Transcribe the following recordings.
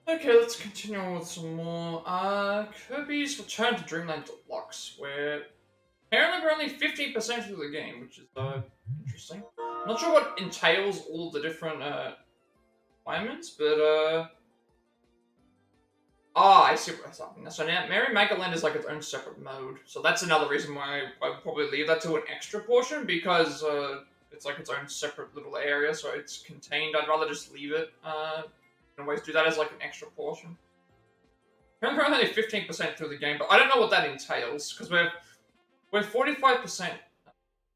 Okay, let's continue with some more. Kirby's Return to Dreamland Deluxe, where apparently we're only 15% through the game, which is interesting. I'm not sure what entails all the different requirements, but I see what's happening. So now Merry Magoland is like its own separate mode, so that's another reason why I would probably leave that to an extra portion because it's like its own separate little area, so it's contained. I'd rather just leave it. You can always do that as like an extra portion. We're only 15% through the game, but I don't know what that entails because we're 45%.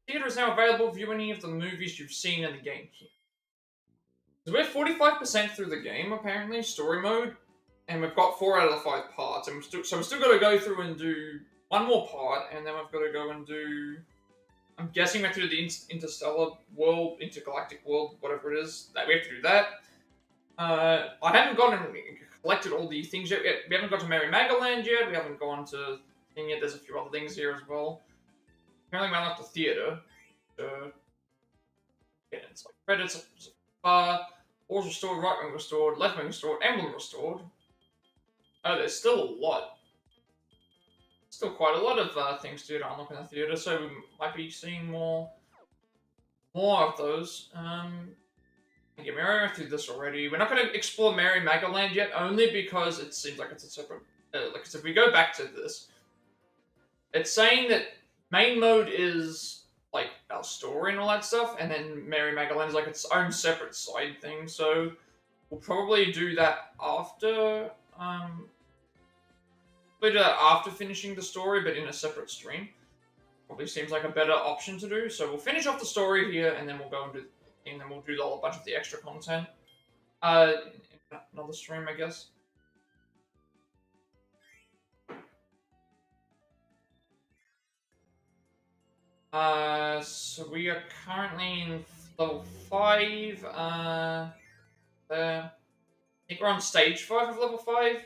Theater is now available. View any of the movies you've seen in the game here. So we're 45% through the game apparently, story mode, and we've got 4 out of the 5 parts, and we've still got to go through and do one more part, and then we've got to go and do. I'm guessing we have to do the interstellar world, intergalactic world, whatever it is. That we have to do that. I haven't gone and collected all the things yet. We haven't got to Merry Magoland yet. We haven't gone to thing yet. There's a few other things here as well. Apparently, we unlocked the theater. Yeah, it's like credits. All's restored, right wing restored, left wing restored, emblem restored. Oh, there's still a lot. Still quite a lot of things to unlock in the theater, so we might be seeing more of those. Yeah, we already went through this already. We're not going to explore Merry Magoland yet, only because it seems like it's a separate. Like, so if we go back to this, it's saying that main mode is like our story and all that stuff, and then Merry Magoland is like its own separate side thing. So we'll probably do that after. We'll do that after finishing the story, but in a separate stream. Probably seems like a better option to do. So we'll finish off the story here, and then we'll go and do. And then we'll do a bunch of the extra content. In another stream, I guess. So we are currently in level 5. I think we're on stage 5 of level 5,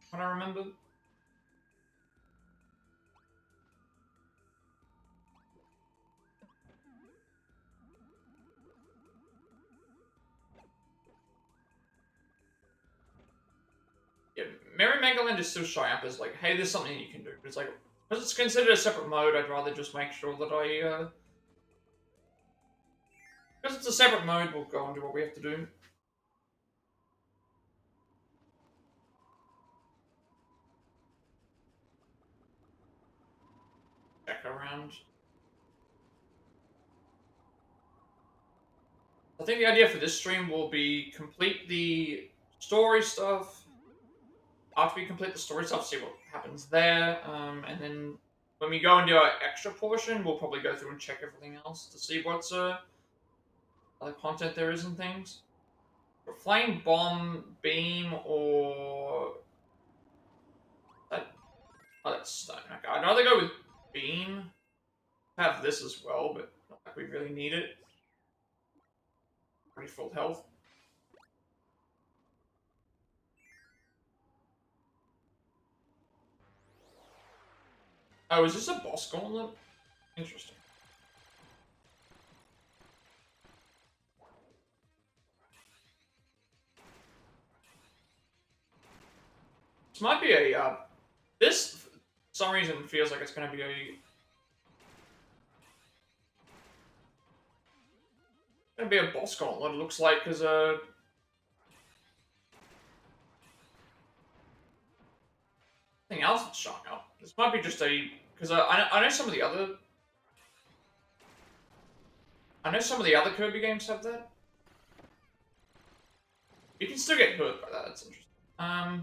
what I remember. Yeah, Merry Magoland is still showing up as like, hey, there's something you can do. But it's like, because it's considered a separate mode, I'd rather just make sure that I, because it's a separate mode, we'll go and do what we have to do. Check around. I think the idea for this stream will be complete the story stuff. After we complete the story stuff, see what happens there, and then when we go and do our extra portion, we'll probably go through and check everything else to see what's other content there is and things. Flame bomb, beam, or that. Oh, that's stone. Okay, I'd rather go with beam. Have this as well, but not like we really need it. Pretty full health. Oh, is this a boss gauntlet? Interesting. This might be a, this, for some reason, feels like it's going to be a boss gauntlet, it looks like, because, something else that's showing up. This might be just a, because I know some of the other, Kirby games have that. You can still get hurt by that, that's interesting. I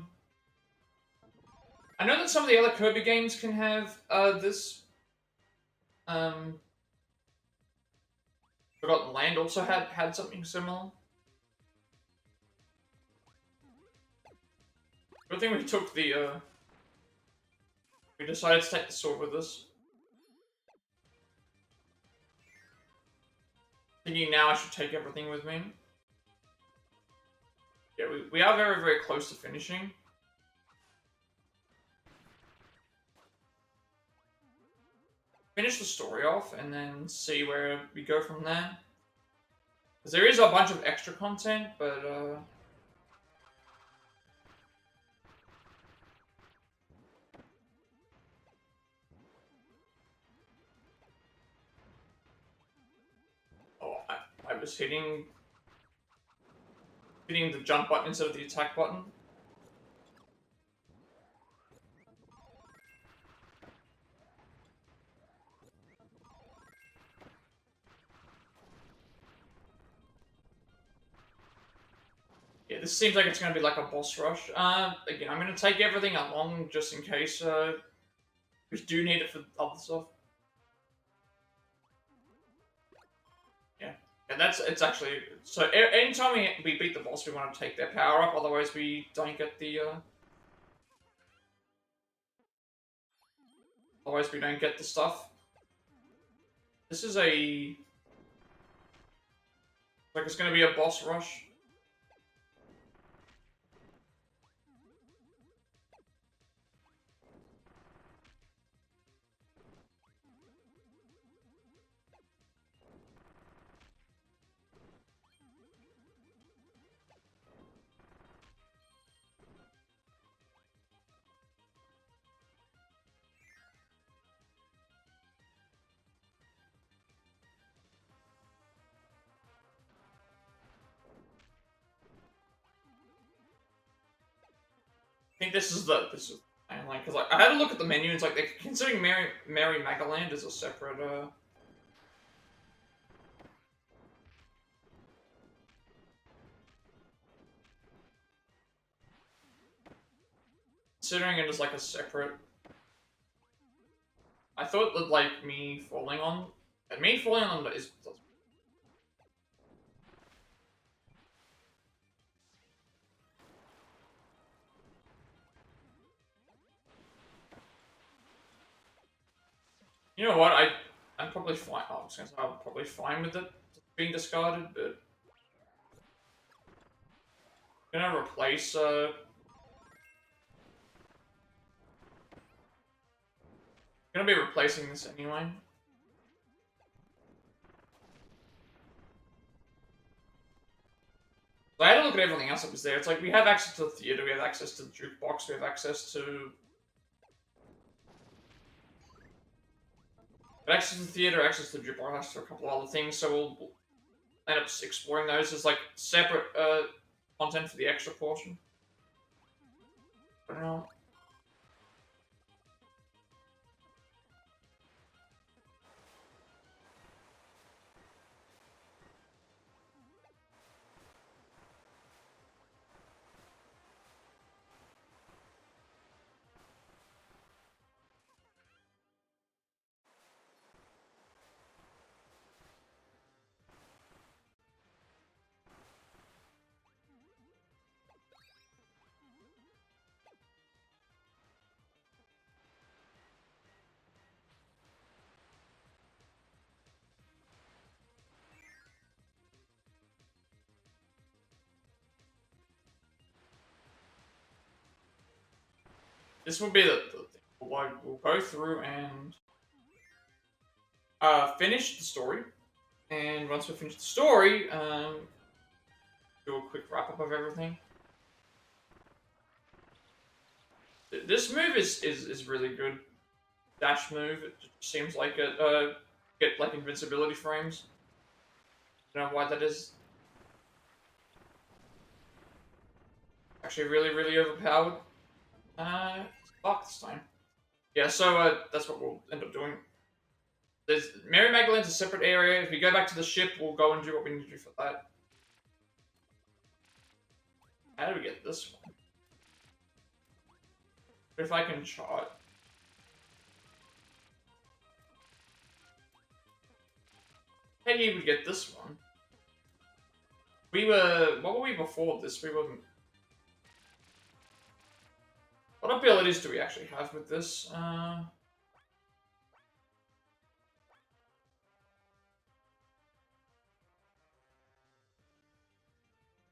know that some of the other Kirby games can have, this, Forgotten Land also had something similar. Good thing we took the, we decided to take the sword with us. Thinking now I should take everything with me. Yeah, we are very, very close to finishing. Finish the story off and then see where we go from there. Because there is a bunch of extra content, but was hitting the jump button instead of the attack button. Yeah, this seems like it's going to be like a boss rush. Again, I'm going to take everything along just in case we do need it for other stuff. Yeah, and it's actually so. Anytime we beat the boss, we want to take their power up. Otherwise, we don't get the. Otherwise, we don't get the stuff. This is a like it's going to be a boss rush. I think this is and like because like I had a look at the menu. It's like they're considering Mary Magaland as a separate. Considering it as like a separate. I thought that like me falling on is. You know what? I'm probably fine. Oh, I was gonna say I'm probably fine with it being discarded, but I'm gonna replace. Gonna be replacing this anyway. So I had to look at everything else that was there. It's like we have access to the theater, we have access to the jukebox, we have access to. Access to the theater, access to the jukebox, access to a couple other things. So we'll end up exploring those as like separate content for the extra portion. I don't know. This will be the thing. We'll go through and finish the story. And once we finish the story, do a quick wrap up of everything. This move is really good. Dash move. It just seems like it get like invincibility frames. Don't know why that is. Actually, really overpowered. Fuck this time. Yeah, so that's what we'll end up doing. There's Mary Magdalene's a separate area. If we go back to the ship, we'll go and do what we need to do for that. How do we get this one? If I can chart. Maybe we would get this one. What were we before this? We wasn't. What abilities do we actually have with this?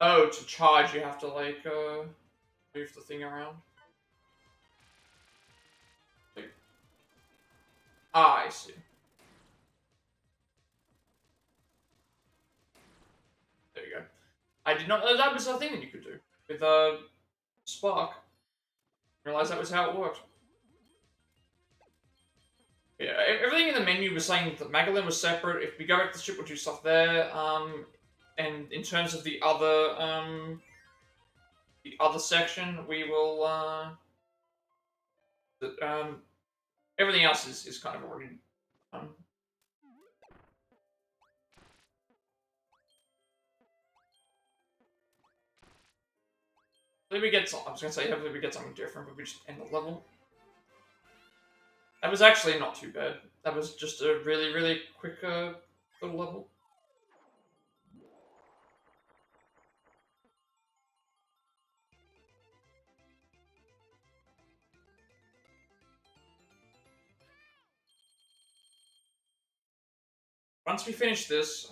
Oh, to charge you have to like move the thing around. Like, I see. There you go. I did not know that was a thing that you could do with Spark. Realize that was how it worked. Yeah, everything in the menu was saying that Magdalene was separate. If we go back to the ship, we'll do stuff there. and in terms of the other section, we will everything else is kind of already done. Hopefully we get some, I was gonna say hopefully we get something different, but we just end the level. That was actually not too bad. That was just a really, really quick little level. Once we finish this,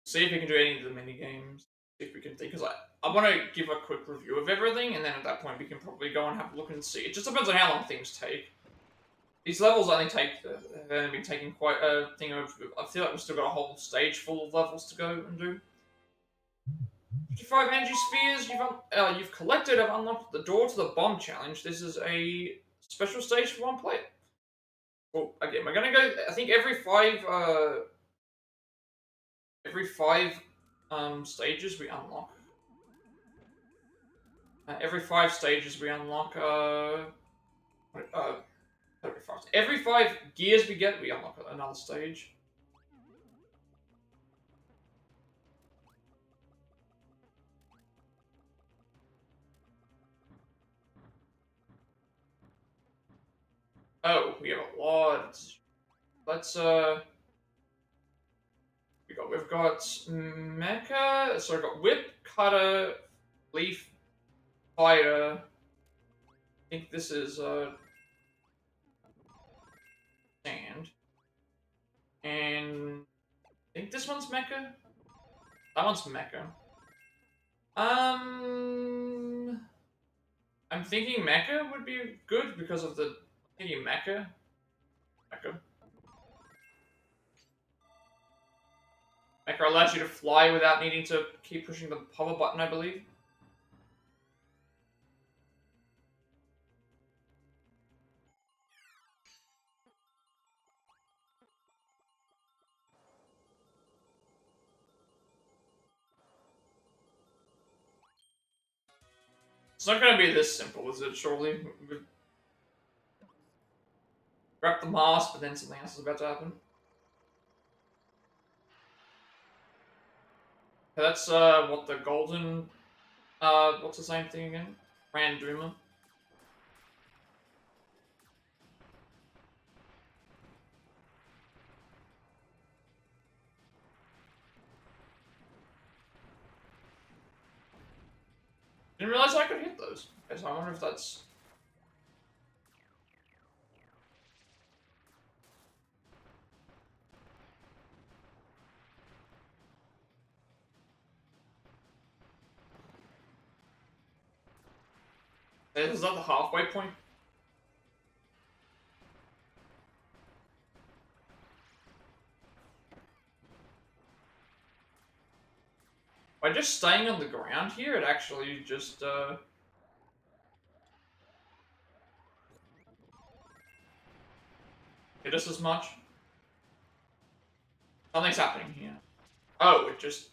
see if we can do any of the mini games. See if we can think, because I want to give a quick review of everything, and then at that point we can probably go and have a look and see. It just depends on how long things take. These levels only take, have only been taking quite a thing of, I feel like we've still got a whole stage full of levels to go and do. 55 energy spheres you've collected have unlocked the door to the bomb challenge. This is a special stage for one player. Well, again, we're gonna go, I think every five stages we unlock. Every 5 stages we unlock, every 5 gears we get, we unlock another stage. Oh, we have a lot. Let's, we've got Mecha, so we've got Whip, Cutter, Leaf, Fighter. I think this is, Sand. And I think this one's Mecha. That one's Mecha. I'm thinking Mecha would be good because of the. I'm thinking Mecha. Mecha. Mecha allows you to fly without needing to keep pushing the hover button, I believe. It's not going to be this simple, is it, surely? Grab the mask, but then something else is about to happen. Okay, that's, what the golden, what's the same thing again? Randuma. Didn't realize I could hit those. Okay, so I wonder if that's... Is that the halfway point? By just staying on the ground here, it actually just, hit us as much. Something's happening here. Oh, it just...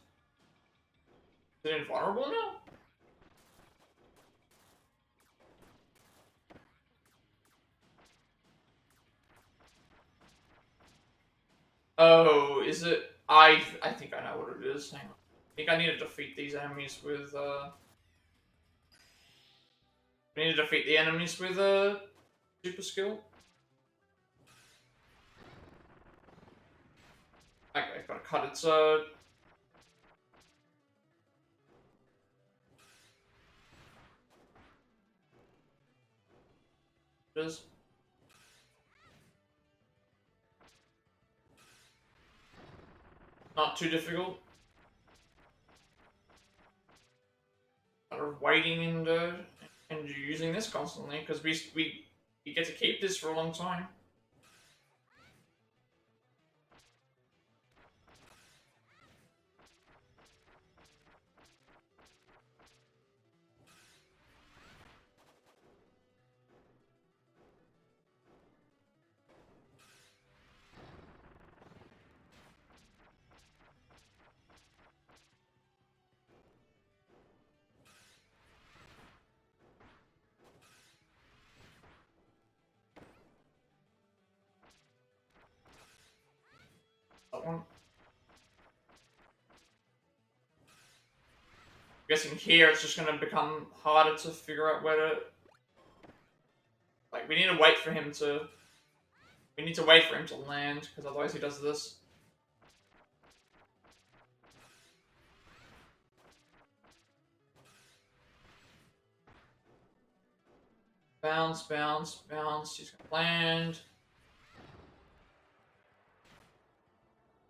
Is it invulnerable now? Oh, is it? I think I know what it is. Hang on. I think I need to defeat these enemies with, I need to defeat the enemies with, super skill. Okay, gotta cut its, it is. Not too difficult. Matter of waiting and using this constantly, because we get to keep this for a long time. That one. I'm guessing here it's just going to become harder to figure out where to... Like, we need to wait for him to... We need to wait for him to land, because otherwise he does this. Bounce, bounce, bounce. He's going to land.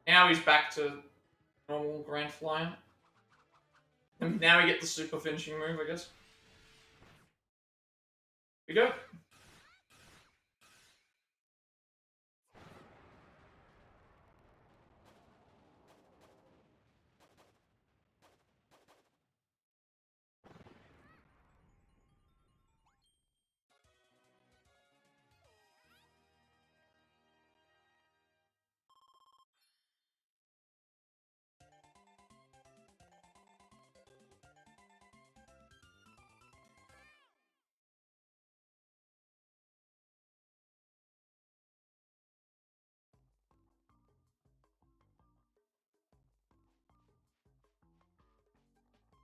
Now he's back to normal Grand Flying. And now we get the super finishing move, I guess. Here we go.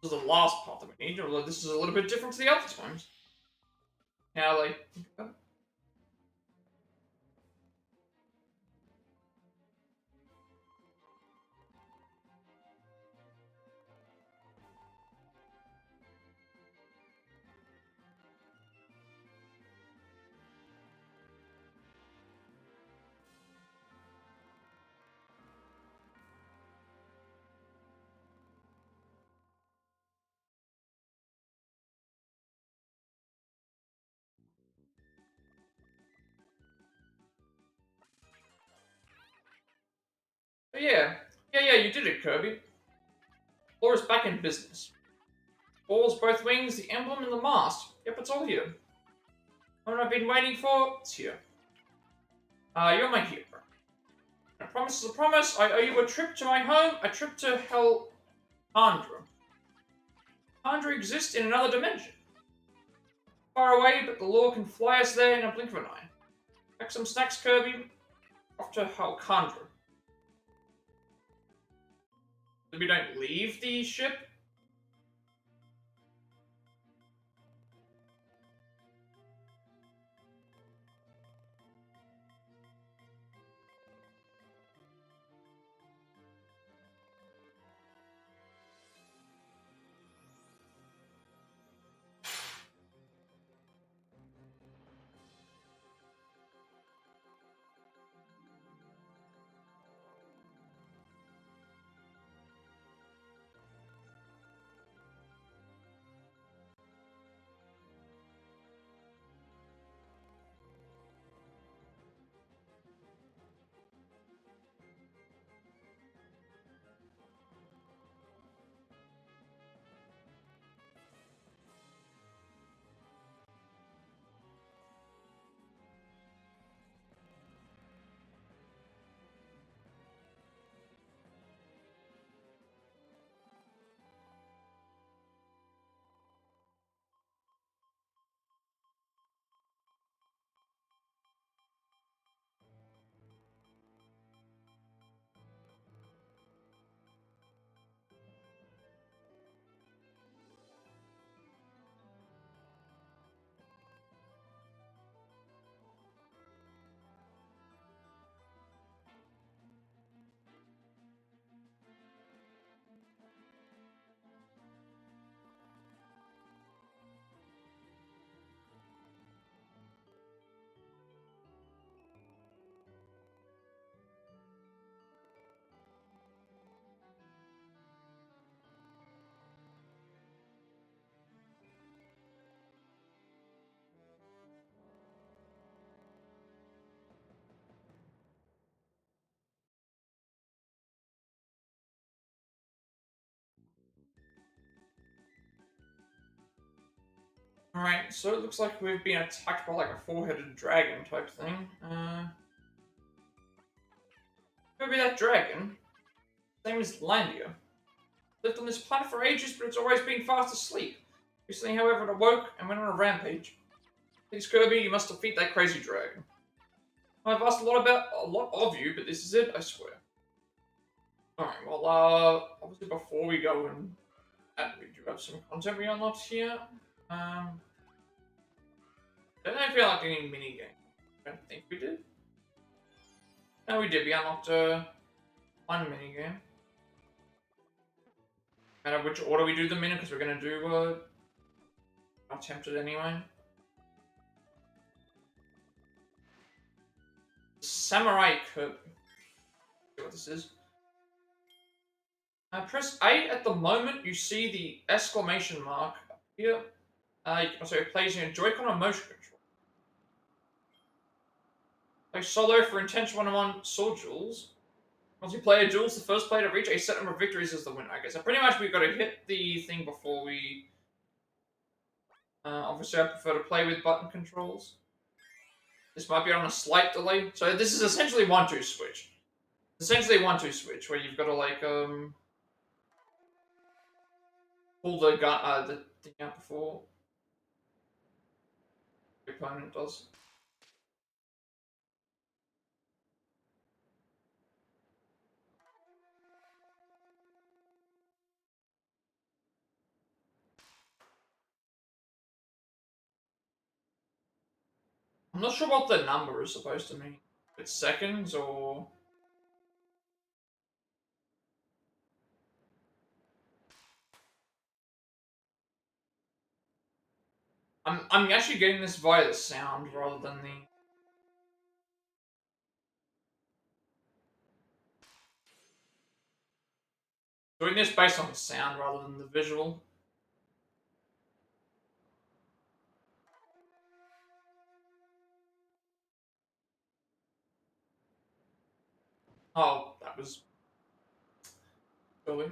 This is the last part that we need, although this is a little bit different to the other times. Now, like... But yeah, you did it, Kirby. Floor is back in business. Balls, both wings, the emblem, and the mast. Yep, it's all here. What I've been waiting for, it's here. You're my hero. A promise is a promise. I owe you a trip to my home, a trip to Hell Chandra. Chandra exists in another dimension. Far away, but the law can fly us there in a blink of an eye. Pack some snacks, Kirby. Off to Hell Chandra. We don't leave the ship? Alright, so it looks like we've been attacked by like a four-headed dragon type thing. Could be that dragon. Same as Landia. Lived on this planet for ages, but it's always been fast asleep. Recently, however, it awoke and went on a rampage. Please, Kirby, you must defeat that crazy dragon. I've asked a lot of you, but this is it, I swear. Alright, well, obviously before we go and we do have some content we unlocked here. Don't I feel like any mini game? I don't think we did. No, we did. We unlocked one mini game. Matter which order we do them in, because we're gonna do attempt it anyway. Samurai Kirby. See what this is. Press A at the moment. You see the exclamation mark here. You can also place your Joy-Con or motion control. Play solo for intense one-on-one sword duels. Once you play a duels, the first player to reach a set number of victories is the winner. Okay, so pretty much we've got to hit the thing before we. Obviously, I prefer to play with button controls. This might be on a slight delay. So this is essentially 1-2 switch. Essentially 1-2 switch, where you've got to like pull the gun the thing out before the opponent does. I'm not sure what the number is supposed to mean. If it's seconds or. I'm actually getting this via the sound rather than the. Doing this based on the sound rather than the visual. Oh, that was early.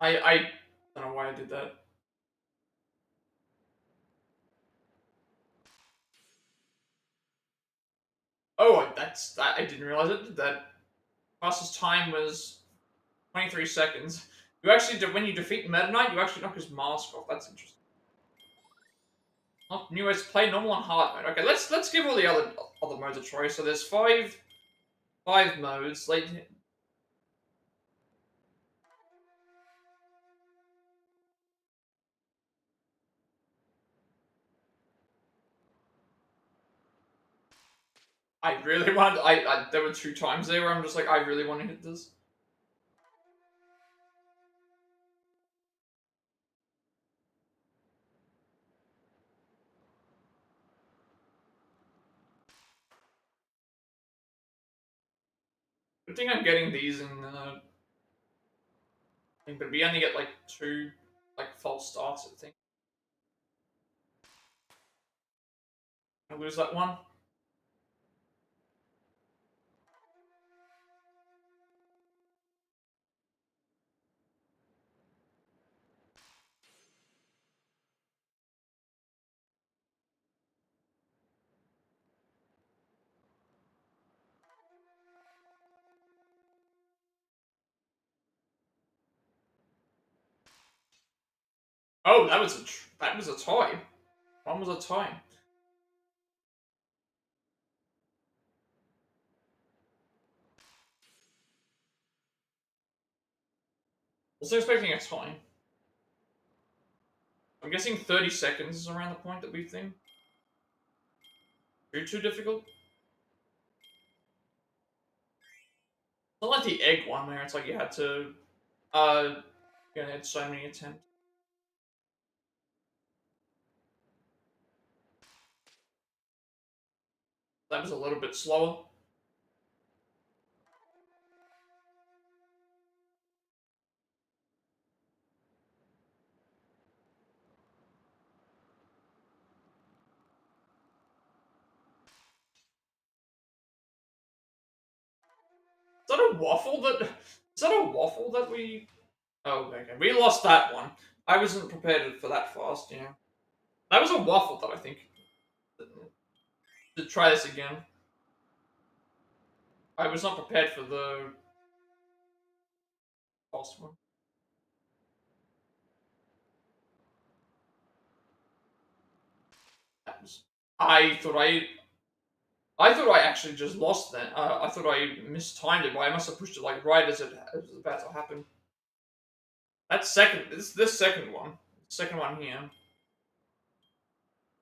I don't know why I did that. Oh, I didn't realize it did that. Fastest time was 23 seconds. You actually when you defeat Meta Knight, you actually knock his mask off. That's interesting. Not new ways to play normal and hard mode. Okay, let's give all the other modes a try. So there's five modes. Like I really want. There were 2 times there where I'm just like I really want to hit this. I think I'm getting these in. But we only get like 2 like false starts. I think. I lose that one. Oh, that was a tie. One was a tie. Also expecting a tie. I'm guessing 30 seconds is around the point that we think. Too difficult. It's not like the egg one where it's like you had to you know, had so many attempts. That was a little bit slower. Is that a waffle that? Is that a waffle that we? Oh, okay. We lost that one. I wasn't prepared for that fast. Yeah, that was a waffle that I think. To try this again. I was not prepared for the last one. That was. I thought I thought I actually just lost that. I thought I mistimed it, but I must have pushed it like right as it was about to happen. That's second. This second one. Second one here.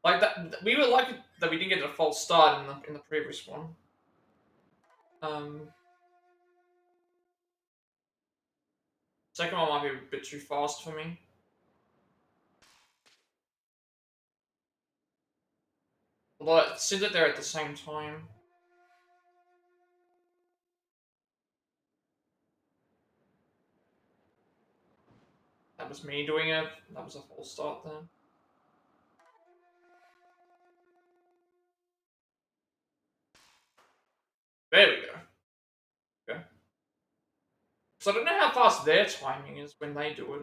Like that, we were lucky that we didn't get a false start in the previous one. Um, Second one might be a bit too fast for me. Although it seems that they're at the same time. That was me doing it. That was a false start then. There we go. Okay. So I don't know how fast their timing is when they do it.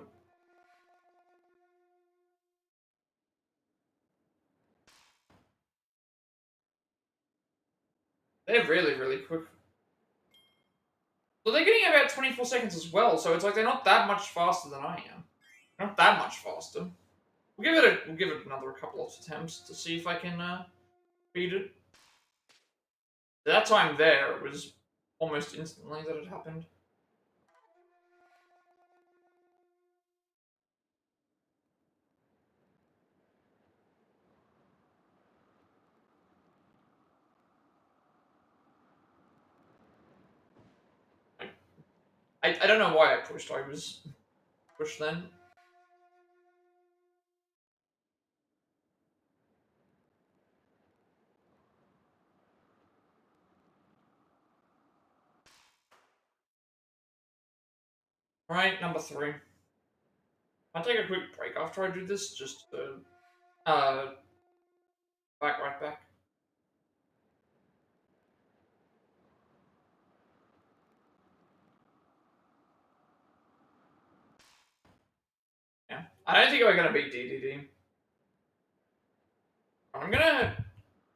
They're really, really quick. Well, they're getting about 24 seconds as well, so it's like they're not that much faster than I am. Not that much faster. We'll give it another couple of attempts to see if I can beat it. That time there, it was almost instantly that it happened. I don't know why I pushed. I was pushed then. Alright, number 3. I'll take a quick break after I do this, just to uh right back. Yeah. I don't think we're gonna beat DDD. I'm gonna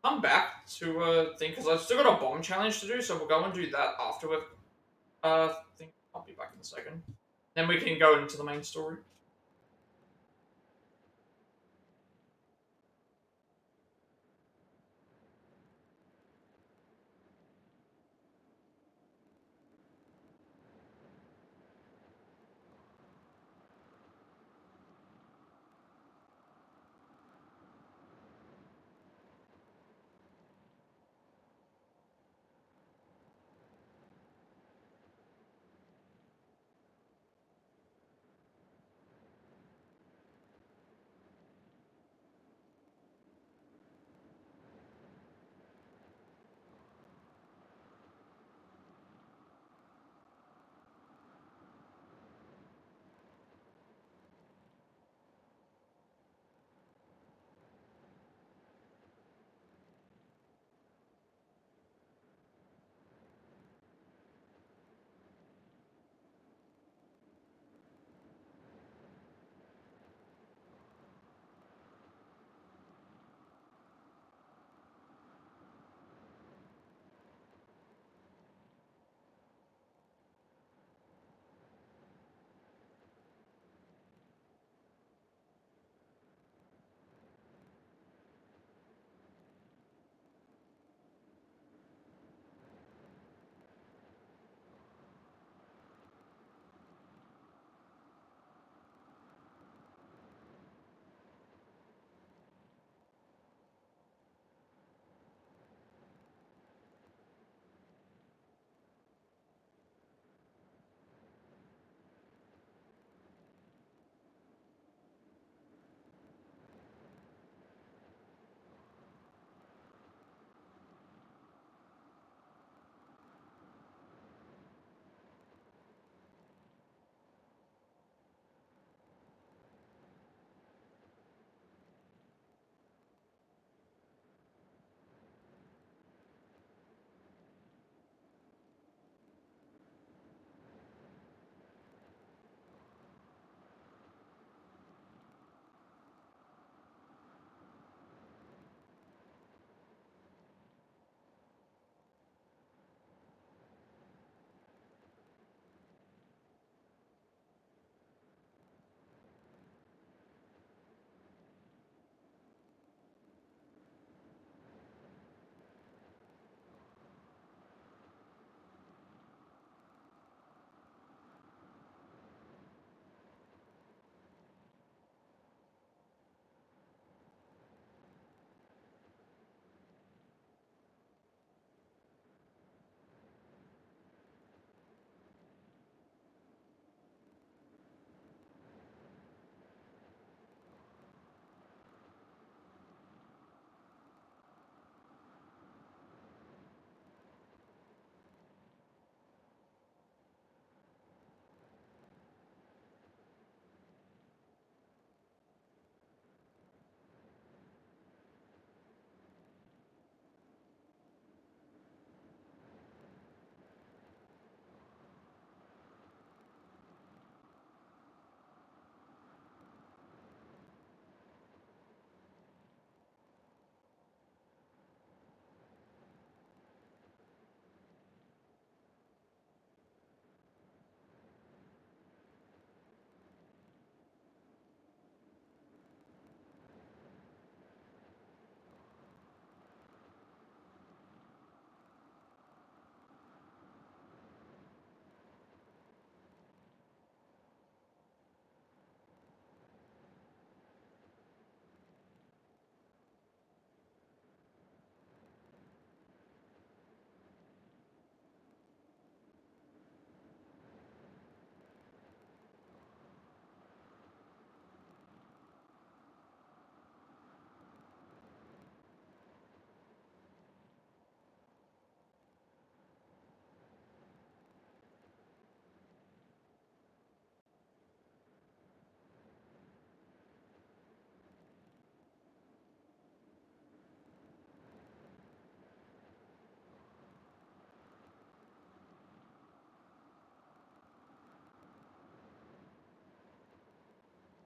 come back to thing because I've still got a bomb challenge to do, so we'll go and do that afterward. Think I'll be back in a second. Then we can go into the main story.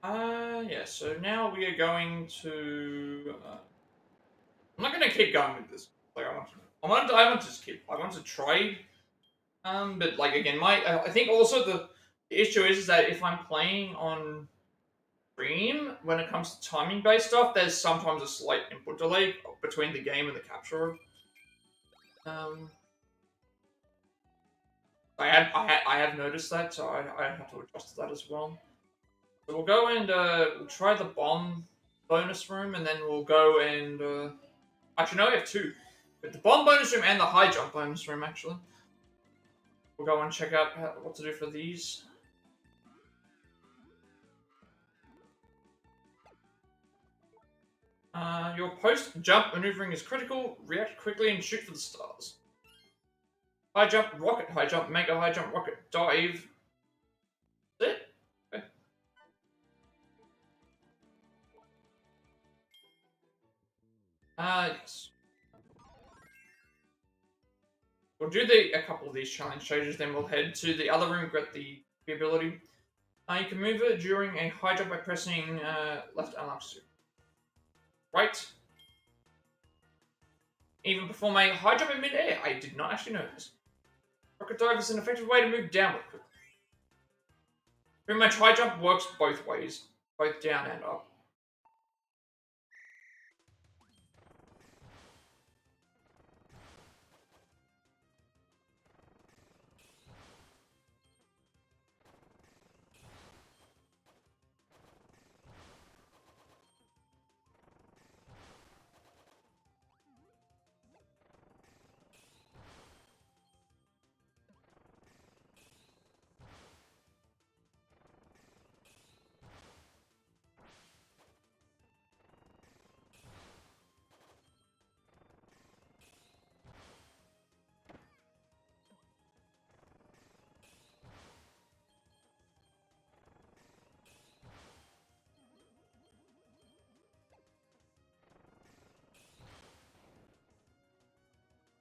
Yeah, so now we are going to... I'm not going to keep going with this. Like, I want to just keep... I want to trade. But, like, again, I think also the issue is that if I'm playing on stream, when it comes to timing-based stuff, there's sometimes a slight input delay between the game and the capture. I have noticed that, so I have to adjust to that as well. So we'll go and we'll try the bomb bonus room, and then we'll go and actually no, we have two. But the bomb bonus room and the high jump bonus room actually. We'll go and check out what to do for these. Your post-jump maneuvering is critical. React quickly and shoot for the stars. High jump, rocket, high jump, mega high jump, rocket, dive. That's it. Okay. Yes. We'll do a couple of these challenge stages, then we'll head to the other room, get the ability. You can move it during a high jump by pressing left and left. Right. Even perform a high jump in mid-air. I did not actually know this. Rocket dive is an effective way to move downward quickly. Pretty much high jump works both ways, both down and up.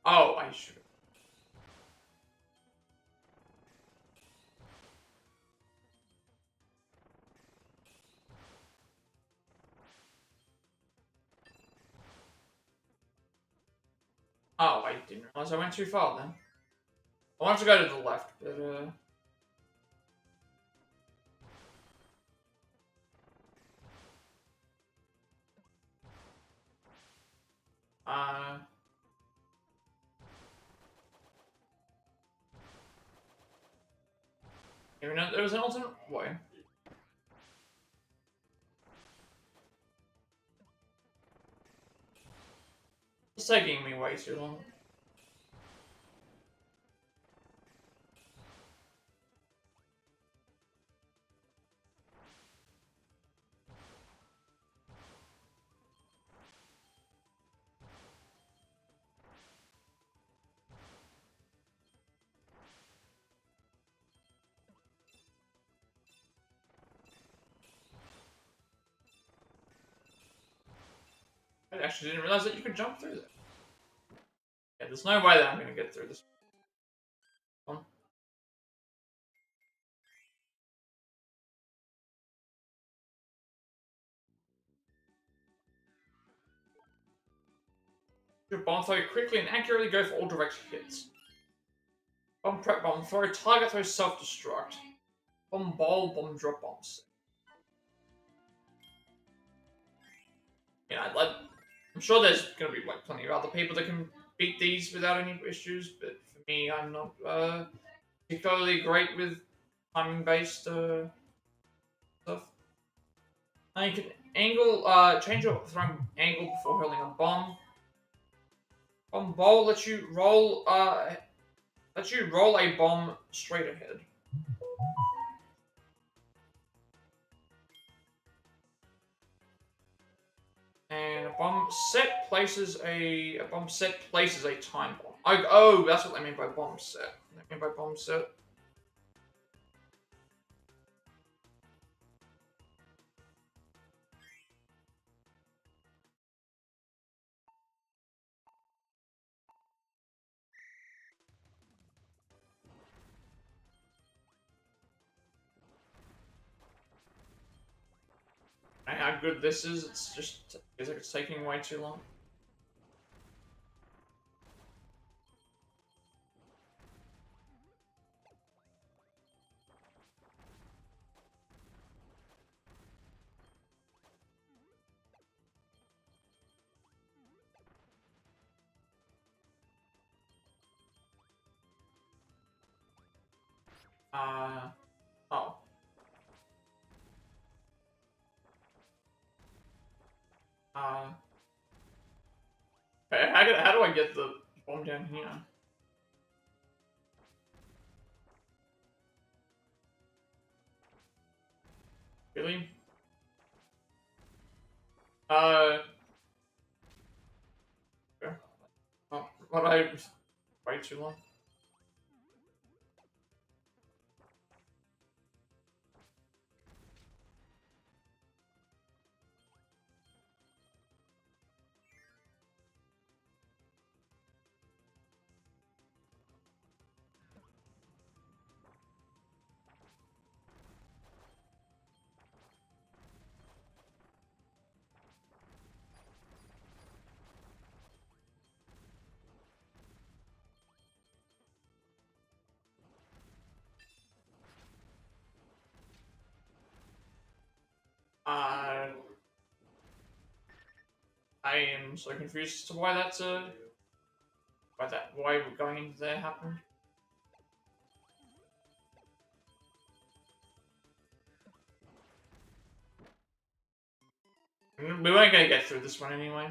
Oh, I should. Oh, I didn't realize I went too far then. I wanted to go to the left, but even though there was an alternate way. It's taking me way too long. I actually didn't realize that you could jump through that. Yeah, there's no way that I'm gonna get through this one. Your bomb throw quickly and accurately go for all direct hits. Bomb prep, bomb throw, target throw, self-destruct. Bomb bowl, bomb drop, bombs. Yeah, I'm sure there's gonna be like plenty of other people that can beat these without any issues, but for me, I'm not particularly great with timing-based stuff. Now you can change your throwing angle before hurling a bomb. Bomb bowl lets you roll a bomb straight ahead. And a bomb set places a time bomb. Oh, that's what I mean by bomb set. I mean by bomb set. and how good this is. It's just feels like it's taking way too long. Oh. Okay, how do I get the bomb down here? Really? Okay. Oh, what I way too long. I am so confused as to why that's why we're going into there happened. We weren't gonna get through this one anyway.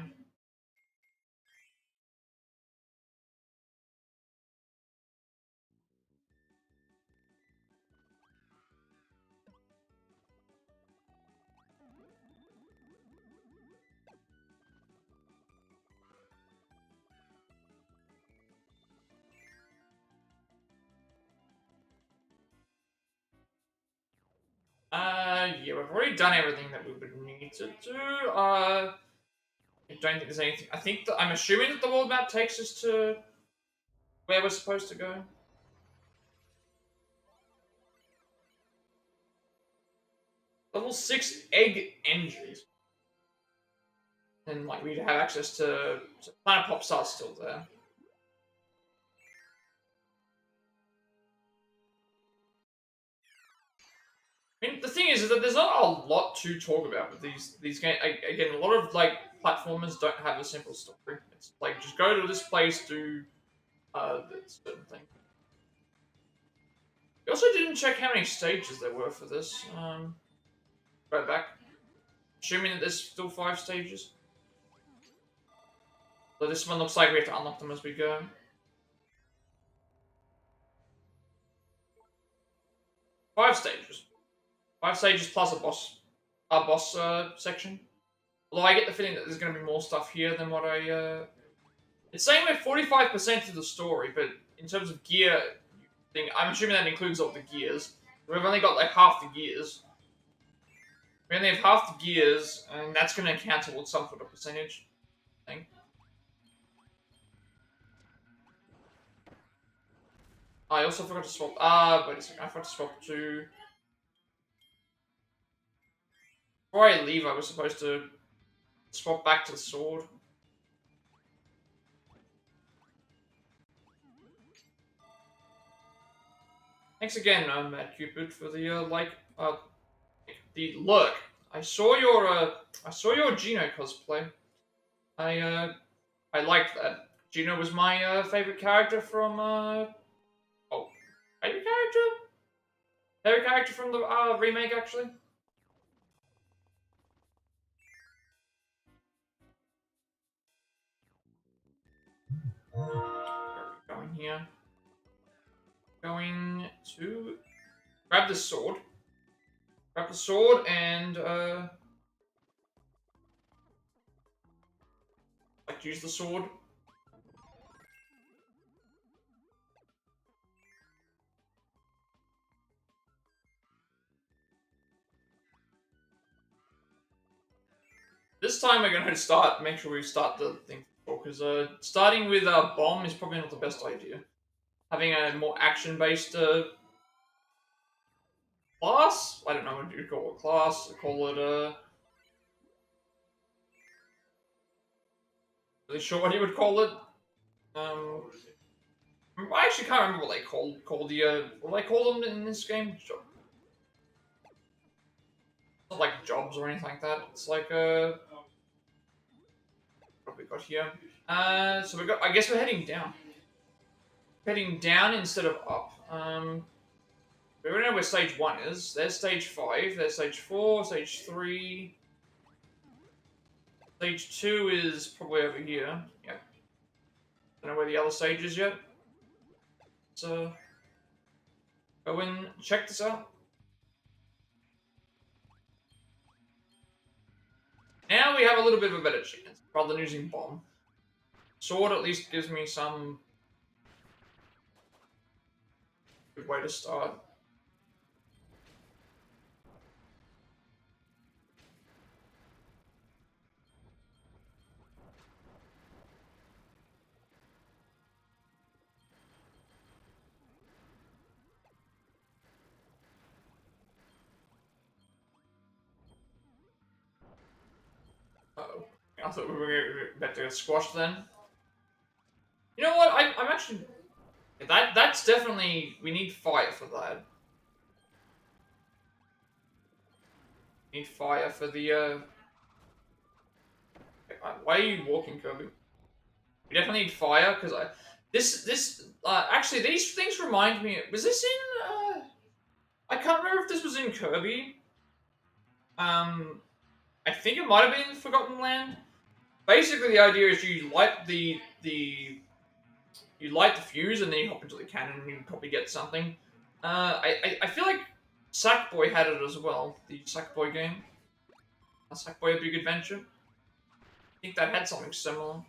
Yeah, we've already done everything that we would need to do. I don't think there's anything. I'm assuming that the world map takes us to where we're supposed to go. Level 6 egg engines. And like we'd have access to Planet Popstar's still there. I mean, the thing is that there's not a lot to talk about with these games. Again, a lot of like platformers don't have a simple story. It's like just go to this place, do this certain thing. We also didn't check how many stages there were for this. Go back. Assuming that there's still 5 stages. So this one looks like we have to unlock them as we go. 5 stages. 5 stages plus a boss section. Although I get the feeling that there's going to be more stuff here than what I. It's saying we're 45% of the story, but in terms of gear thing, I'm assuming that includes all the gears. We've only got like half the gears. We only have half the gears, and that's going to count towards some sort of percentage thing. I also forgot to swap. Wait a second. I forgot to swap to. Before I leave, I was supposed to swap back to the sword. Thanks again, Mad Cupid, for the the look. I saw your Gino cosplay. I liked that. Gino was my favorite character from oh, favorite character? Favorite character from the remake actually. Where are we going here? Going to grab the sword. Grab the sword and like use the sword. This time we're going to make sure we start the thing, because starting with a bomb is probably not the best idea. Having a more action-based class? I don't know what you call it, class, call it Really sure what you would call it. I actually can't remember what they call the what they call them in this game. Not like jobs or anything like that. It's like what have we got here? So we got. I guess we're heading down. Heading down instead of up. We already know where stage 1 is. There's stage 5. There's stage 4. Stage 3. Stage 2 is probably over here. Yeah. Don't know where the other stage is yet. So go and check this out. Now we have a little bit of a better chance rather than using bomb. Sword at least gives me some good way to start. Uh-oh. I thought we were about to get squashed then. You know what? I'm actually... That's definitely... We need fire for that. Need fire for the, why are you walking, Kirby? We definitely need fire, because actually, these things remind me... Was this in, I can't remember if this was in Kirby. I think it might have been Forgotten Land. Basically, the idea is you light you light the fuse and then you hop into the cannon and you probably get something. I feel like Sackboy had it as well, the Sackboy game. Sackboy: A Big Adventure. I think that had something similar.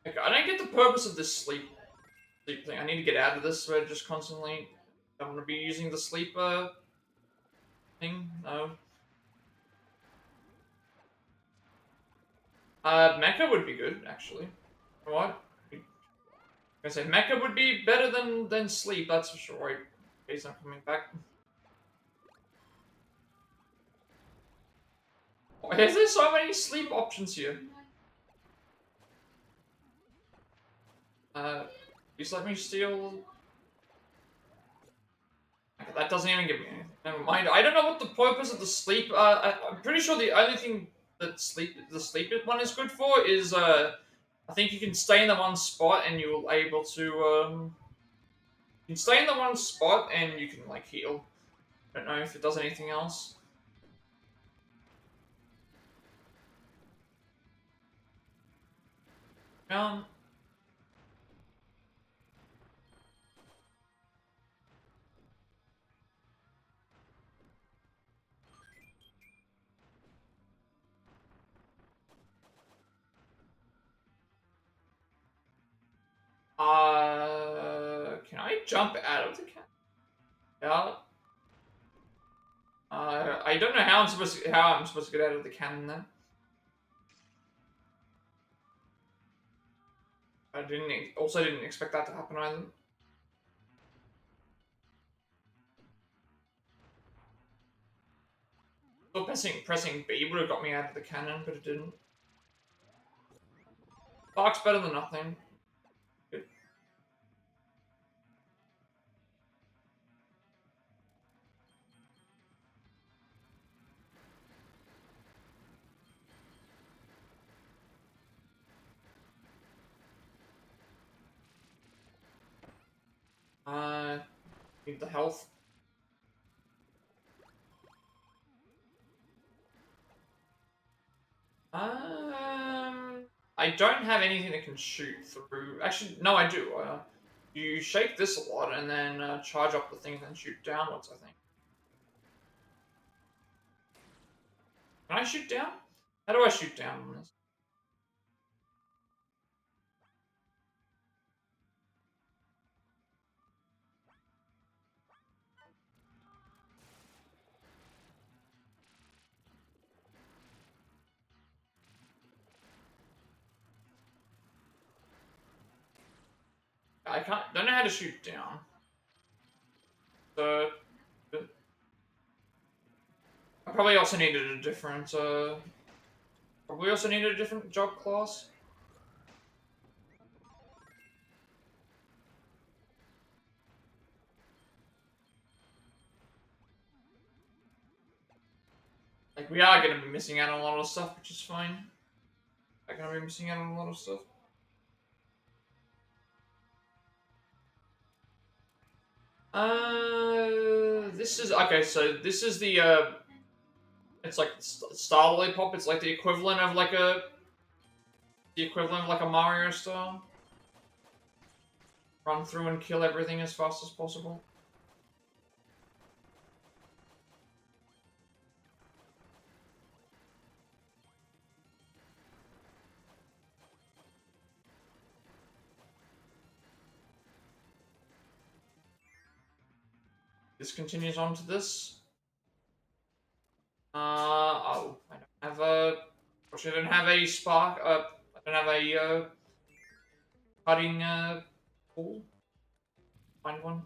Like, I don't get the purpose of this sleep thing. I need to get out of this where I just constantly don't want to be using the sleeper thing. No. Mecha would be good, actually. You know what? I'm gonna say Mecha would be better than sleep, that's for sure. Wait, he's not coming back. Why is there so many sleep options here? Please let me steal. That doesn't even give me anything. Never mind. I don't know what the purpose of the sleep. I'm pretty sure the only thing that the sleep one is good for is I think you can stay in the one spot and you're able to you can stay in the one spot and you can like heal. I don't know if it does anything else. Um. Can I jump out of the cat? Yeah. I don't know how I'm supposed to get out of the cannon then. I didn't expect that to happen either. Thought pressing B would have got me out of the cannon, but it didn't. Spark's better than nothing. Good. Need the health. I don't have anything that can shoot through. Actually, no, I do. You shake this a lot and then charge up the thing and shoot downwards, I think. Can I shoot down? How do I shoot down on this? Don't know how to shoot down. So, I probably also needed a different, job class. Like, we are gonna be missing out on a lot of stuff, which is fine. I'm gonna be missing out on a lot of stuff. This is, okay, so this is the, it's like Star Lollipop, it's like the equivalent of like a Mario style. Run through and kill everything as fast as possible. This continues on to this. Oh, I don't have a... Unfortunately, I don't have a spark, I don't have a, cutting, tool. Find one.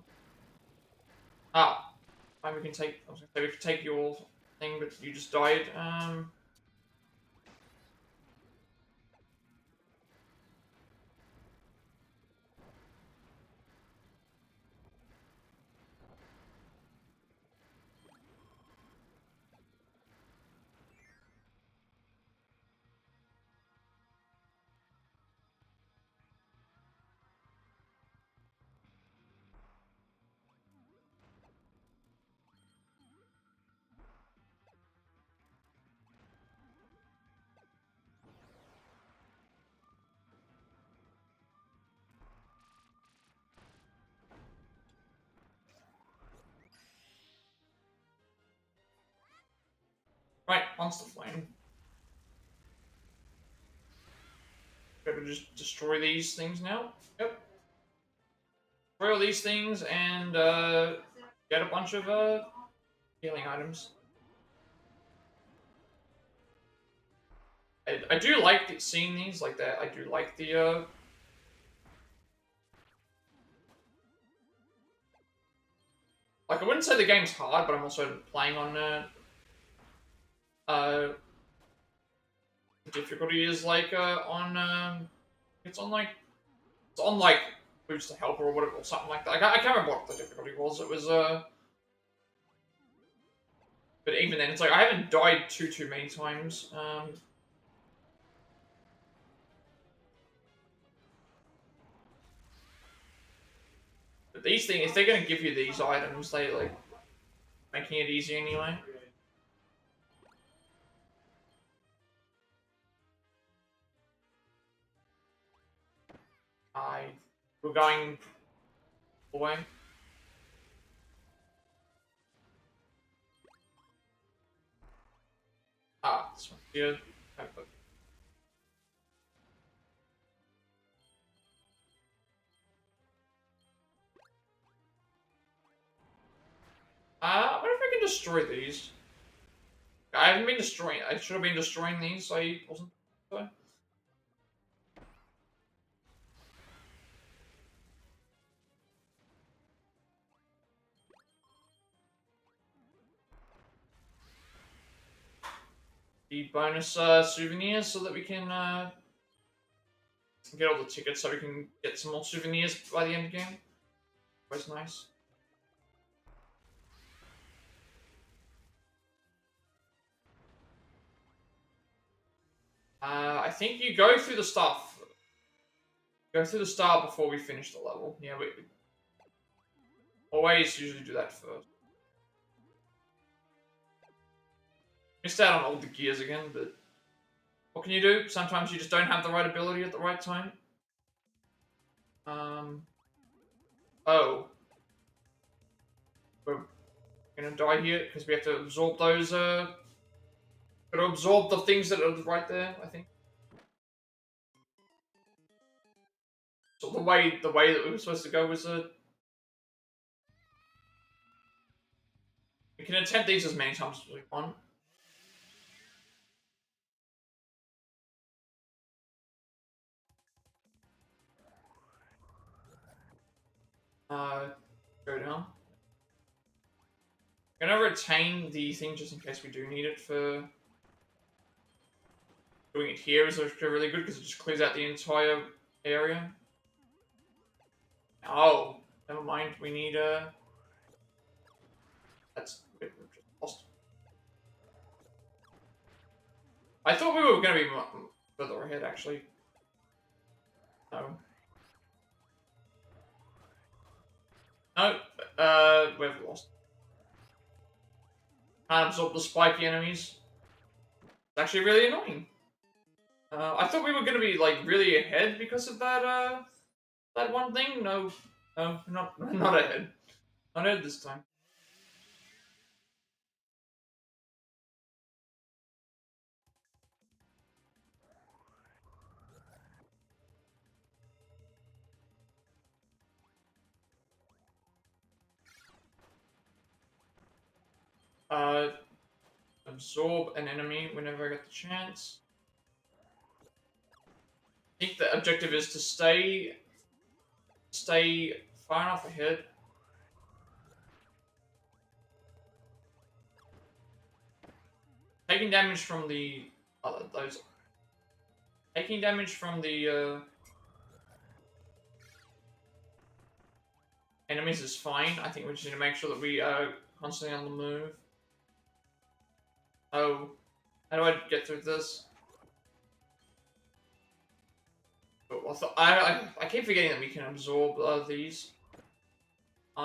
Ah, fine, we can take, I was gonna say, we can take your thing, but you just died, Right, Monster Flame. Gotta just destroy these things now. Yep. Destroy all these things and get a bunch of healing items. I do like seeing these like that. I do like the like, I wouldn't say the game's hard, but I'm also playing on the difficulty is like it's on like boost to help or whatever or something like that. I can't remember what the difficulty was. It was but even then it's like I haven't died too many times. But these things, if they're gonna give you these items, they like making it easy anyway. We're going away. Ah, this one here. I wonder if I can destroy these. I haven't been destroying. I should have been destroying these. So I wasn't. So. the bonus souvenirs so that we can get all the tickets so we can get some more souvenirs by the end of the game. Always nice. I think you go through the stuff. Go through the start before we finish the level. Yeah, we always usually do that first. Missed out on all the gears again, but what can you do? Sometimes you just don't have the right ability at the right time. Oh. We're gonna die here because we have to absorb those, gotta absorb the things that are right there, I think. So the way that we were supposed to go was, we can attempt these as many times as we want. Go down. I'm gonna retain the thing just in case we do need it for doing it here is really good because it just clears out the entire area. Oh, never mind. We need that's we're just lost. I thought we were gonna be further ahead actually. No. No. We've lost. Can't absorb the spiky enemies. It's actually really annoying. I thought we were gonna be like really ahead because of that that one thing. No, no, not ahead. Not ahead this time. Absorb an enemy whenever I get the chance. I think the objective is to stay far enough ahead. Taking damage from the those taking damage from the enemies is fine. I think we just need to make sure that we are constantly on the move. Oh, how do I get through this? Oh, I keep forgetting that we can absorb these. You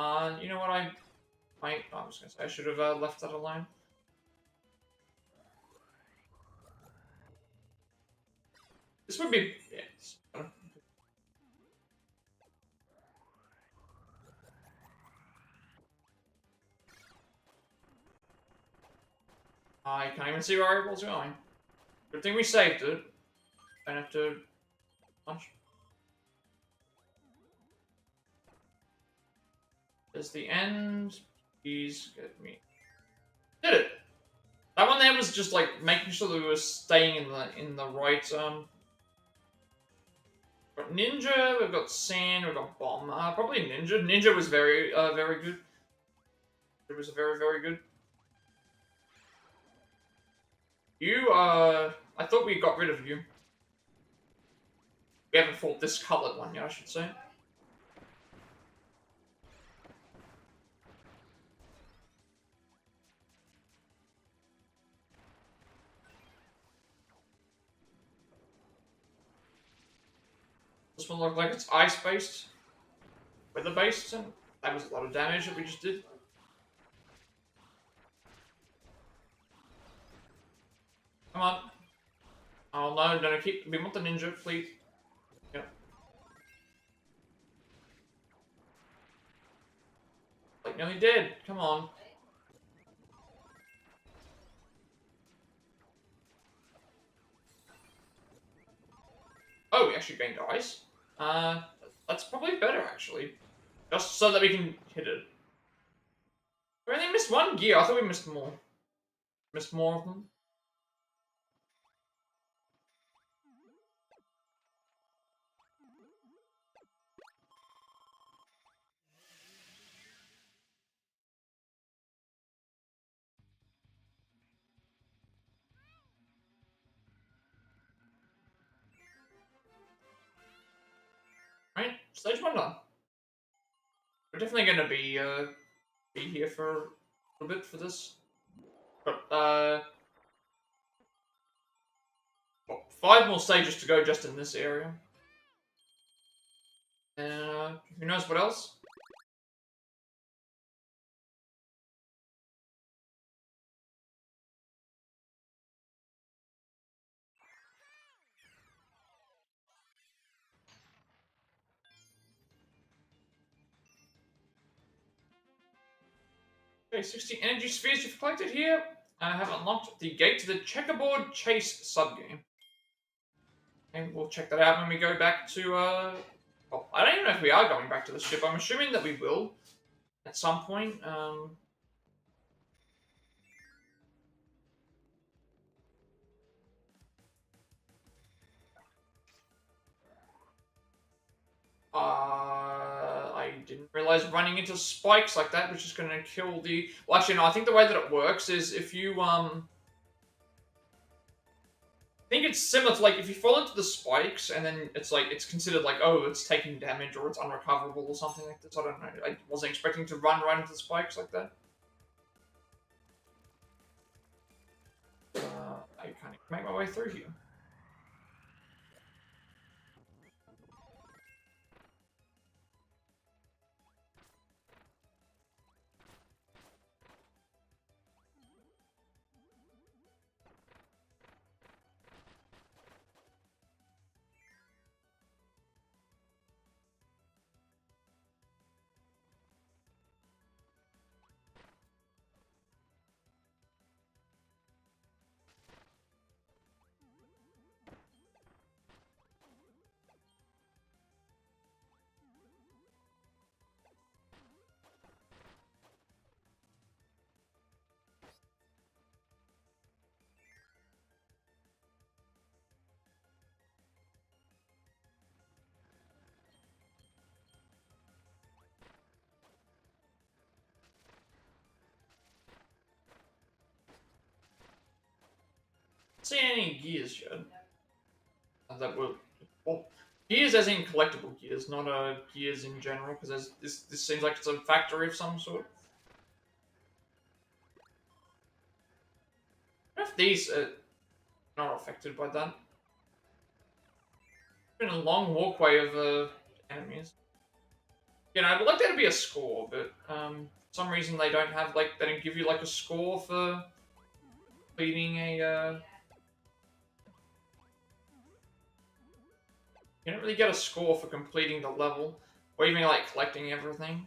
know what I was gonna say I should have left that alone. This would be yeah. I can't even see where our eyeballs are going. Good thing we saved it. Don't have to punch. There's the end. Please get me. Did it. That one there was just like making sure that we were staying in the right We've got ninja, we've got sand, we've got bomb. Probably ninja. Ninja was very very good. It was very very good. You I thought we got rid of you. We haven't fought this colored one yet, I should say. This one looked like it's ice-based. Weather-based, and that was a lot of damage that we just did. Come on. Oh no, no, we want the ninja, please. Yep. Like nearly dead, come on. Oh, we actually gained ice. That's probably better actually. Just so that we can hit it. We only missed one gear, I thought we missed more. Missed more of them. stage 1 done. We're definitely gonna be here for a little bit for this. But, well, 5 more stages to go just in this area. And, who knows what else? Okay, 60 energy spheres you've collected here. I have unlocked the gate to the checkerboard chase subgame. And we'll check that out when we go back to, well, I don't even know if we are going back to the ship. I'm assuming that we will at some point. I didn't realize running into spikes like that was just going to kill the... Well, actually, no, I think the way that it works is if you, I think it's similar to, like, if you fall into the spikes, and then it's, like, it's considered, like, oh, it's taking damage, or it's unrecoverable, or something like this. I don't know. I wasn't expecting to run right into the spikes like that. I kind of make my way through here. See any gears yet. That will... Well, gears as in collectible gears, not gears in general, because this seems like it's a factory of some sort. I wonder if these are not affected by that. It's been a long walkway of enemies. You know, I'd like there to be a score, but for some reason they don't have, like, they don't give you, like, a score for completing a, You don't really get a score for completing the level, or even, like, collecting everything.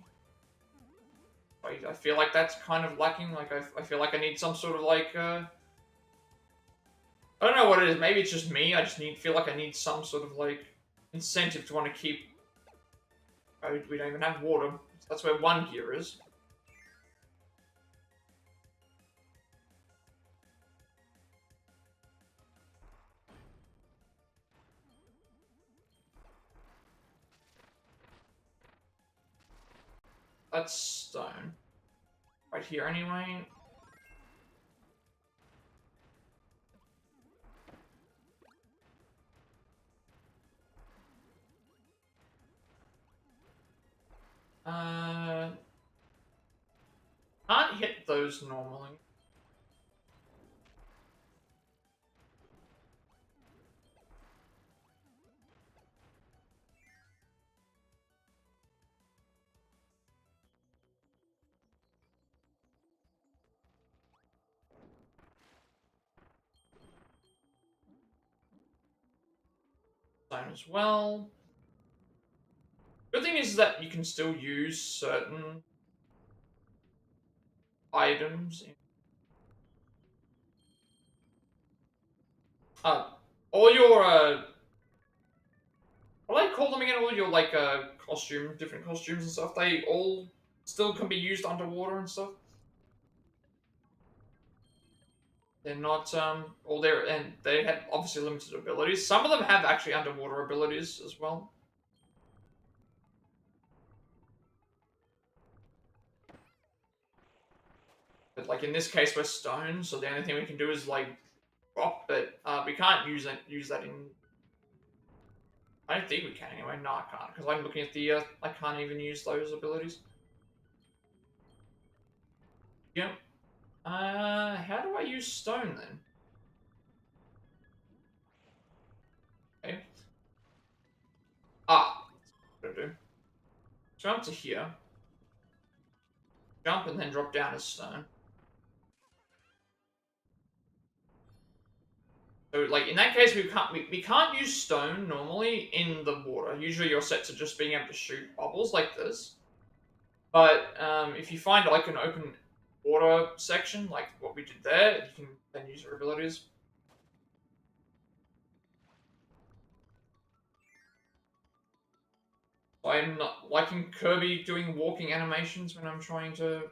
I feel like that's kind of lacking. Like, I feel like I need some sort of, like, I don't know what it is. Maybe it's just me. I just feel like I need some sort of, like, incentive to want to keep... Oh, we don't even have water. So that's where one gear is. That's stone. Right here, anyway. Can't hit those normally. Stone as well. Good thing is that you can still use certain items. All your what do I call them again? All your, like, different costumes and stuff. They all still can be used underwater and stuff. They're not all there, and they have obviously limited abilities. Some of them have actually underwater abilities as well. But, like, in this case, we're stone, so the only thing we can do is, like, drop, but we can't use that in... I don't think we can anyway. No, I can't, because I'm looking at the, I can't even use those abilities. Yep. How do I use stone then? Okay. Ah, what do I do? Jump to here. Jump and then drop down as stone. So, like, in that case, we can't use stone normally in the water. Usually you're set to just being able to shoot bubbles like this. But if you find, like, an open water section, like what we did there, you can then use your abilities. I'm not liking Kirby doing walking animations when I'm trying to...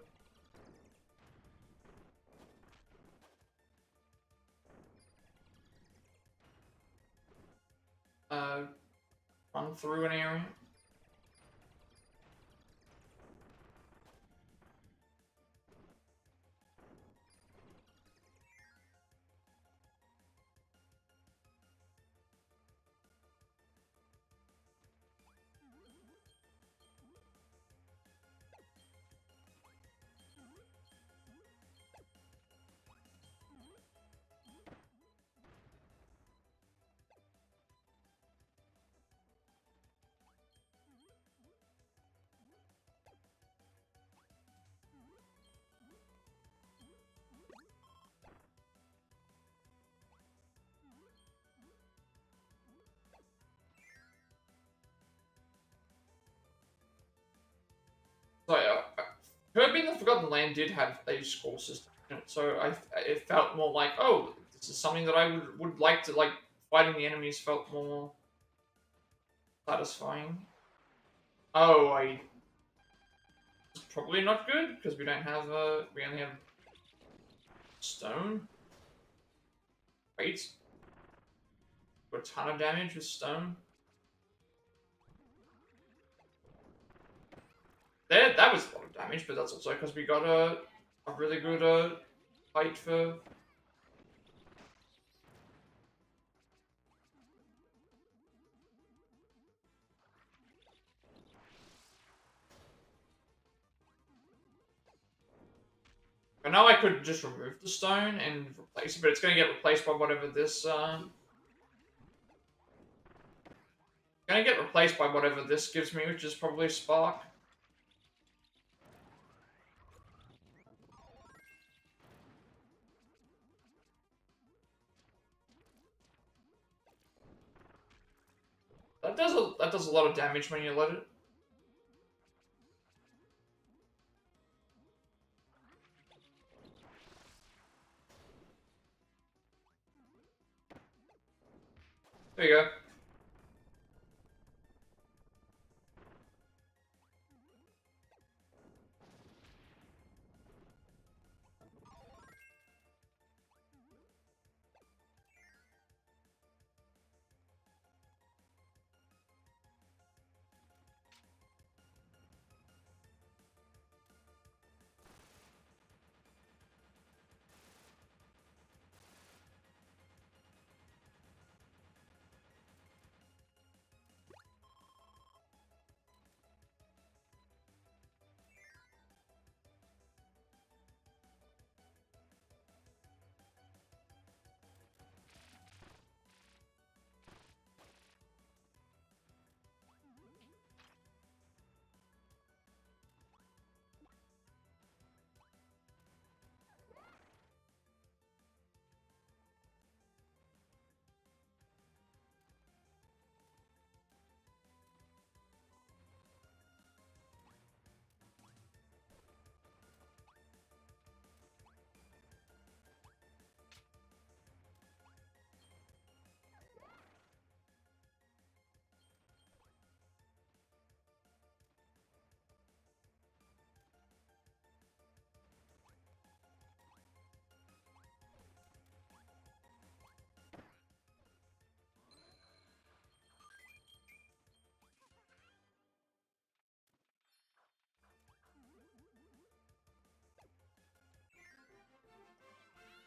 Uh, run through an area. So, Kirby in the Forgotten Land did have a score system in it, so it felt more like, oh, this is something that I would like to, like, fighting the enemies felt more satisfying. Oh, it's probably not good, because we don't have, we only have stone. Wait. A ton of damage with stone. There, that was a lot of damage, but that's also because we got a really good, fight for... I know I could just remove the stone and replace it, but it's going to get replaced by whatever this, Gonna get replaced by whatever this gives me, which is probably Spark. That does a lot of damage when you let it. There you go.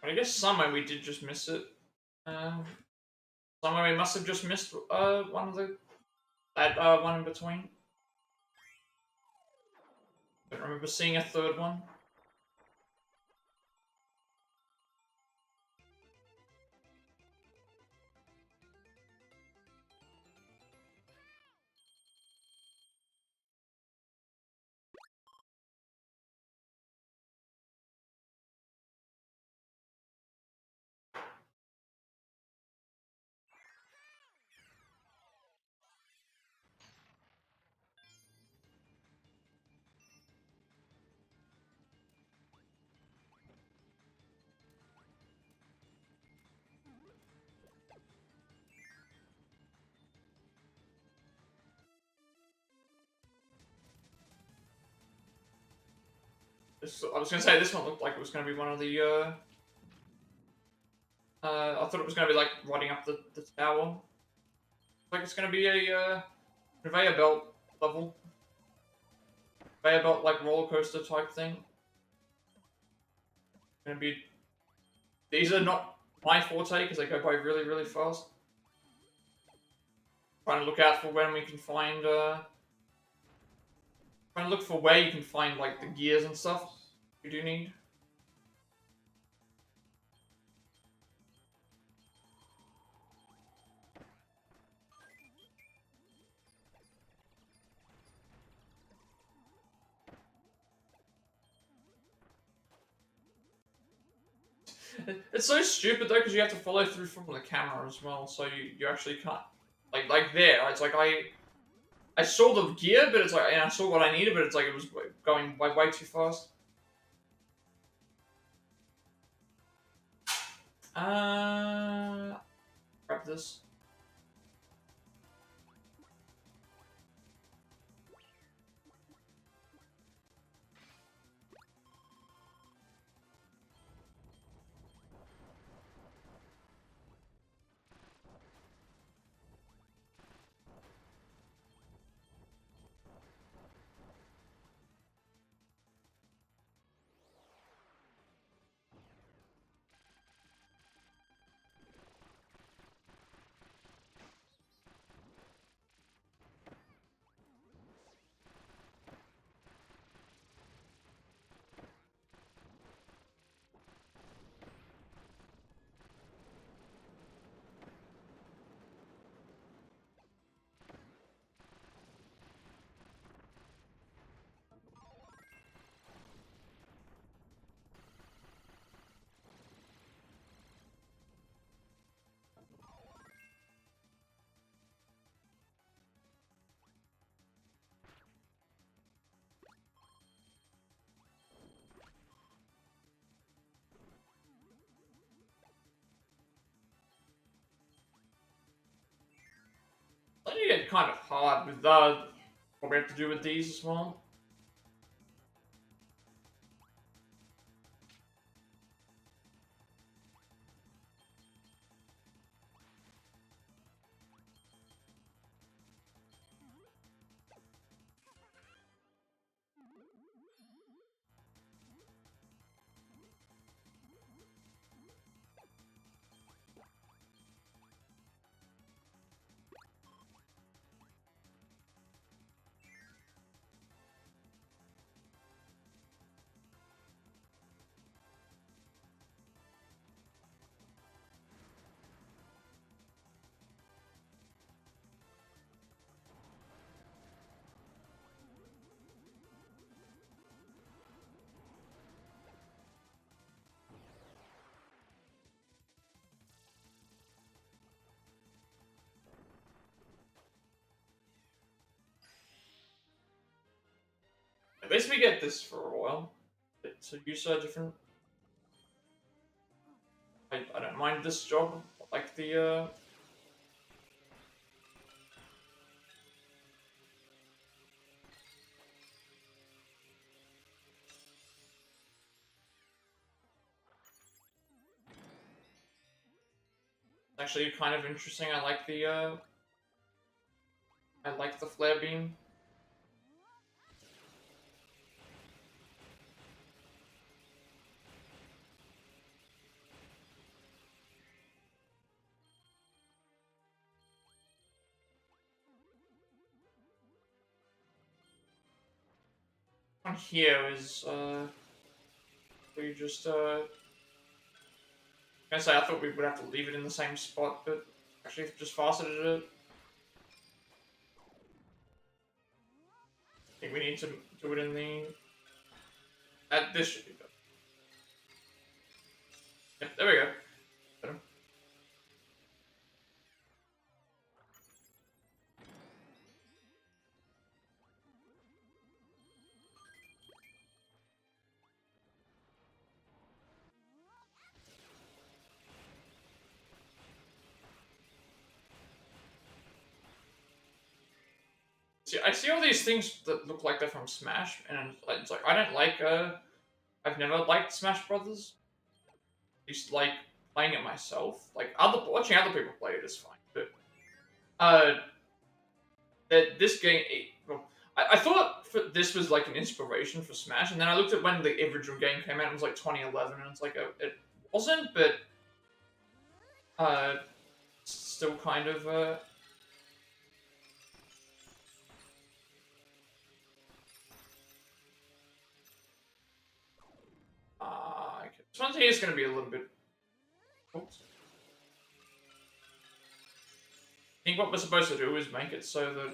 I guess somewhere we did just miss it. Somewhere we must have just missed one of the that one in between. Don't remember seeing a third one. I was gonna say this one looked like it was gonna be one of the. I thought it was gonna be like riding up the tower. Like it's gonna be a conveyor belt level, conveyor belt like roller coaster type thing. Gonna be. These are not my forte because they go by really really fast. Trying to look out for when we can find. Trying to look for where you can find like the gears and stuff you do need. It's so stupid though because you have to follow through from the camera as well, so you actually can't like there. It's like I saw the gear, but it's like and I saw what I needed, but it's like it was going way too fast. Grab this. I think it get kind of hard with what we have to do with these as well. At least we get this for a while. So use a different. I don't mind this job. I like the. Actually, kind of interesting. I like the. I like the flare beam. On here is we just I say I thought we would have to leave it in the same spot, but actually just faceted it. I think we need to do it in the this should be good. Yep, there we go. Better. See, I see all these things that look like they're from Smash, and it's like I don't like. I've never liked Smash Brothers. I used to like playing it myself. Like watching other people play it is fine, but uh, that this game. Well, I thought this was like an inspiration for Smash, and then I looked at when the original game came out. It was like 2011, and it's like it wasn't, but still kind of okay. This one here is going to be a little bit. Oops. I think what we're supposed to do is make it so that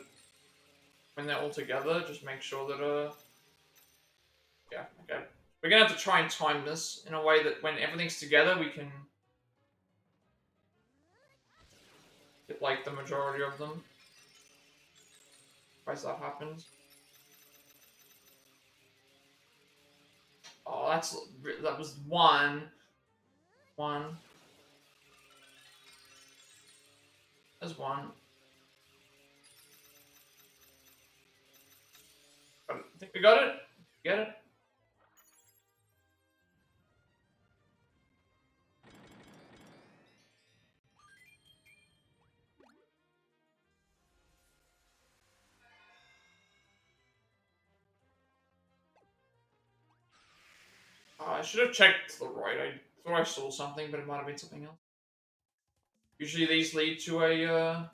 when they're all together, just make sure that yeah, okay. We're gonna have to try and time this in a way that when everything's together, we can get like the majority of them. As that happens. Oh, that was one. There's one. I think we got it. Get it. I should have checked to the right. I thought I saw something, but it might have been something else. Usually these lead to a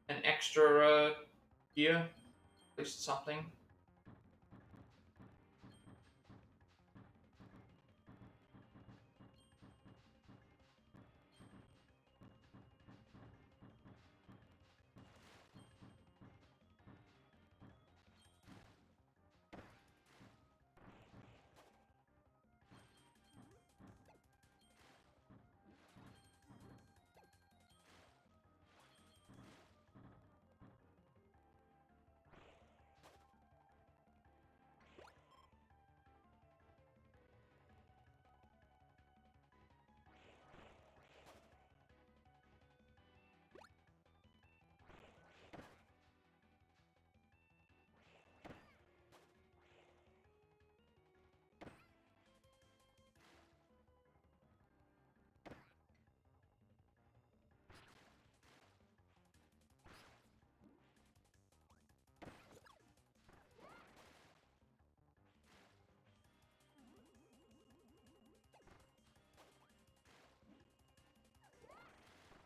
an extra gear, at least something.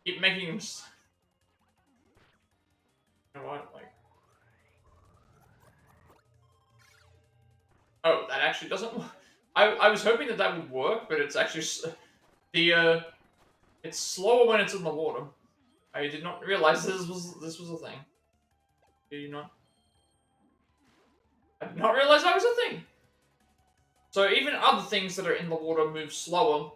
Keep making them. You know what? Like. Oh, that actually doesn't work. I was hoping that that would work, but it's actually the it's slower when it's in the water. I did not realize this was a thing. Did you not? I did not realize that was a thing. So even other things that are in the water move slower.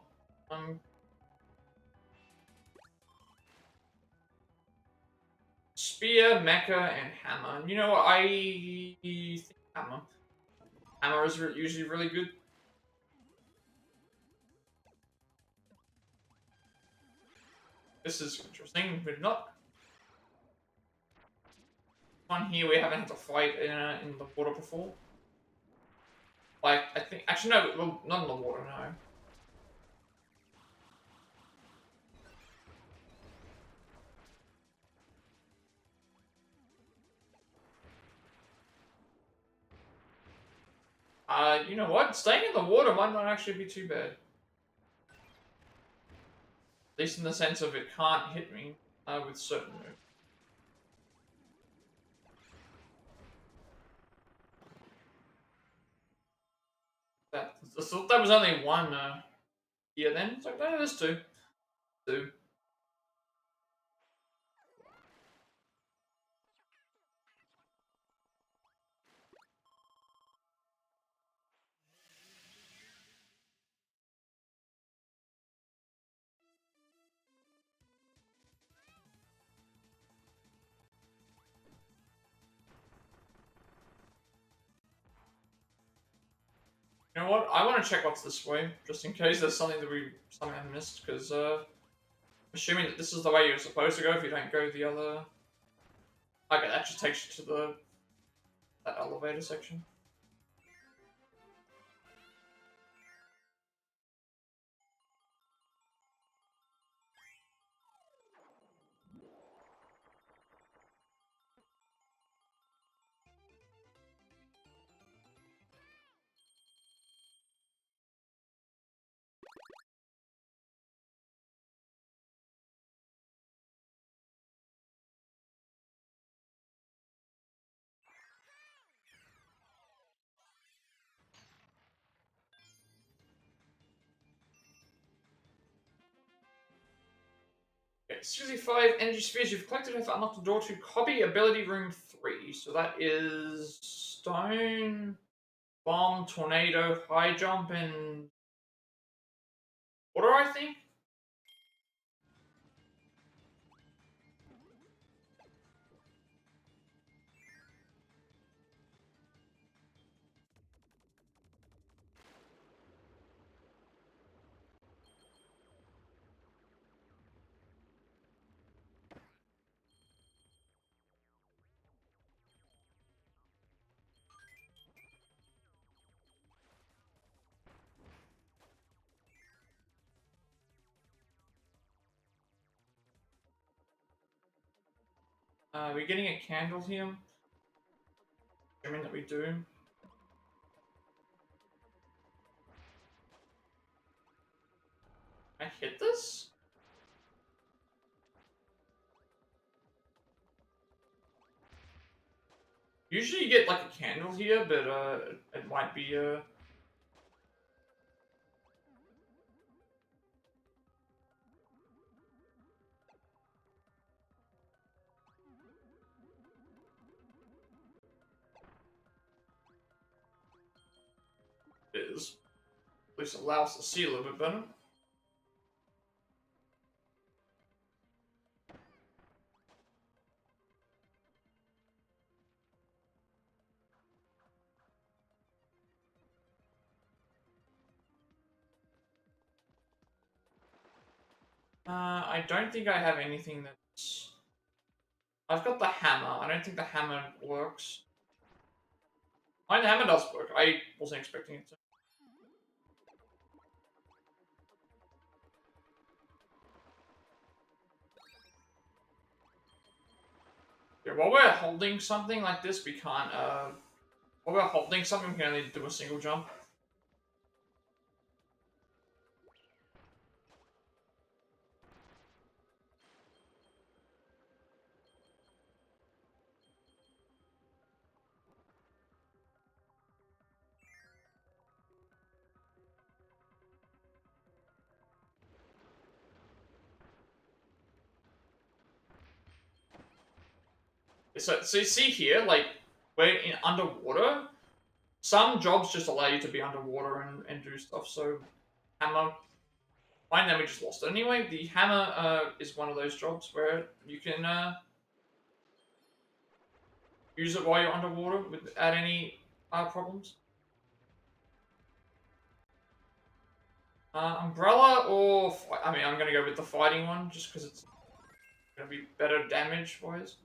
Spear, mecha, and hammer. You know what? I think hammer. Hammer is usually really good. This is interesting. We've not. One here we haven't had to fight in the water before. Like, I think. Actually, no, well, not in the water, no. You know what? Staying in the water might not actually be too bad. At least in the sense of it can't hit me with certain moves. That, I thought that was only one here then. It's like, no, there's two. Two. You know what? I want to check what's this way, just in case there's something that we somehow missed, because assuming that this is the way you're supposed to go if you don't go the other. Okay, that just takes you to that elevator section. Okay, 65 energy spheres you've collected have unlocked the door to Hobby Ability Room 3. So that is Stone, Bomb, Tornado, High Jump, and Water, I think? We're getting a candle here. Assuming that we do. I hit this? Usually you get like a candle here, but it might be is. At least allow us to see a little bit better. I don't think I have anything that's... I've got the hammer. I don't think the hammer works. Oh, the hammer does work. I wasn't expecting it to. Yeah, while we're holding something like this, we can't, while we're holding something, we can only do a single jump. So you see here, like, we're in underwater. Some jobs just allow you to be underwater and do stuff, so hammer... Fine, then we just lost it. Anyway, the hammer is one of those jobs where you can use it while you're underwater without any problems. Umbrella or... I mean, I'm going to go with the fighting one, just because it's going to be better damage-wise.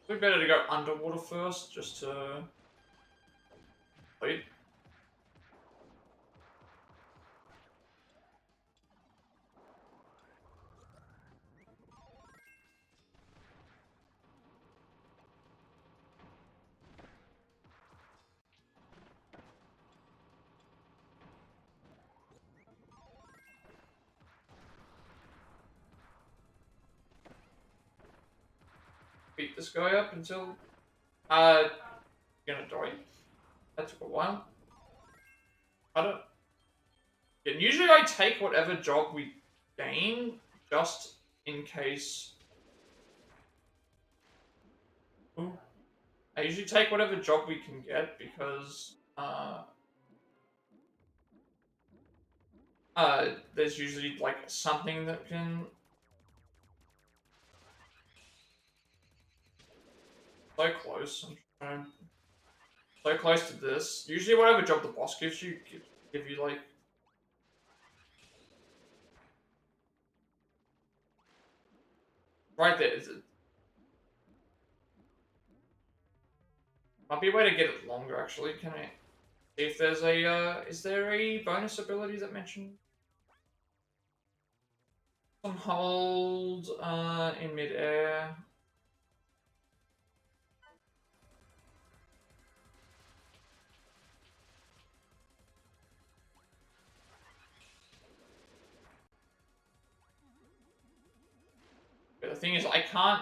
It'd be better to go underwater first, just to... Wait. beat this guy up until gonna die. That took a while. I don't. And usually I take whatever job we gain just in case. Ooh. I usually take whatever job we can get because there's usually like something that can. So close. I'm trying. So close to this. Usually, whatever job the boss gives you, give you like. Right there. Is it? Might be a way to get it longer. Actually, can I see if there's a? Is there a bonus ability that mentioned? Some hold in midair. But the thing is, I can't.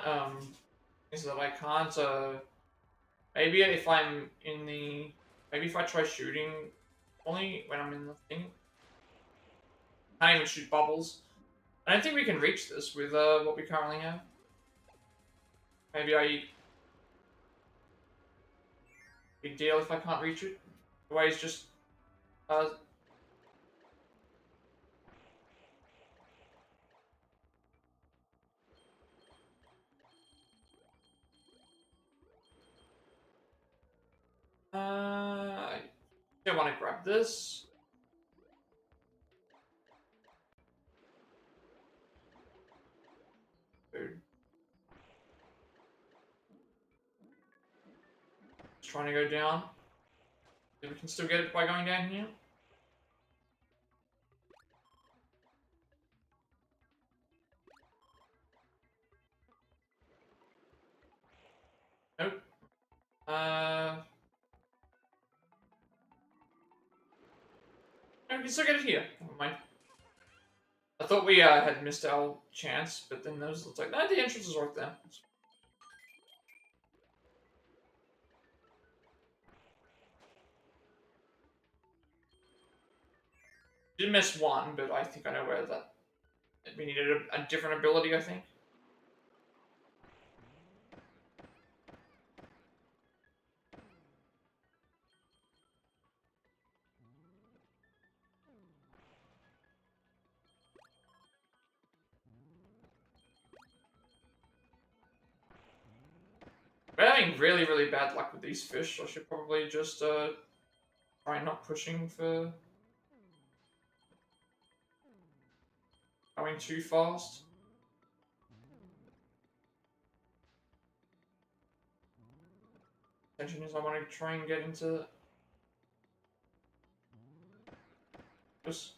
Is that I can't. Maybe if I'm in the. Maybe if I try shooting only when I'm in the thing. I can't even shoot bubbles. I don't think we can reach this with what we currently have. Maybe I. Big deal if I can't reach it. The way it's just. Uh, I want to grab this. Dude. Just trying to go down. Maybe we can still get it by going down here. Nope. No, we can still get it here. Never mind. I thought we had missed our chance, but then those looks like, no, the entrance is right there. Did miss one, but I think I know where that. We needed a different ability, I think. We're having really, really bad luck with these fish. I should probably just try not pushing for going too fast. Intention is I want to try and get into this.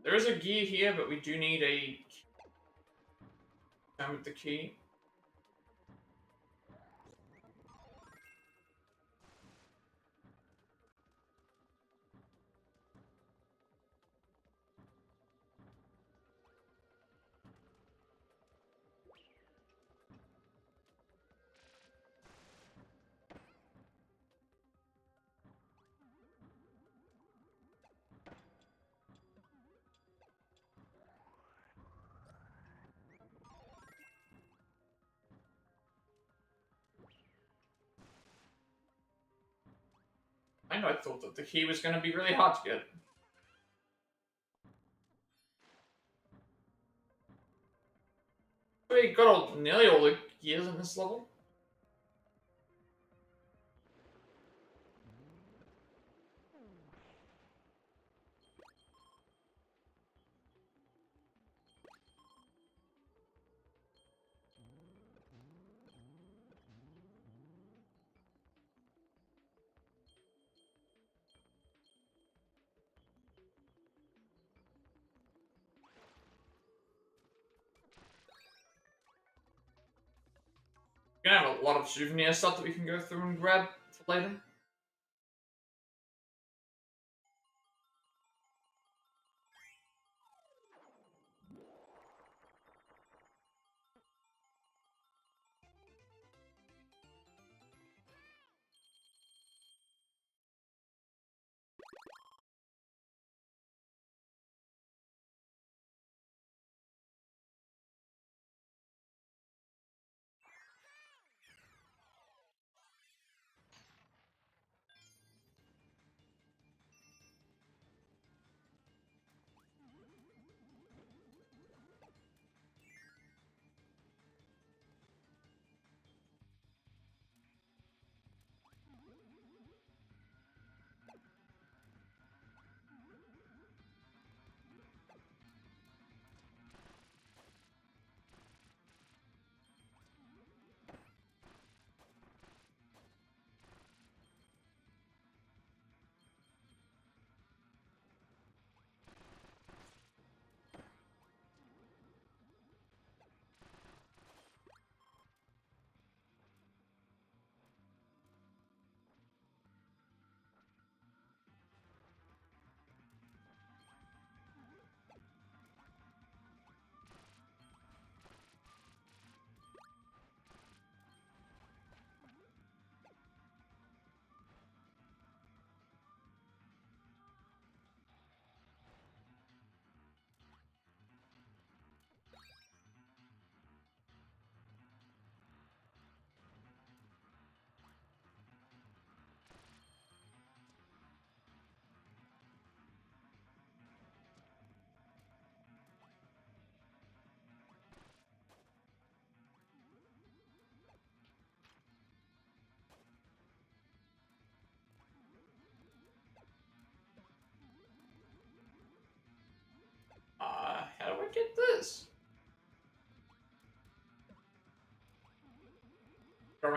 There is a gear here, but we do need a with the key. I thought that the key was going to be really hard to get. We got nearly all the gears in this level. We're gonna have a lot of souvenir stuff that we can go through and grab for later.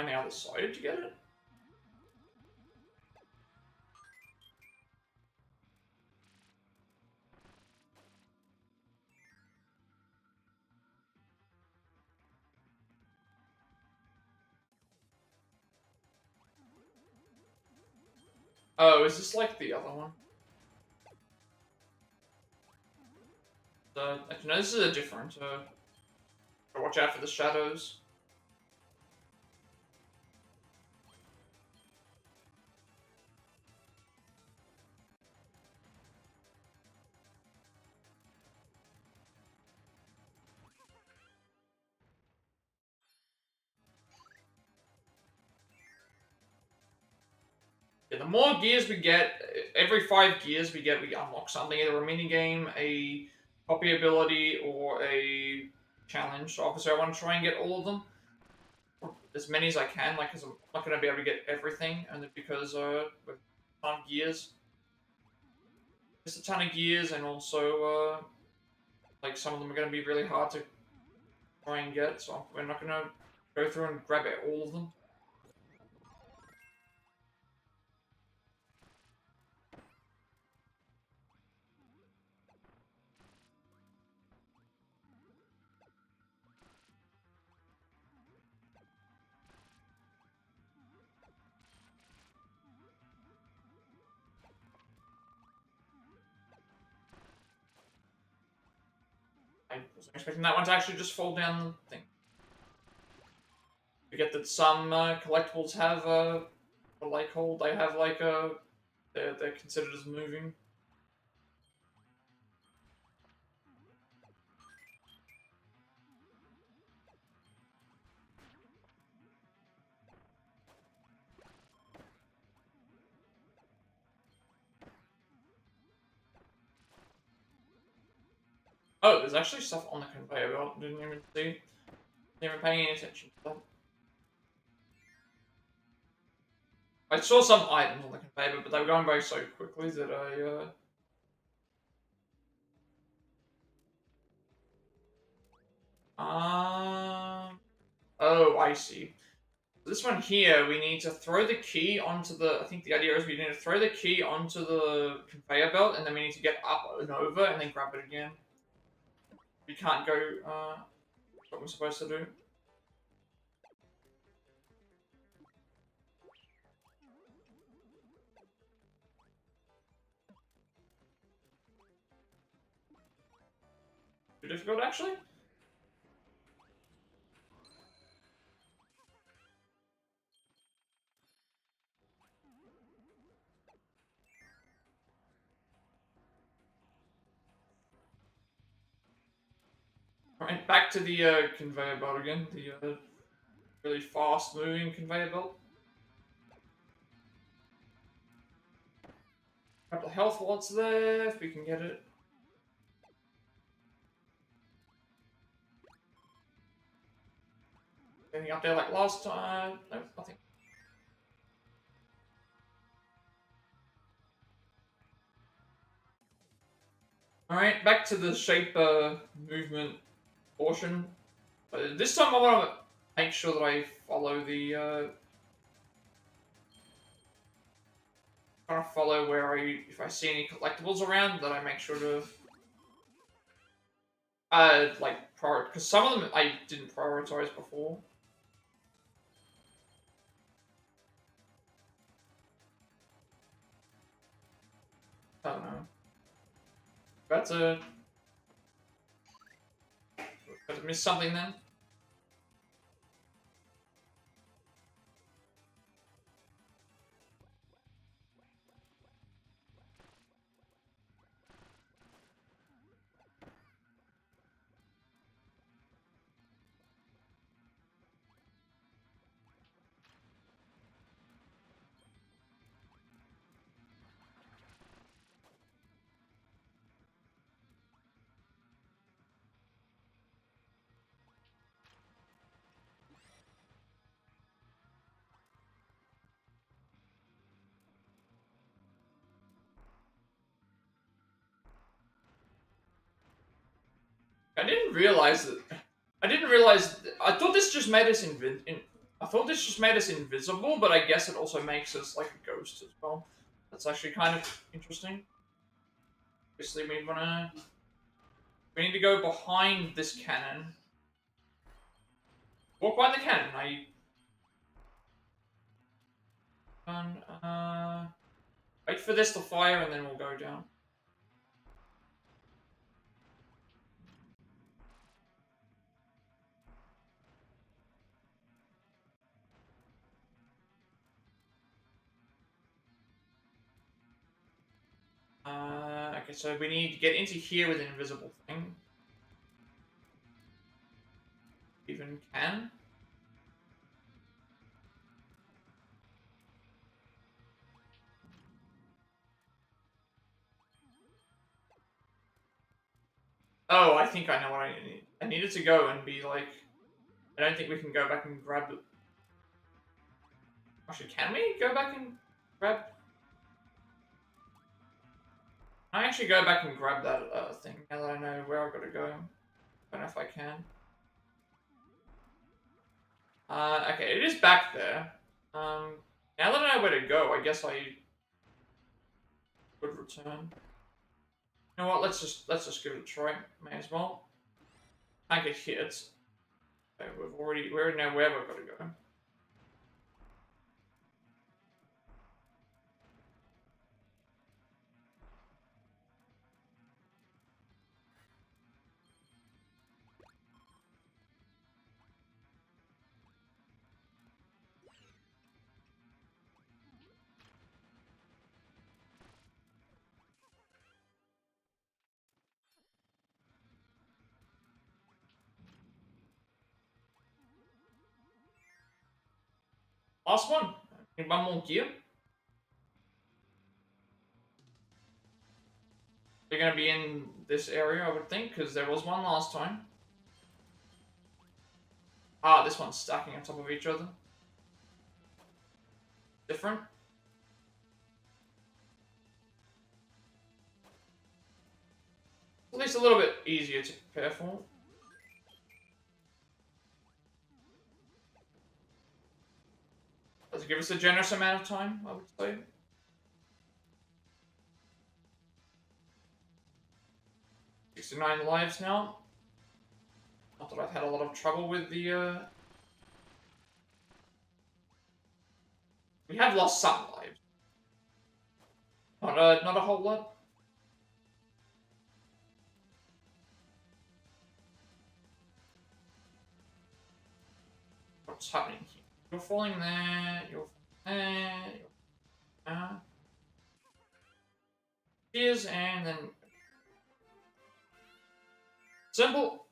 around the other side to get it? Oh, is this like the other one? No, this is a different. Watch out for the shadows. Yeah, the more gears we get, every 5 gears we get, we unlock something, either a mini game, a copy ability, or a challenge. So obviously, I want to try and get all of them, as many as I can. Like, because I'm not going to be able to get everything, and because with a ton of gears, just a ton of gears, and also like some of them are going to be really hard to try and get. So we're not going to go through and grab all of them. I wasn't expecting that one to actually just fall down the thing. Forget that some collectibles have what they call, they have like they're considered as moving. Oh, there's actually stuff on the conveyor belt. Didn't even see. Didn't even paying any attention to that. I saw some items on the conveyor belt, but they were going by so quickly that Oh, I see. This one here, we need to throw the key onto the. I think the idea is we need to throw the key onto the conveyor belt, and then we need to get up and over, and then grab it again. We can't go. What we're supposed to do. Too difficult, actually. Alright, back to the conveyor belt again. The really fast-moving conveyor belt. Grab the health while it's there, if we can get it. Anything up there like last time? No, nothing. Alright, back to the shape movement portion. This time I want to make sure that I follow the trying to follow where if I see any collectibles around, that I make sure to like because some of them I didn't prioritize before. I don't know. That's a miss something then. I didn't realize that. I didn't realize. I thought this just made us I thought this just made us invisible, but I guess it also makes us like a ghost as well. That's actually kind of interesting. Obviously, we need to go behind this cannon. Walk behind the cannon. Wait for this to fire, and then we'll go down. Okay, so we need to get into here with an invisible thing. Even can. Oh, I think I know what I need. I needed to go and be like... I don't think we can go back and grab it. Actually, can we go back and grab... I actually go back and grab that thing now that I know where I've got to go. I don't know if I can. Okay, it is back there. Now that I know where to go, I guess I would return. You know what? Let's just give it a try. May as well. Can't get hit. Okay, we already know where we've got to go. Last one. Need one more gear. They're gonna be in this area, I would think, because there was one last time. Ah, this one's stacking on top of each other. Different. At least a little bit easier to prepare for. Does it give us a generous amount of time, I would say. "69 lives now. Not that I've had a lot of trouble with the, We have lost some lives. Not a whole lot. What's happening here? You're falling there, you're falling there, you're there. Cheers, and then... Simple.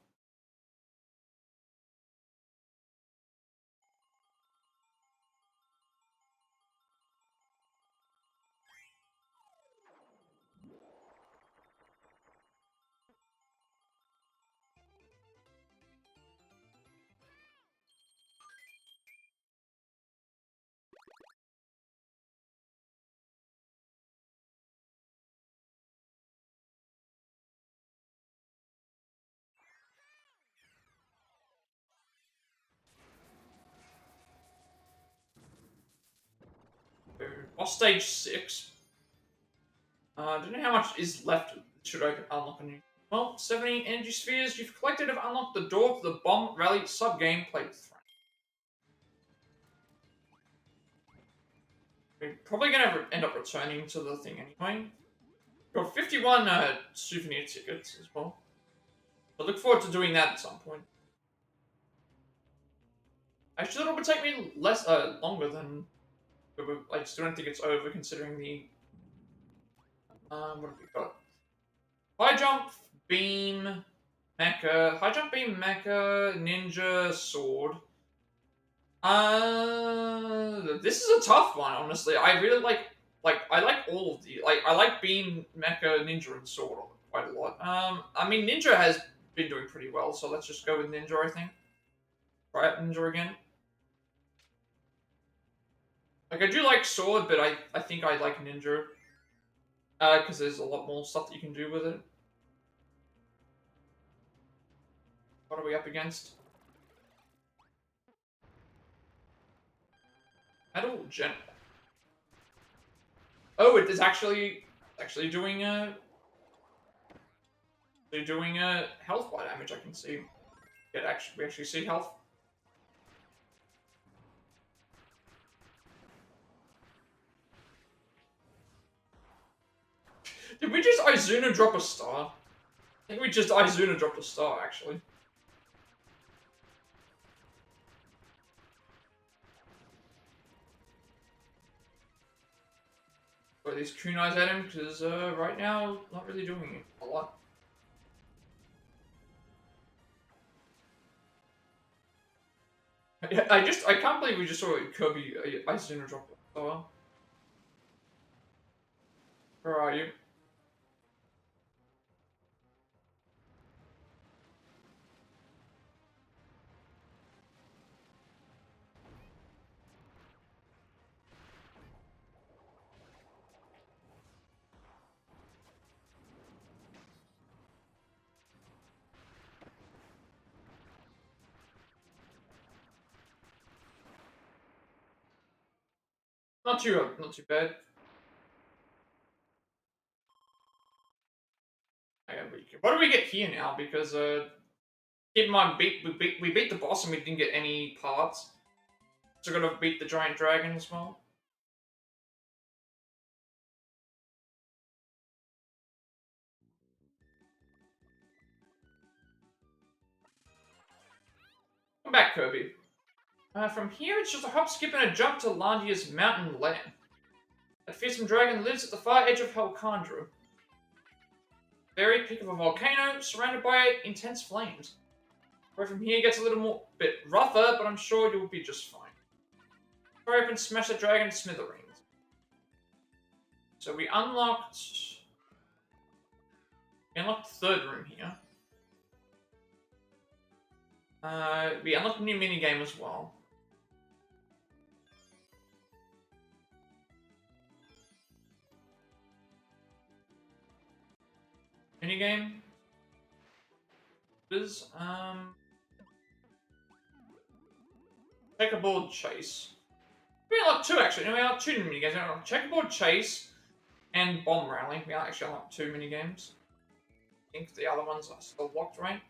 Boss stage 6. I don't know how much is left should I unlock a new. Well, 70 energy spheres you've collected have unlocked the door to the Bomb Rally sub-game playthrough. We're probably going to end up returning to the thing anyway. Got 51 souvenir tickets as well. I look forward to doing that at some point. Actually, it would take me longer than... I still don't think it's over considering the... what have we got? High jump, beam, mecha. High jump, beam, mecha, ninja, sword. This is a tough one, honestly. I really I like all of the, I like beam, mecha, ninja, and sword quite a lot. I mean, ninja has been doing pretty well, so let's just go with ninja, I think. Try it, ninja again. Like, I do like sword, but I think I like ninja. Because there's a lot more stuff that you can do with it. What are we up against? Metal Gen. Oh, it is actually doing health bar damage. I can see. We actually see health. Did we just Izuna drop a star? I think we just Izuna dropped a star, actually. Or at least kunai's at him, because right now, not really doing a lot. I can't believe we just saw Kirby Izuna drop a star. Where are you? Not too bad. What do we get here now? Because keep in mind, we beat the boss and we didn't get any parts. So we're gonna beat the giant dragon as well. Come back, Kirby. From here, it's just a hop, skip, and a jump to Landia's mountain land. That fearsome dragon lives at the far edge of Helcandra. Very peak of a volcano, surrounded by intense flames. Right from here gets a little bit rougher, but I'm sure you'll be just fine. Hurry up and smash the dragon to smithereens. So we unlocked the third room here. We unlocked a new minigame as well. Minigame is checkerboard chase. We unlocked two actually. No, we unlocked two minigames. We unlocked checkerboard chase and bomb rally. We actually unlocked two minigames. I think the other ones are still locked, right?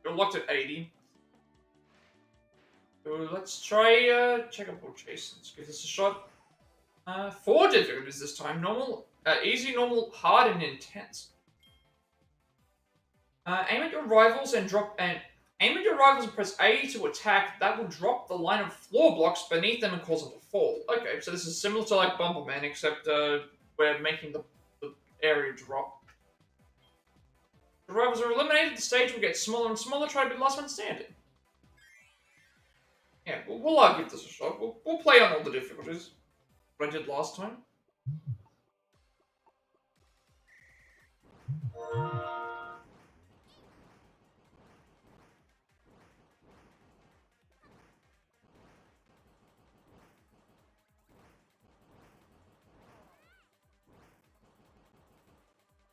We're locked at 80. So let's try checkerboard chase. Let's give this a shot. 4 difficulties this time. Normal, easy, normal, hard, and intense. Aim at your rivals and press A to attack. That will drop the line of floor blocks beneath them and cause them to fall. Okay, so this is similar to like Bomberman, except we're making the area drop. If the rivals are eliminated, the stage will get smaller and smaller. Try to be the last one standing. Yeah, we'll give this a shot. We'll play on all the difficulties. What I did last time.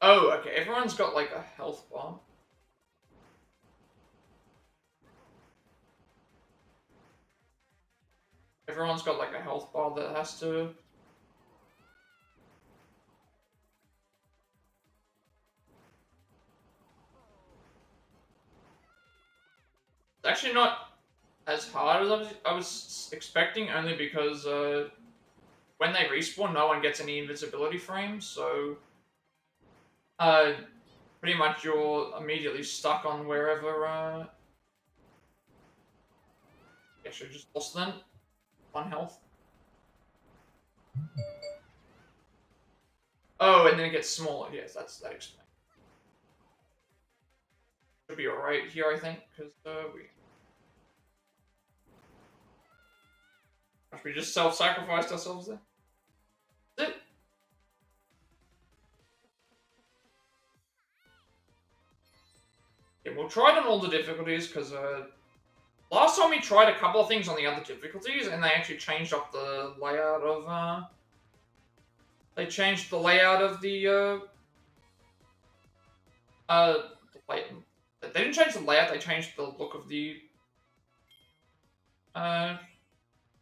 Oh, okay. Everyone's got like a health bar. Everyone's got like a health bar that has to. It's actually not as hard as I was expecting, only because when they respawn, no one gets any invisibility frames, so pretty much you're immediately stuck on wherever. Actually, just lost then. 1 health. Oh, and then it gets smaller. Yes, that explains. Should be alright here, I think, because we just self-sacrificed ourselves there. That's it. Yeah, we'll try it on all the difficulties, because last time we tried a couple of things on the other difficulties, and they actually changed up the layout of, they changed the layout of the, they didn't change the layout, they changed the look of the,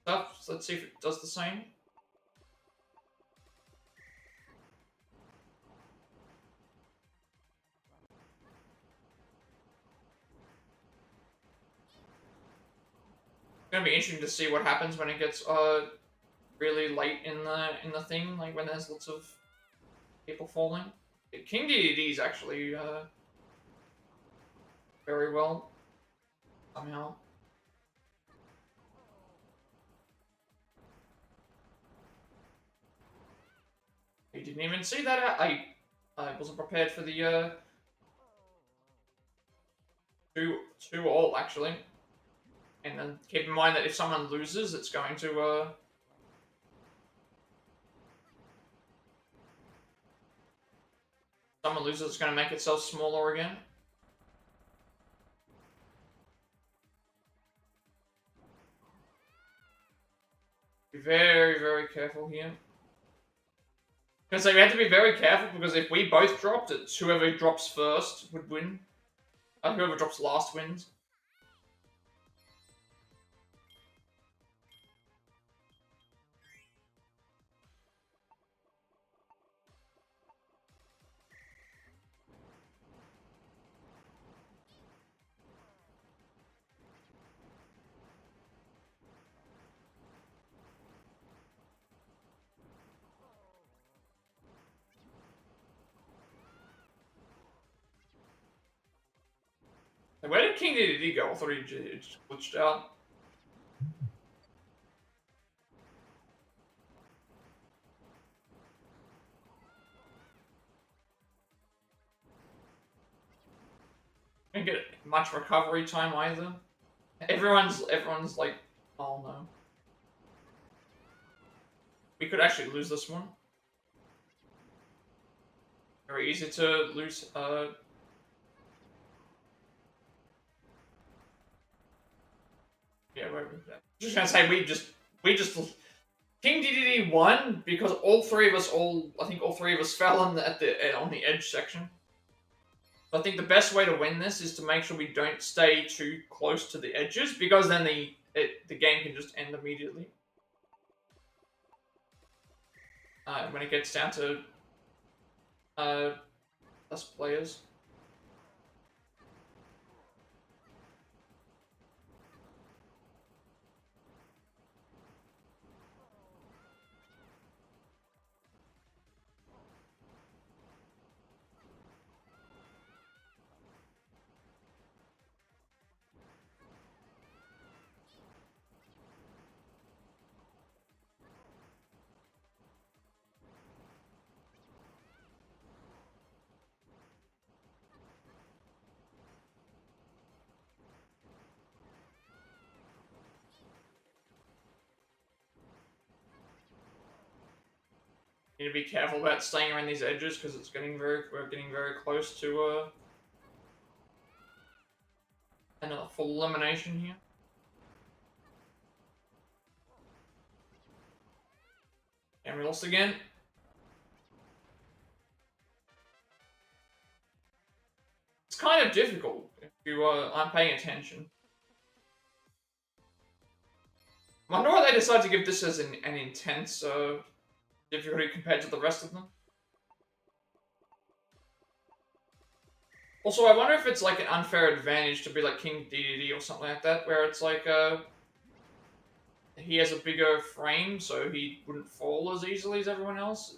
stuff. So let's see if it does the same. It's gonna be interesting to see what happens when it gets really late in the thing, like when there's lots of people falling. King DDD is actually very well somehow. You didn't even see that. I wasn't prepared for the two all actually. And then keep in mind that if someone loses, it's going to someone loses, it's going to make itself smaller again. Be very, very careful here. Because we have to be very careful because if we both dropped it, whoever drops first would win. Whoever drops last wins. Where did King DDD go? I thought he just glitched out. Didn't get much recovery time either. Everyone's like, oh no. We could actually lose this one. Very easy to lose. Yeah, we're just gonna say we just King DDD won because I think all three of us fell on the edge section. I think the best way to win this is to make sure we don't stay too close to the edges because then the game can just end immediately. When it gets down to us players. Need to be careful about staying around these edges because we're getting very close to another full elimination here. And we lost again. It's kind of difficult if you aren't paying attention. I wonder why they decided to give this as an intense difficulty compared to the rest of them. Also, I wonder if it's like an unfair advantage to be like King DDD or something like that, where it's like he has a bigger frame, so he wouldn't fall as easily as everyone else.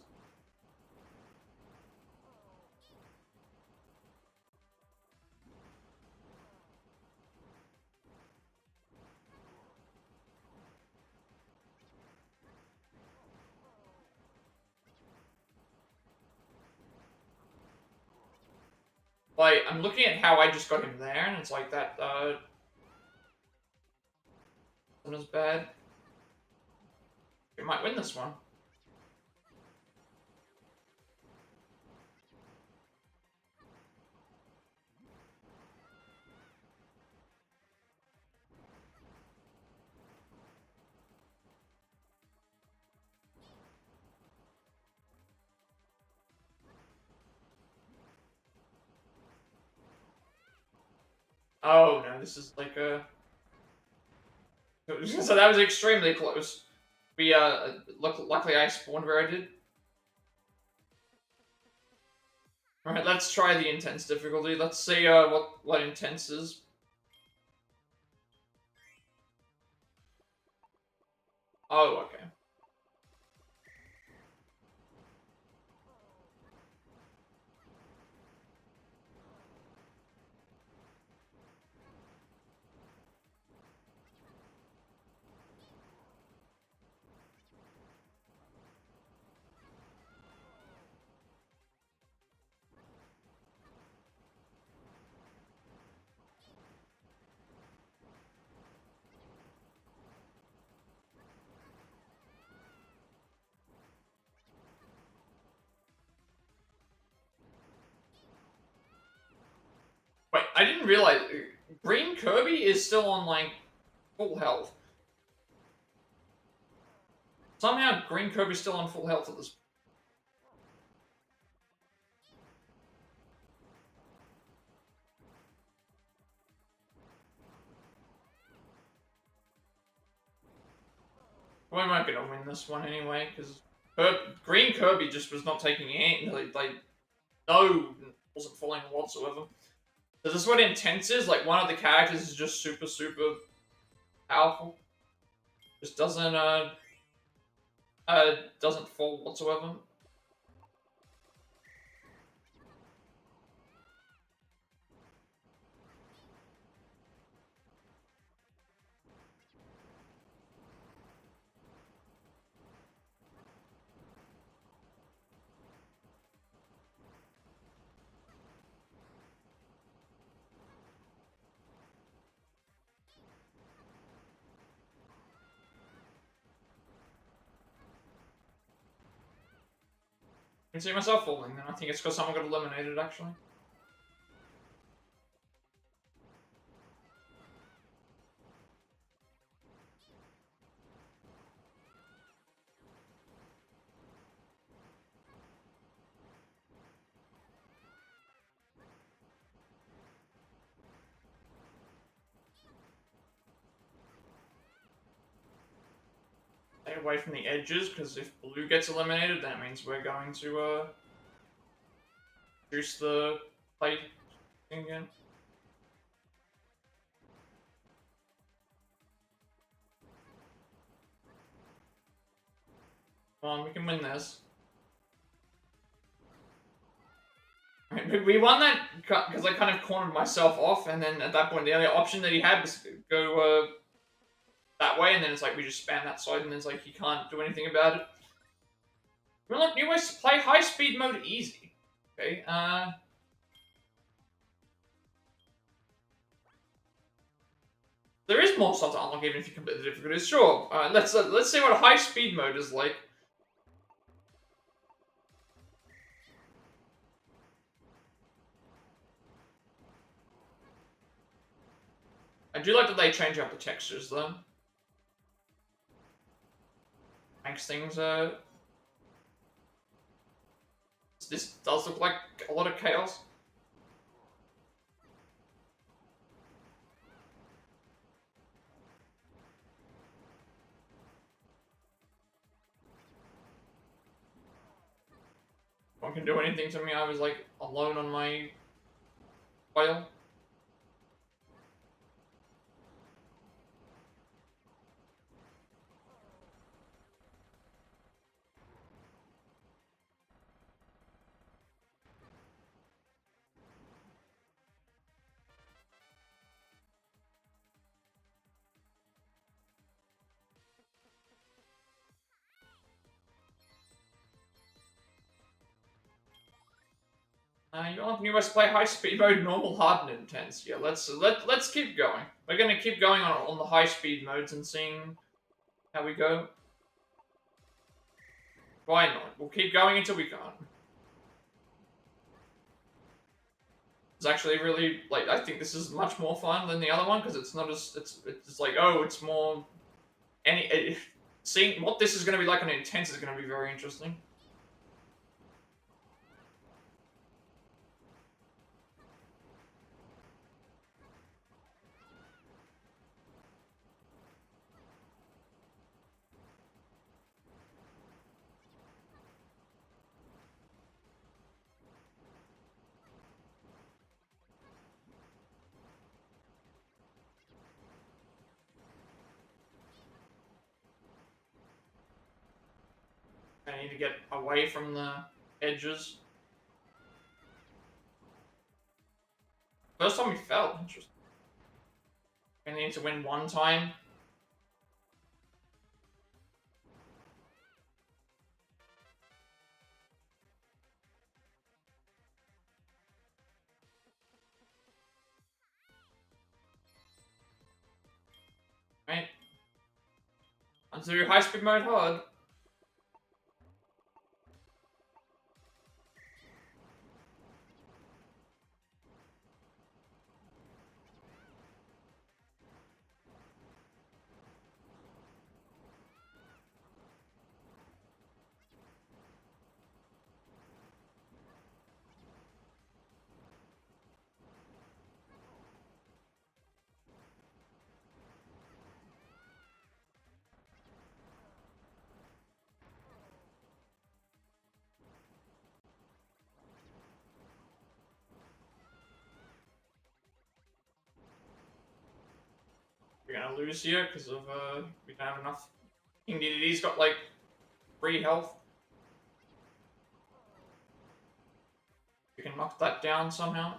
Like, I'm looking at how I just got him there, and it's like that, not as bad. We might win this one. Oh no, this is like a... So that was extremely close. We luckily I spawned where I did. All right, let's try the intense difficulty. Let's see what intense is. Oh, okay. Wait, I didn't realize Green Kirby is still on like full health. Somehow Green Kirby's still on full health at this. We might be able to win this one anyway, because Green Kirby just was not taking it. Like, no, wasn't falling whatsoever. So this is what intense is. Like, one of the characters is just super powerful. Just doesn't fall whatsoever. I can see myself falling, and I think it's because someone got eliminated, actually. Stay away from the edges, because if blue gets eliminated, that means we're going to, juice the plate thing again. Come on, we can win this. We won that because I kind of cornered myself off, and then at that point, the only option that he had was to go that way, and then it's like we just spam that side, and then it's like he can't do anything about it. We unlock new ways to play high speed mode easy. Okay, there is more stuff to unlock even if you complete the difficulties. Sure. Let's see what high speed mode is like. I do like that they change up the textures though. Makes things this does look like a lot of chaos. No one can do anything to me. I was like alone on my whale. You want new ways to play high speed mode, normal, hard, and intense. Yeah, let's keep going. We're gonna keep going on the high speed modes and seeing how we go. Why not? We'll keep going until we can't. It's actually really like I think this is much more fun than the other one because it's not as it's like oh it's more seeing what this is gonna be like on intense is gonna be very interesting. to get away from the edges. First time we fell. Interesting. We need to win one time. Right. Let's do high speed mode hard. We're gonna lose here because of we don't have enough. Indeed, he's got like 3 health. We can knock that down somehow.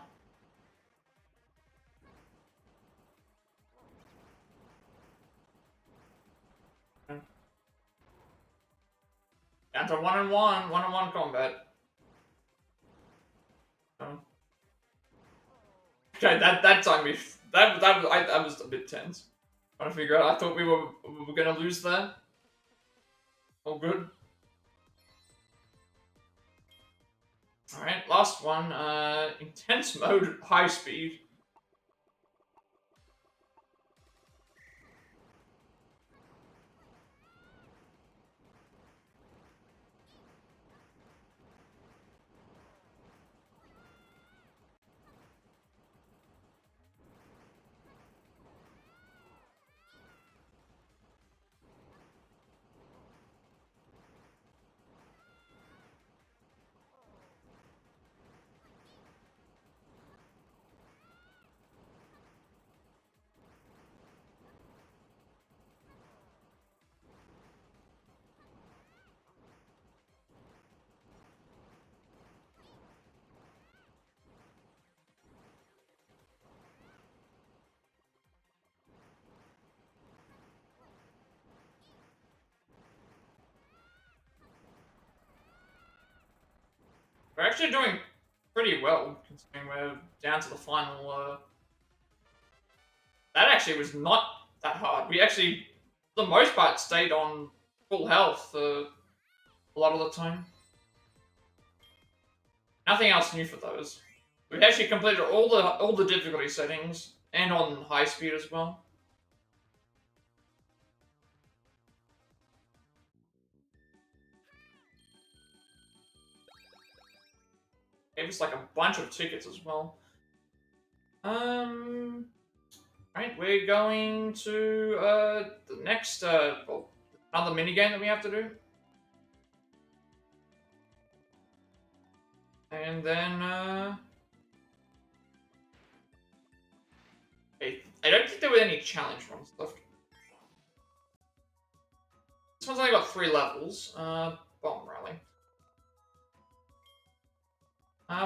Down to 1-on-1, 1-on-1 combat. Okay, that time that was a bit tense. Trying to figure out. I thought we were gonna lose there. All good. All right, last one. Intense mode, high speed. We're actually doing pretty well, considering we're down to the final. That actually was not that hard. We actually, for the most part, stayed on full health a lot of the time. Nothing else new for those. We've actually completed all the difficulty settings, and on high speed as well. Gave us like a bunch of tickets as well. Right, we're going to the next well, another mini game that we have to do, and then I don't think there were any challenge ones left. This one's only got 3 levels. Bomb rally.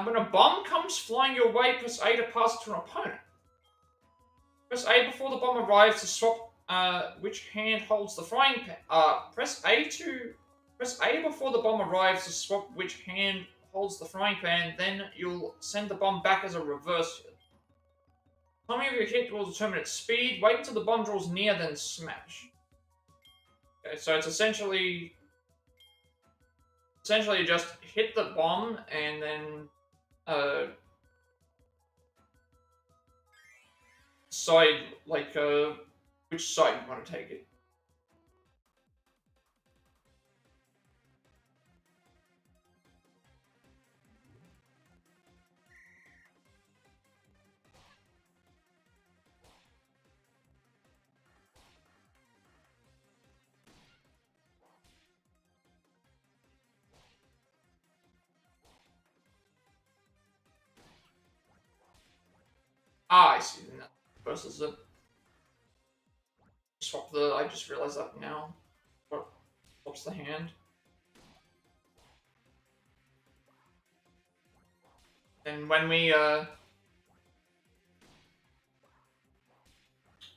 When a bomb comes flying your way, press A to pass it to an opponent. Press A before the bomb arrives to swap which hand holds the frying pan. Press A before the bomb arrives to swap which hand holds the frying pan. Then you'll send the bomb back as a reverse hit. Timing of your hit will determine its speed. Wait until the bomb draws near, then smash. Okay, so it's essentially just hit the bomb and then side, like which side you want to take it. Ah, I see. Versus it. Swap the. I just realized that now. What? Swaps the hand. And when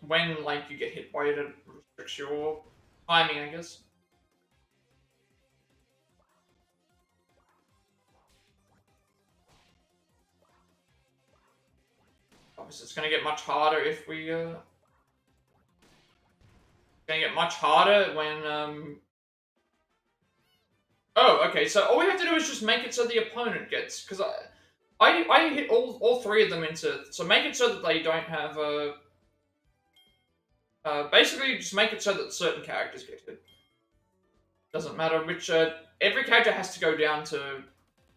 when like you get hit by it, it restricts your timing, I guess. Obviously, it's gonna get much harder if we gonna get much harder when Oh, okay. So all we have to do is just make it so the opponent gets, because I hit all three of them into, so make it so that they don't have basically just make it so that certain characters get hit. Doesn't matter which every character has to go down to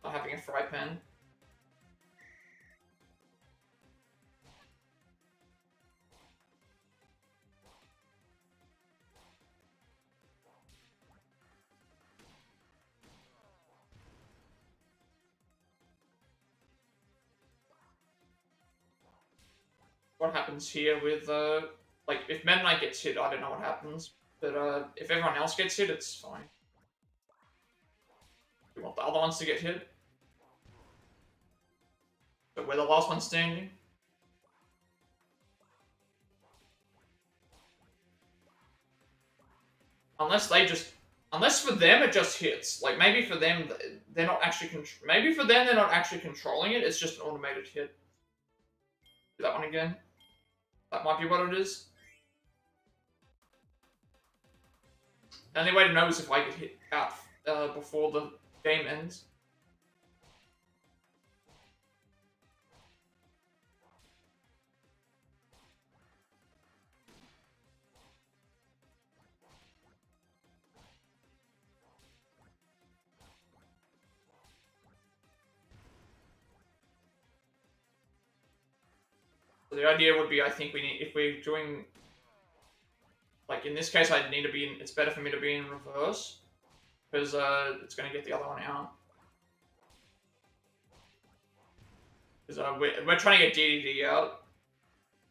having a fry pan. What happens here with like if Meta Knight gets hit, I don't know what happens, but if everyone else gets hit, it's fine. We want the other ones to get hit, but we're the last one standing. Unless they just, unless for them it just hits. Like maybe for them they're not actually maybe for them they're not actually controlling it. It's just an automated hit. Do that one again. That might be what it is. The only way to know is if I get hit out before the game ends. So the idea would be, I think we need, if we're doing, like in this case, I'd need to be in, it's better for me to be in reverse, because it's going to get the other one out. Because we're trying to get DDD out.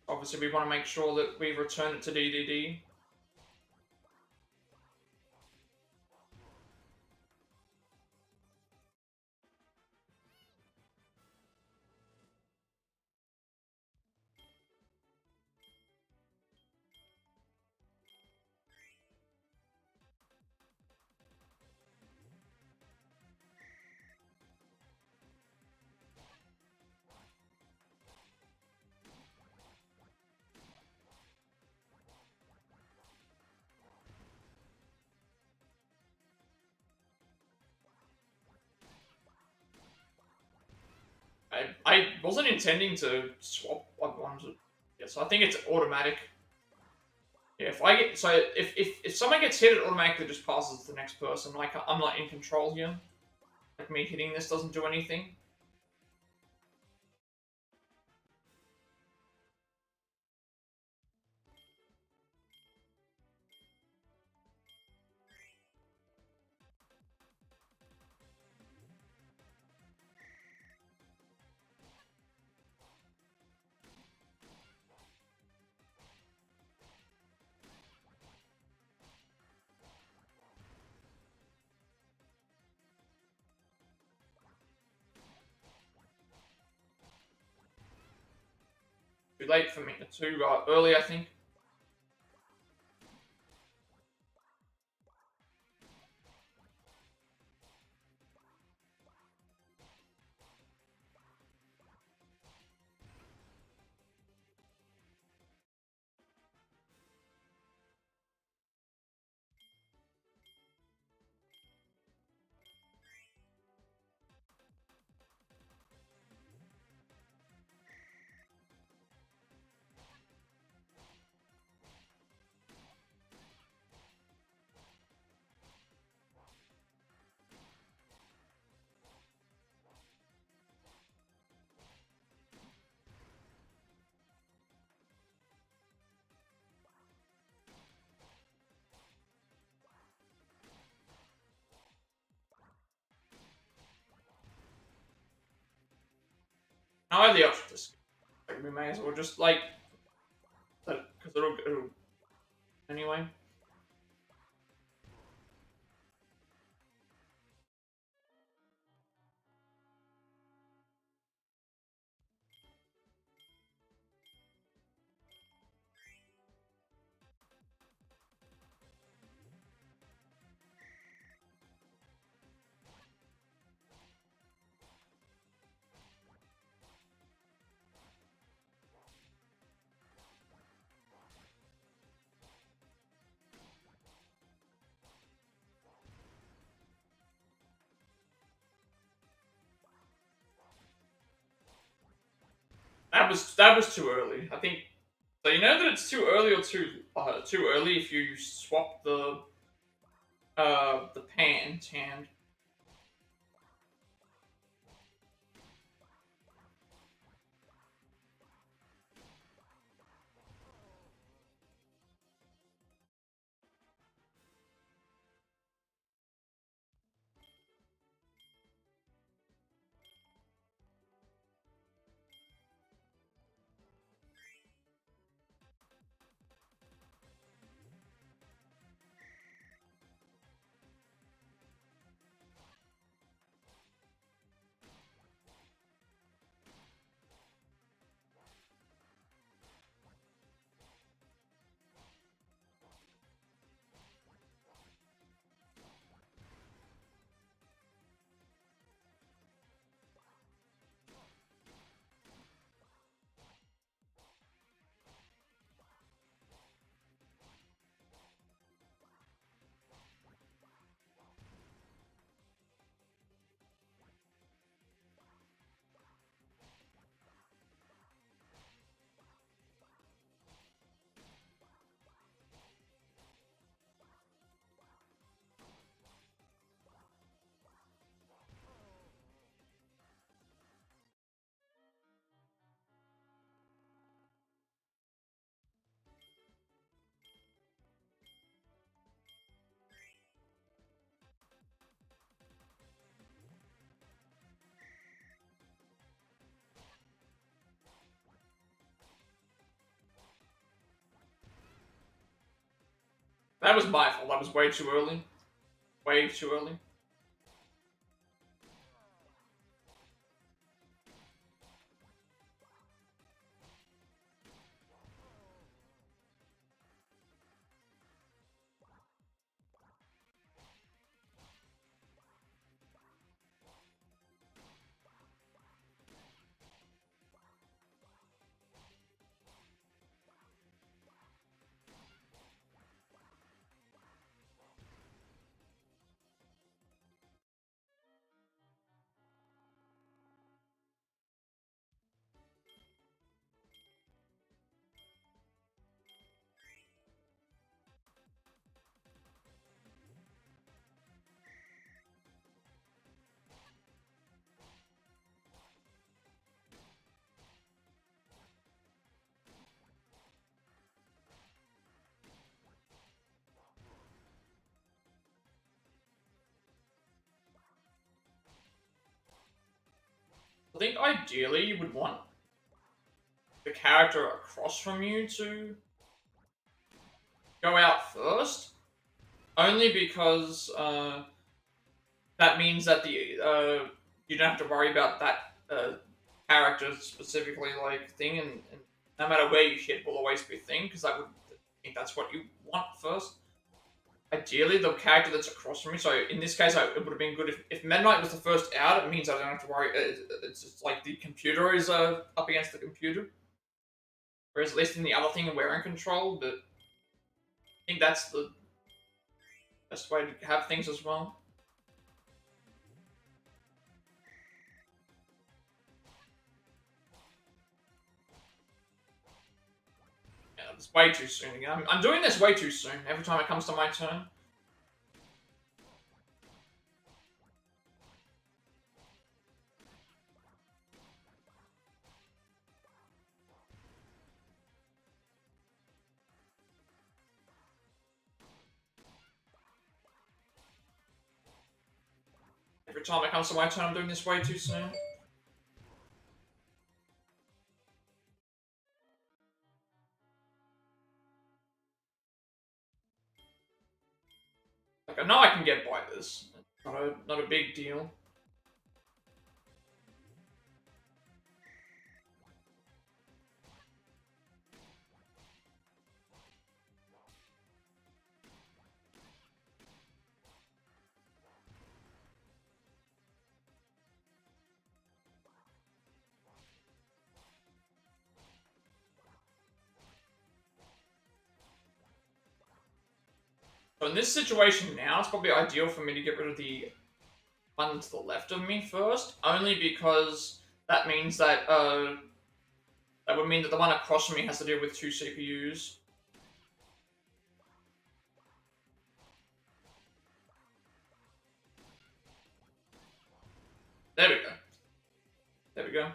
Obviously, we want to make sure that we return it to DDD. I wasn't intending to swap ones. Yeah, so I think it's automatic. Yeah, if I get, so if someone gets hit, it automatically just passes to the next person. Like I'm not in control here. Like me hitting this doesn't do anything. Too late for me. Too early, I think. Now I have the option to skip. Like, we may as well just like, because it'll anyway. That was too early. I think so. You know that it's too early or too early if you swap the pan's hand. That was my fault. That was way too early. Way too early. I think ideally you would want the character across from you to go out first, only because that means that the you don't have to worry about that character specifically like thing, and no matter where you hit will always be a thing because I think that's what you want first. Ideally, the character that's across from me. So in this case, it would have been good if Meta Knight was the first out. It means I don't have to worry. It's just like the computer is up against the computer. Whereas at least in the other thing, we're in control. But I think that's the best way to have things as well. Yeah, it's way too soon again. I'm doing this way too soon. Every time it comes to my turn. Every time it comes to my turn, I'm doing this way too soon. Like I know I can get by this. Not a big deal. So in this situation now, it's probably ideal for me to get rid of the one to the left of me first, only because that means that would mean that the one across from me has to deal with 2 CPUs. There we go. There we go.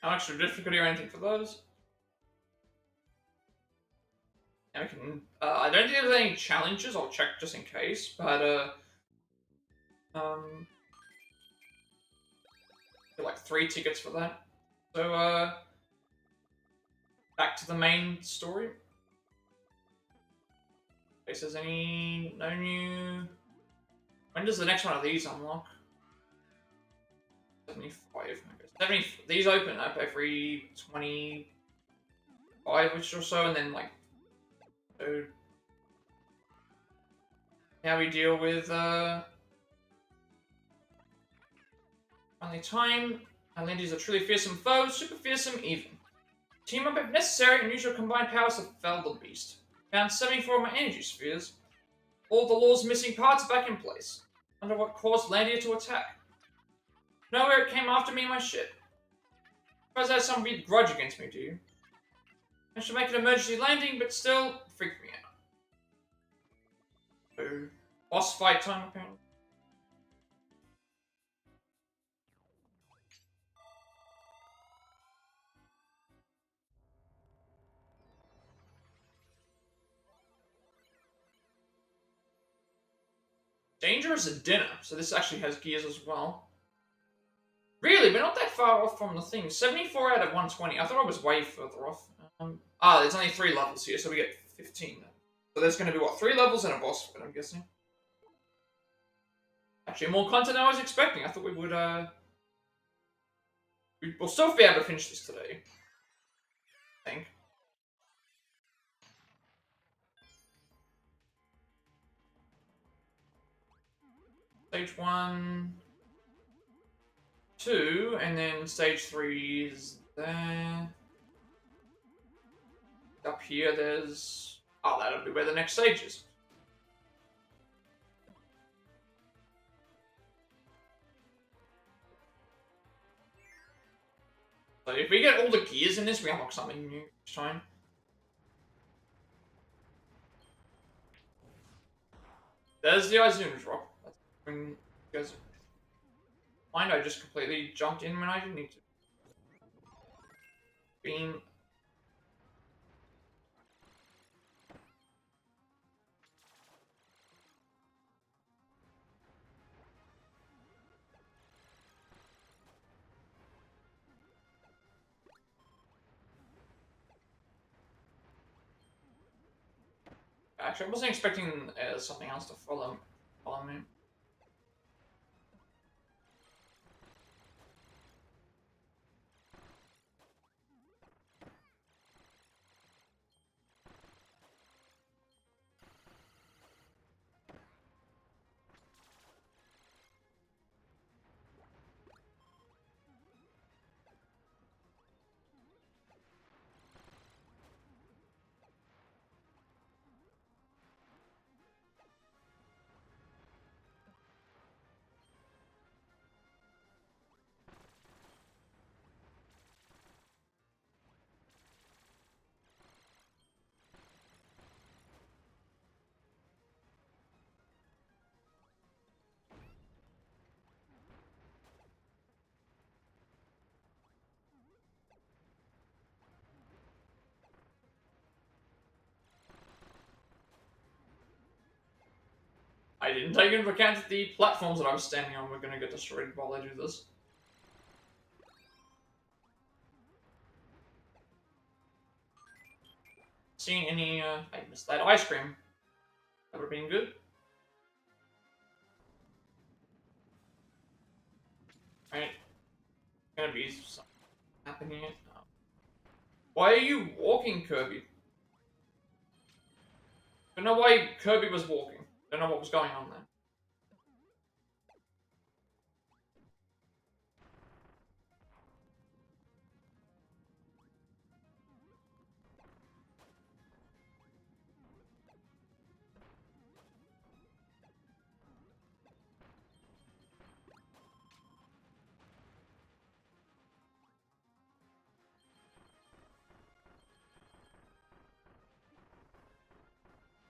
No extra difficulty or anything for those. And we can. I don't think there's any challenges. I'll check just in case. But like 3 tickets for that. So back to the main story. Okay, so there's no new. When does the next one of these unlock? 75. Okay. 70. These open up every 25 or so, and then like. So now we deal with only time. Islandians are truly fearsome foes, super fearsome even. Team up if necessary and use your combined powers to fell the beast. Found 74 of my energy spheres. All the law's missing parts are back in place. Wonder what caused Landia to attack. Know where it came after me and my ship. Suppose I have some weird grudge against me, do you? I should make an emergency landing, but still freaked me out. So, boss fight time apparently. Danger is a dinner, so this actually has gears as well. Really, we're not that far off from the thing. 74 out of 120. I thought I was way further off. There's only 3 levels here, so we get 15 then. So there's going to be, what, 3 levels and a boss fight, I'm guessing? Actually, more content than I was expecting. I thought we would, we'll still be able to finish this today. I think. Stage 1... 2, and then stage 3 is there. Up here, there's... Oh, that'll be where the next stage is. So if we get all the gears in this, we unlock something new each time. There's the Izuna drop. That's when you guys... Mind, I just completely jumped in when I didn't need to. Beam. Actually, I wasn't expecting something else to follow me. I didn't take into account that the platforms that I was standing on were going to get destroyed while I do this. Seen any, I missed that ice cream. That would have been good. Right. Gonna be something happening. Why are you walking, Kirby? Don't know why Kirby was walking. Don't know what was going on there.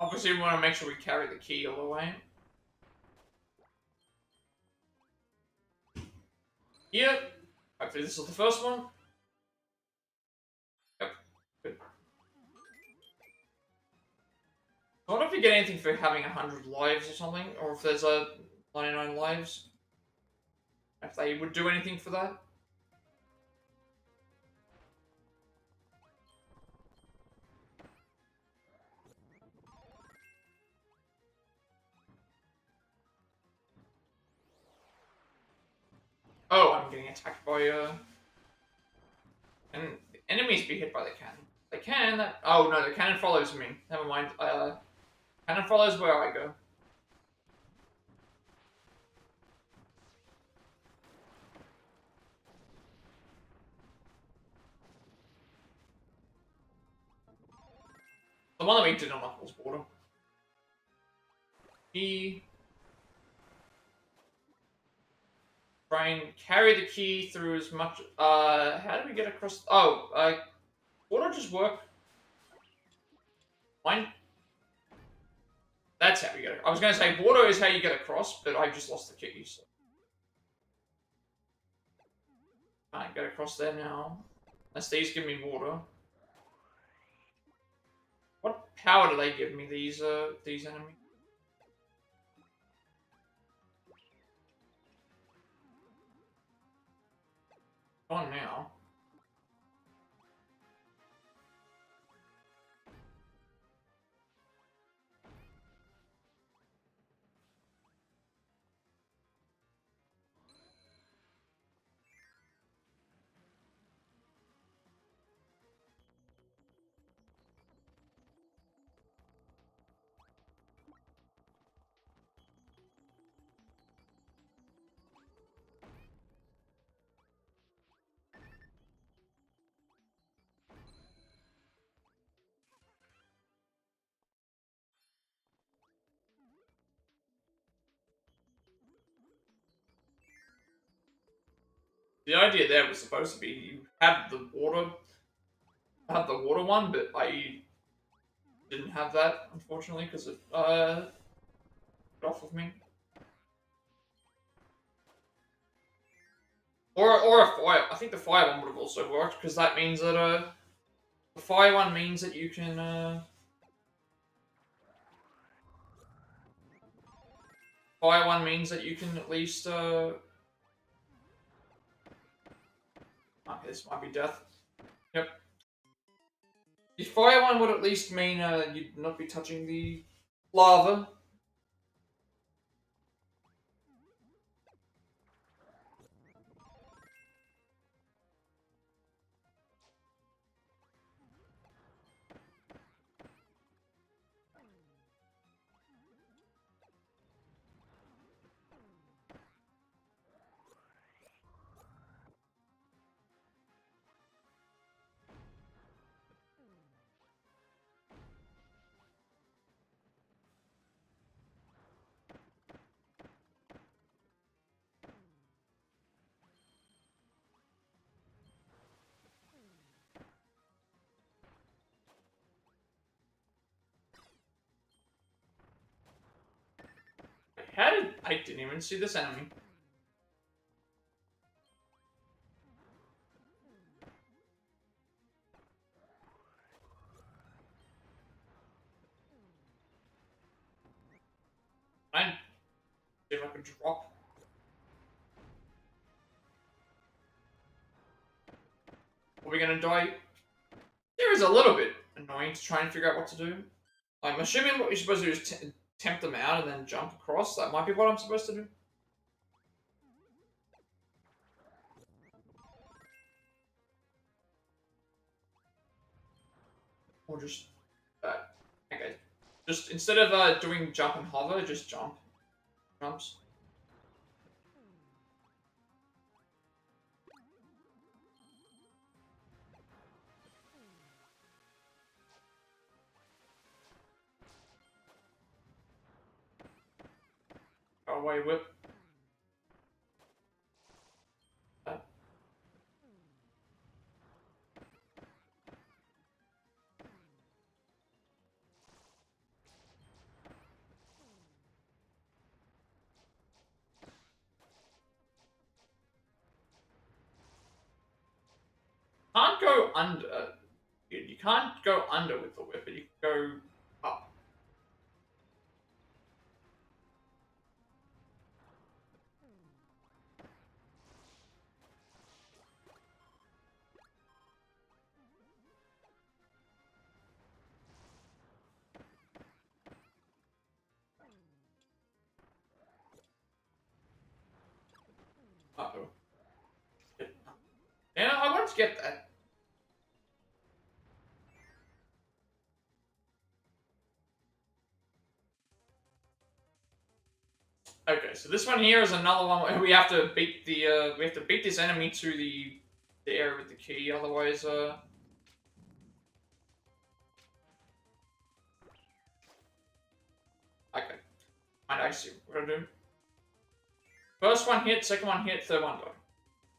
Obviously, we want to make sure we carry the key all the way. Yep. Hopefully this is the first one. Yep. Good. I wonder if you get anything for having 100 lives or something, or if there's a 99 lives. If they would do anything for that. Oh, I'm getting attacked by and enemies be hit by the cannon. They can. Oh no, the cannon follows me. Never mind. Cannon follows where I go. The one that we did unlock was water. Key. Try and carry the key through as much. How do we get across? Oh, water just work. Fine. That's how we get it. I was gonna say water is how you get across, but I just lost the key. So. Can't get across there now. Unless these give me water. What power do they give me, these enemies? On now. The idea there was supposed to be you had the water, one, but I didn't have that unfortunately because it got off of me. Or a fire. I think the fire one would have also worked because that means that the fire one means that you can fire one means that you can at least okay, this might be death. Yep. The fire one would at least mean you'd not be touching the lava. How did I didn't even see this enemy? I see if I could drop. Are we gonna die? There is a little bit annoying to try and figure out what to do. I'm assuming what you're supposed to do is tempt them out and then jump across. That might be what I'm supposed to do. Or just okay. Just instead of doing jump and hover, just jump. Jumps. Go away, whip. go under. You can't go under with the whip, but you can go up. Uh-oh. Yeah, I wanted to get that. Okay, so this one here is another one where we have to beat the we have to beat this enemy to the area with the key, otherwise okay. I see what we're gonna do. First one hit, second one hit, third one die.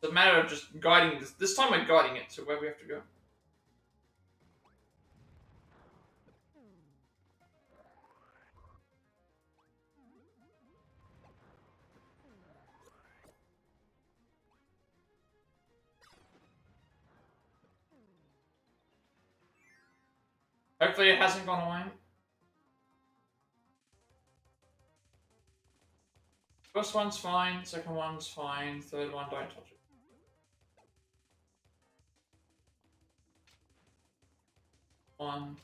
It's a matter of just guiding this. This time we're guiding it to where we have to go. Hopefully it hasn't gone away. First one's fine, second one's fine, third one, don't touch it. One,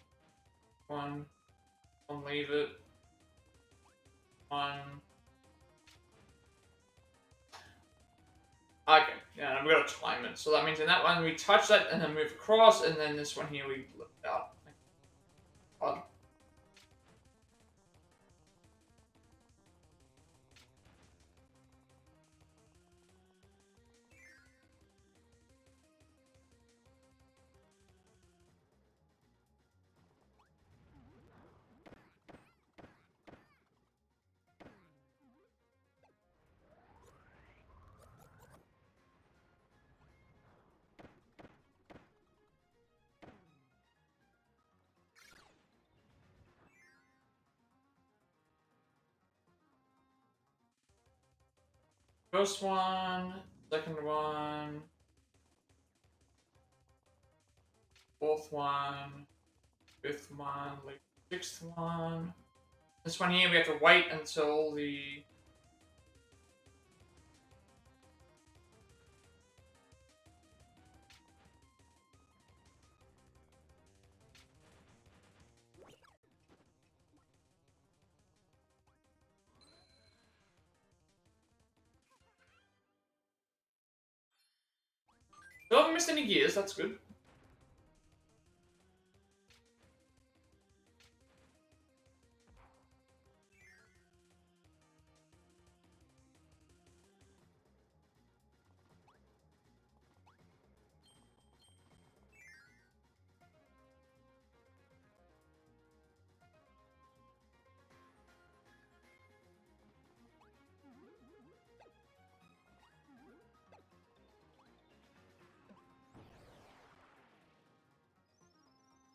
leave it. One. Okay, yeah, we've got to time it. So that means in that one we touch that and then move across, and then this one here we lift out. Odd. First one, second one, fourth one, fifth one, like sixth one. This one here we have to wait until the still haven't missed any gears, that's good.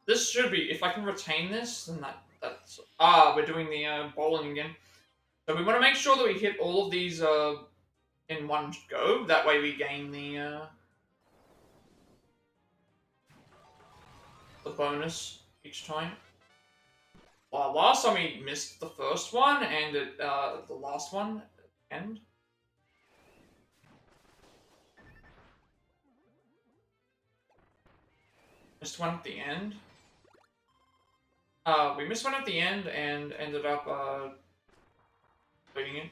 This should be, if I can retain this, then that's... Ah, we're doing the bowling again. So we want to make sure that we hit all of these in one go. That way we gain the bonus each time. Last time we missed the first one, and the last one, end. Missed one at the end. We missed one at the end and ended up beating it.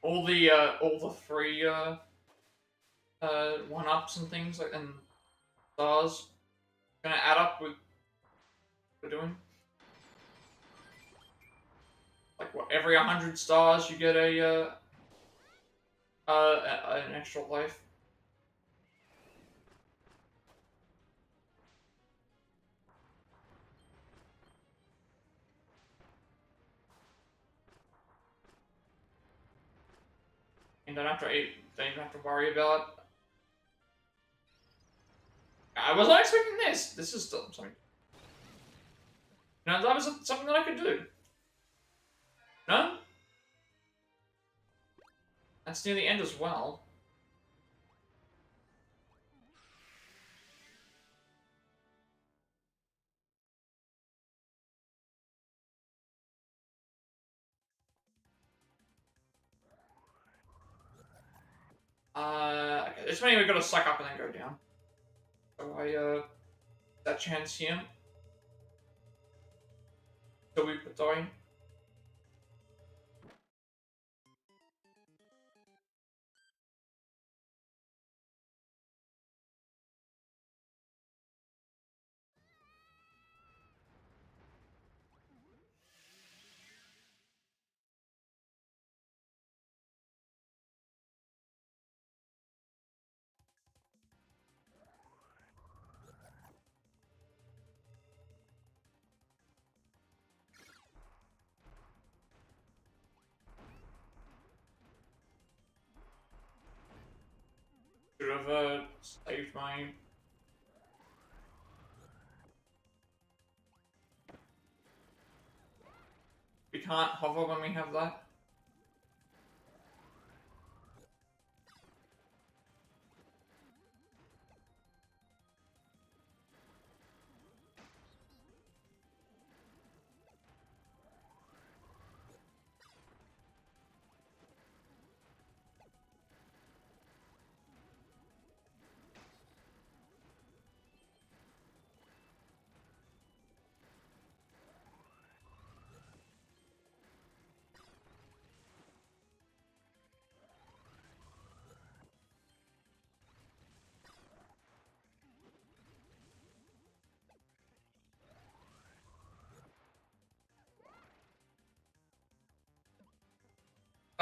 All the three one ups and things like and stars gonna add up with we're doing. Like what? Every 100 stars, you get an extra life. And don't have to don't even have to worry about. I wasn't expecting this. This is still something. No, that was something that I could do. No? That's near the end as well. Okay, this means we've got to suck up and then go down. So that chance here. So we put dying. Should have saved my. We can't hover when we have that.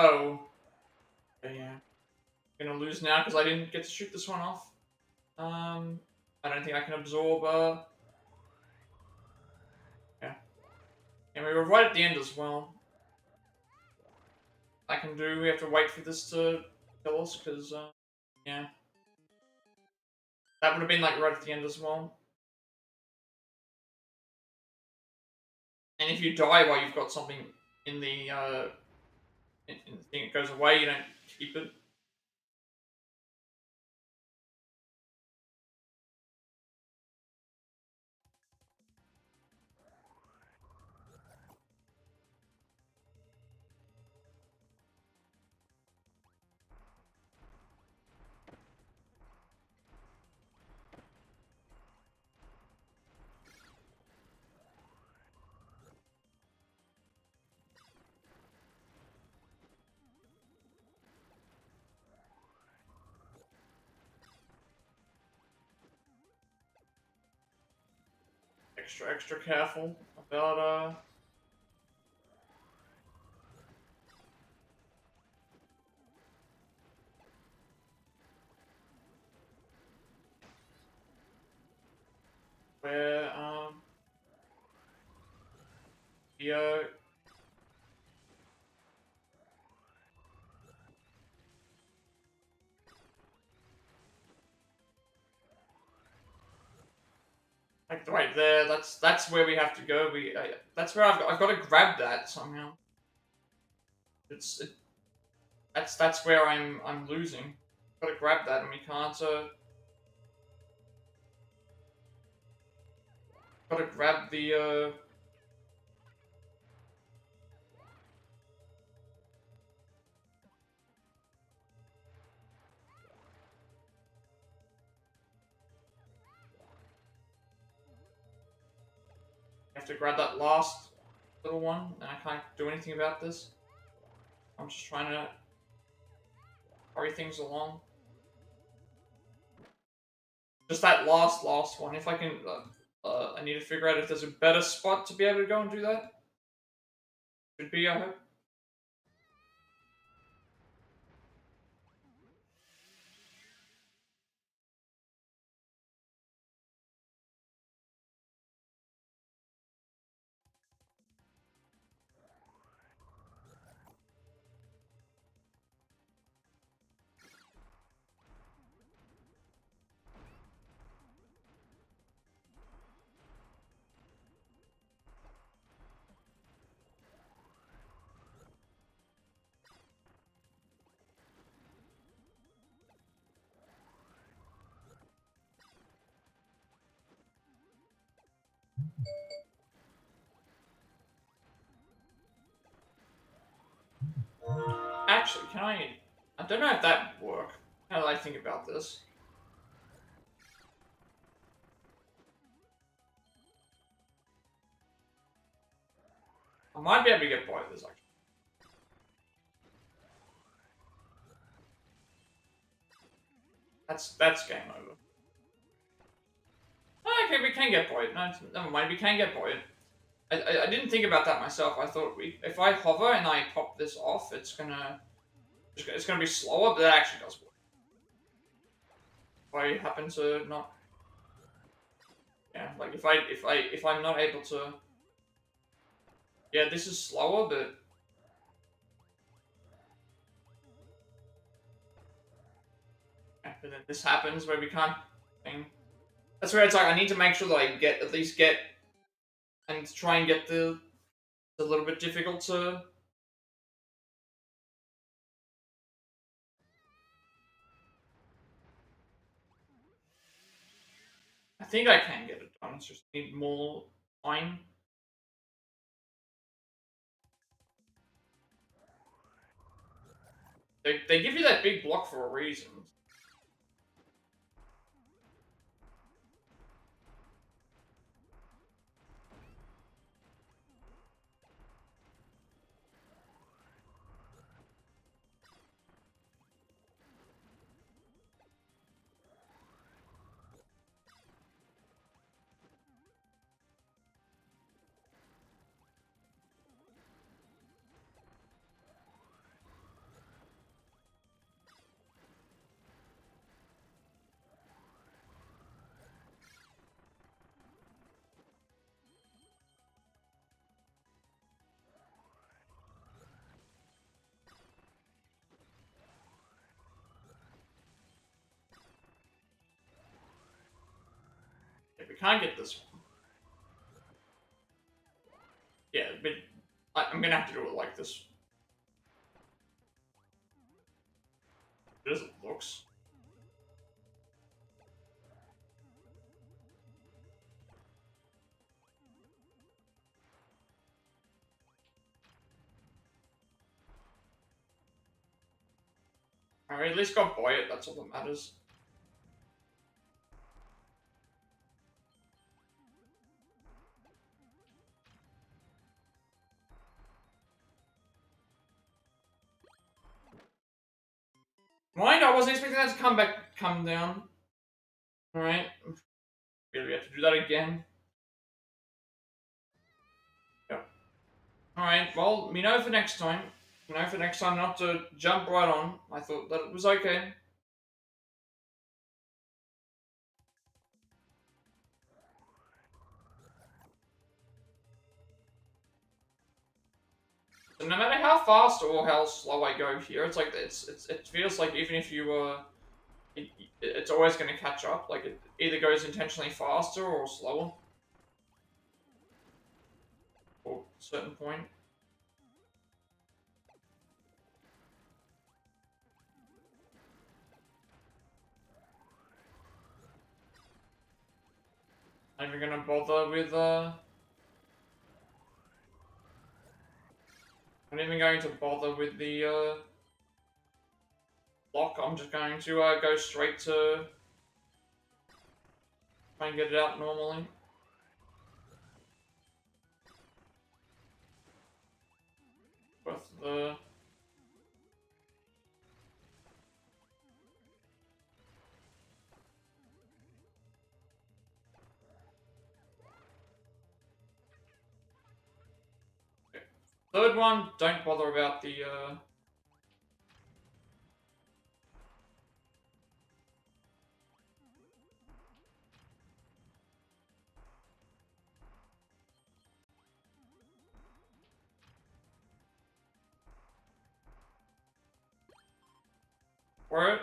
Oh. Yeah. Gonna lose now because I didn't get to shoot this one off. I don't think I can absorb. Yeah. And we were right at the end as well. I can do. We have to wait for this to kill us because, yeah. That would have been like right at the end as well. And if you die while you've got something in the in the thing, it goes away. You don't keep it. Extra careful about where the like right there. That's where we have to go. That's where I've got to grab that somehow. That's where I'm losing. Got to grab that, and we can't. Got to grab the have to grab that last little one, and I can't do anything about this. I'm just trying to hurry things along. Just that last one. If I can I need to figure out if there's a better spot to be able to go and do that. Should be, I hope. Actually, can I... I don't know if that would work. How do I think about this? I might be able to get by with this, actually. That's game over. Oh, okay, we can get by it. No, never mind, we can get by it. I didn't think about that myself. I thought if I hover and I pop this off, it's gonna be slower, but that actually does work. If I happen to not, yeah, like if I'm not able to, yeah, this is slower, but yeah, but then this happens where we can't. Thing. That's where it's like I need to make sure that I at least get and try and get the little bit difficult to. I think I can get it done. It's just need more time. They give you that big block for a reason. If we can't get this one, yeah, but I'm gonna have to do it like this. As it looks. Alright, at least got by it. That's all that matters. Mind, I wasn't expecting that to come down. Alright. We have to do that again. Yep. Alright, well, we know for next time. We know for next time not to jump right on. I thought that it was okay. So no matter how fast or how slow I go here, it's like it feels like even if you it's always going to catch up. Like it either goes intentionally faster or slower. Or a certain point. Not even gonna bother with I'm not even going to bother with the block. I'm just going to go straight to try and get it out normally. With the Third one, don't bother about the, for it.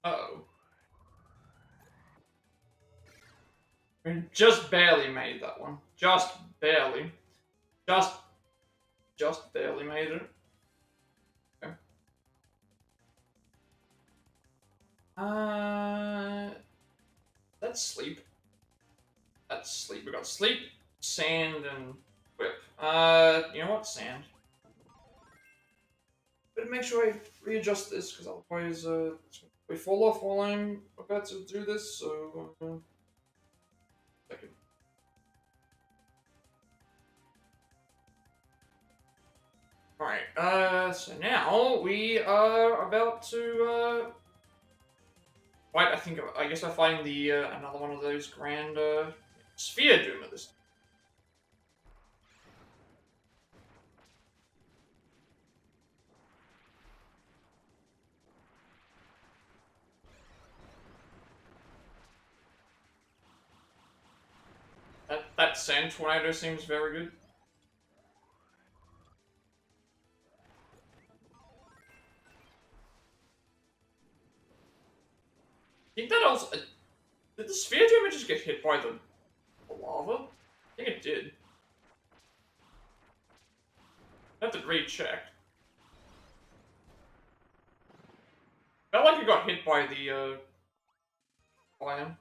Uh-oh. I mean, just barely made that one. Just barely. Just, just barely made it. Okay. That's sleep. That's sleep. We got sleep, sand, and whip. You know what? Sand. Better make sure I readjust this, because otherwise, we fall off while I'm about to do this, so, second. Alright, so now we are about to, fight, I guess I find the, another one of those grand, sphere doom at this time. That sand tornado seems very good. I think that also... did the sphere doom just get hit by the lava? I think it did. I have to recheck. Felt like it got hit by the, biome.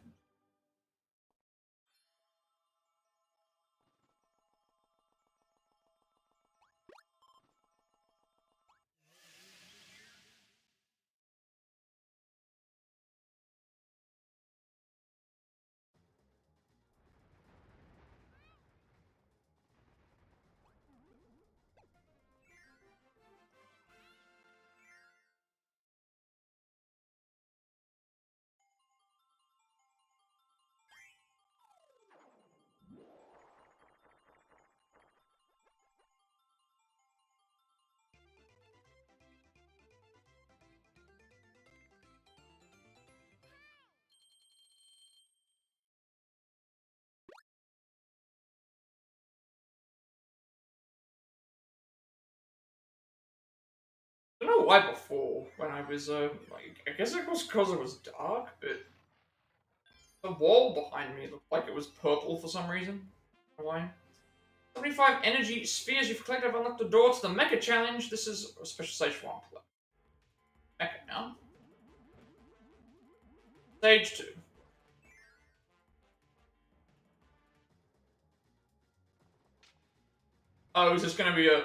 I don't know why before, when I was, like, I guess it was because it was dark, but the wall behind me looked like it was purple for some reason. Why? 75 energy spheres you've collected have unlocked the door to the Mecha Challenge. This is a special stage for one player. Mecha now. Stage 2. Oh, is this gonna be a...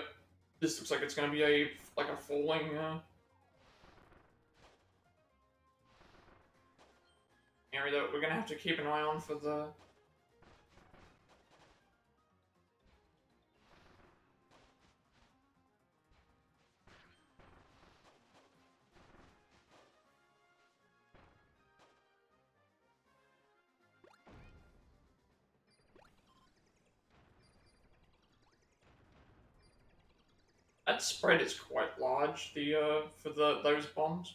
This looks like it's gonna be a, like a falling, area that we're gonna have to keep an eye on for the... That spread is quite large, for those bombs.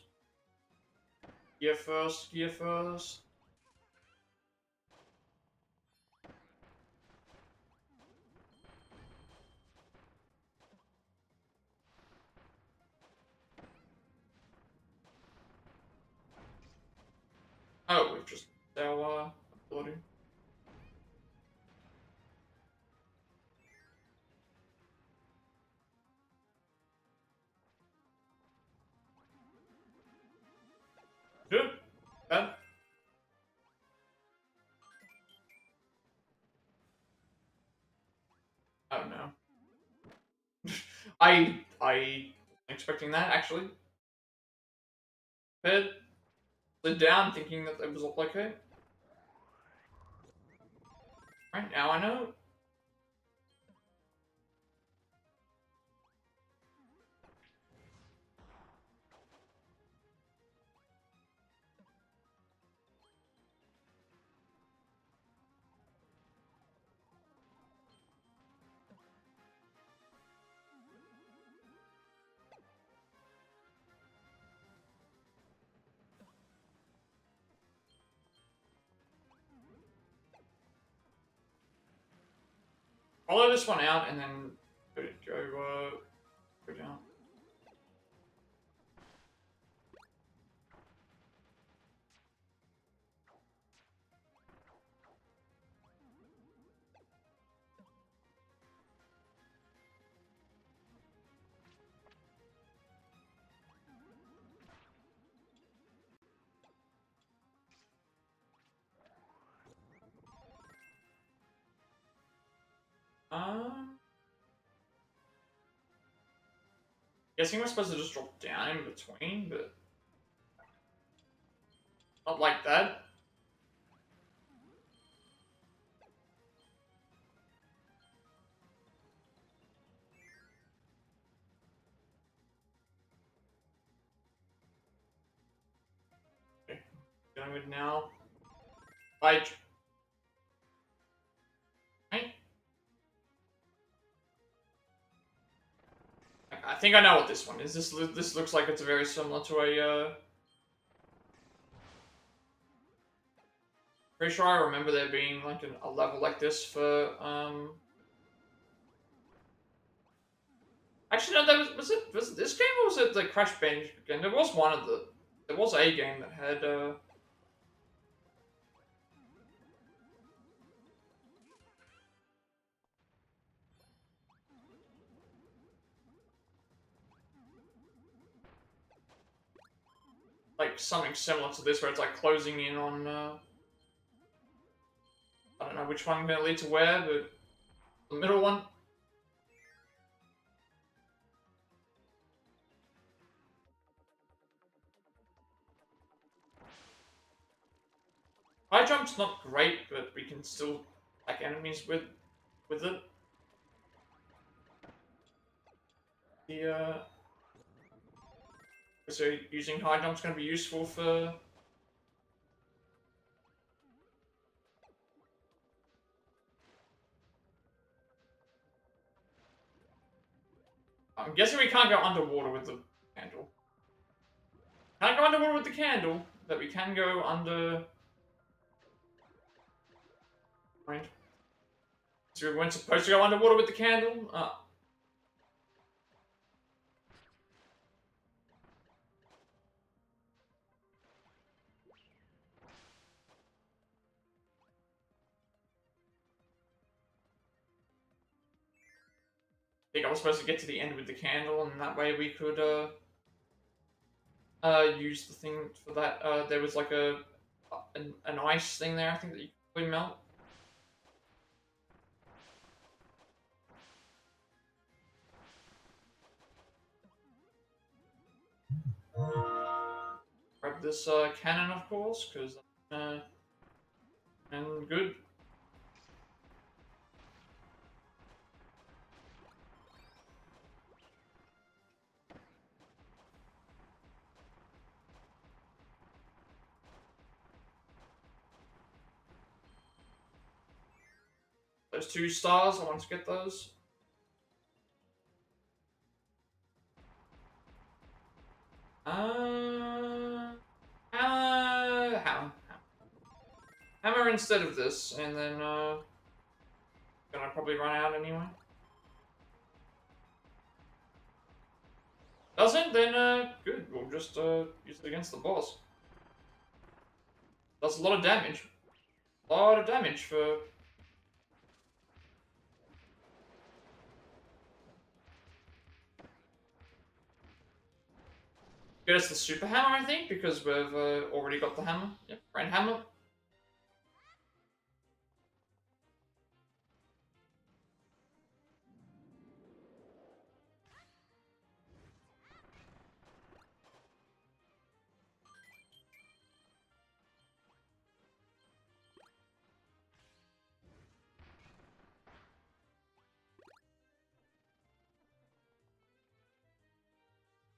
Gear first, gear first. Oh, we've just our ability. Good. Bad. Oh no. I expecting that actually. Head slid down thinking that it was all okay. Right now I know. Follow this one out and then go down. Guessing we're supposed to just drop down in between, but not like that. Okay, going with now. Right. I think I know what this one is. This looks like it's very similar to a. Pretty sure I remember there being like a level like this for Actually, no. Was it this game or was it the Crash Bandicoot game? There was one of the. There was a game that had. Like something similar to this, where it's like closing in on. I don't know which one I'm gonna lead to where, but the middle one. High jump's not great, but we can still like enemies with it. The so using high jump's gonna be useful for. I'm guessing we can't go underwater with the candle. Can't go underwater with the candle, but we can go under. Right. So we weren't supposed to go underwater with the candle. I think I was supposed to get to the end with the candle, and that way we could use the thing for that. There was like an ice thing there. I think that you could probably melt. Grab this cannon, of course, because and good. Those 2 stars, I want to get those. Hammer. Hammer instead of this, and then gonna probably run out anyway. Doesn't? Then good. We'll just use it against the boss. Does a lot of damage. A lot of damage for. Get us the super hammer, I think, because we've already got the hammer. Yep, red hammer.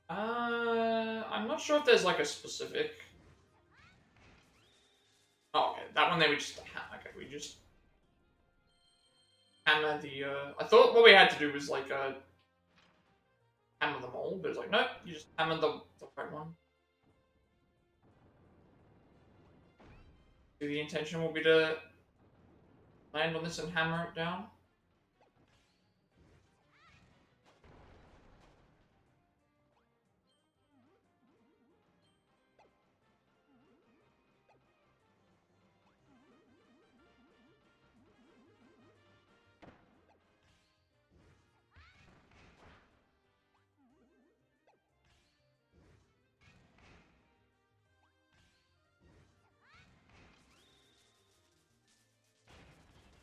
I'm not sure if there's like a specific. Oh, okay. That one there we just okay, we just hammer the. I thought what we had to do was like hammer them all, but it's like nope, you just hammer the right one. So the intention will be to land on this and hammer it down.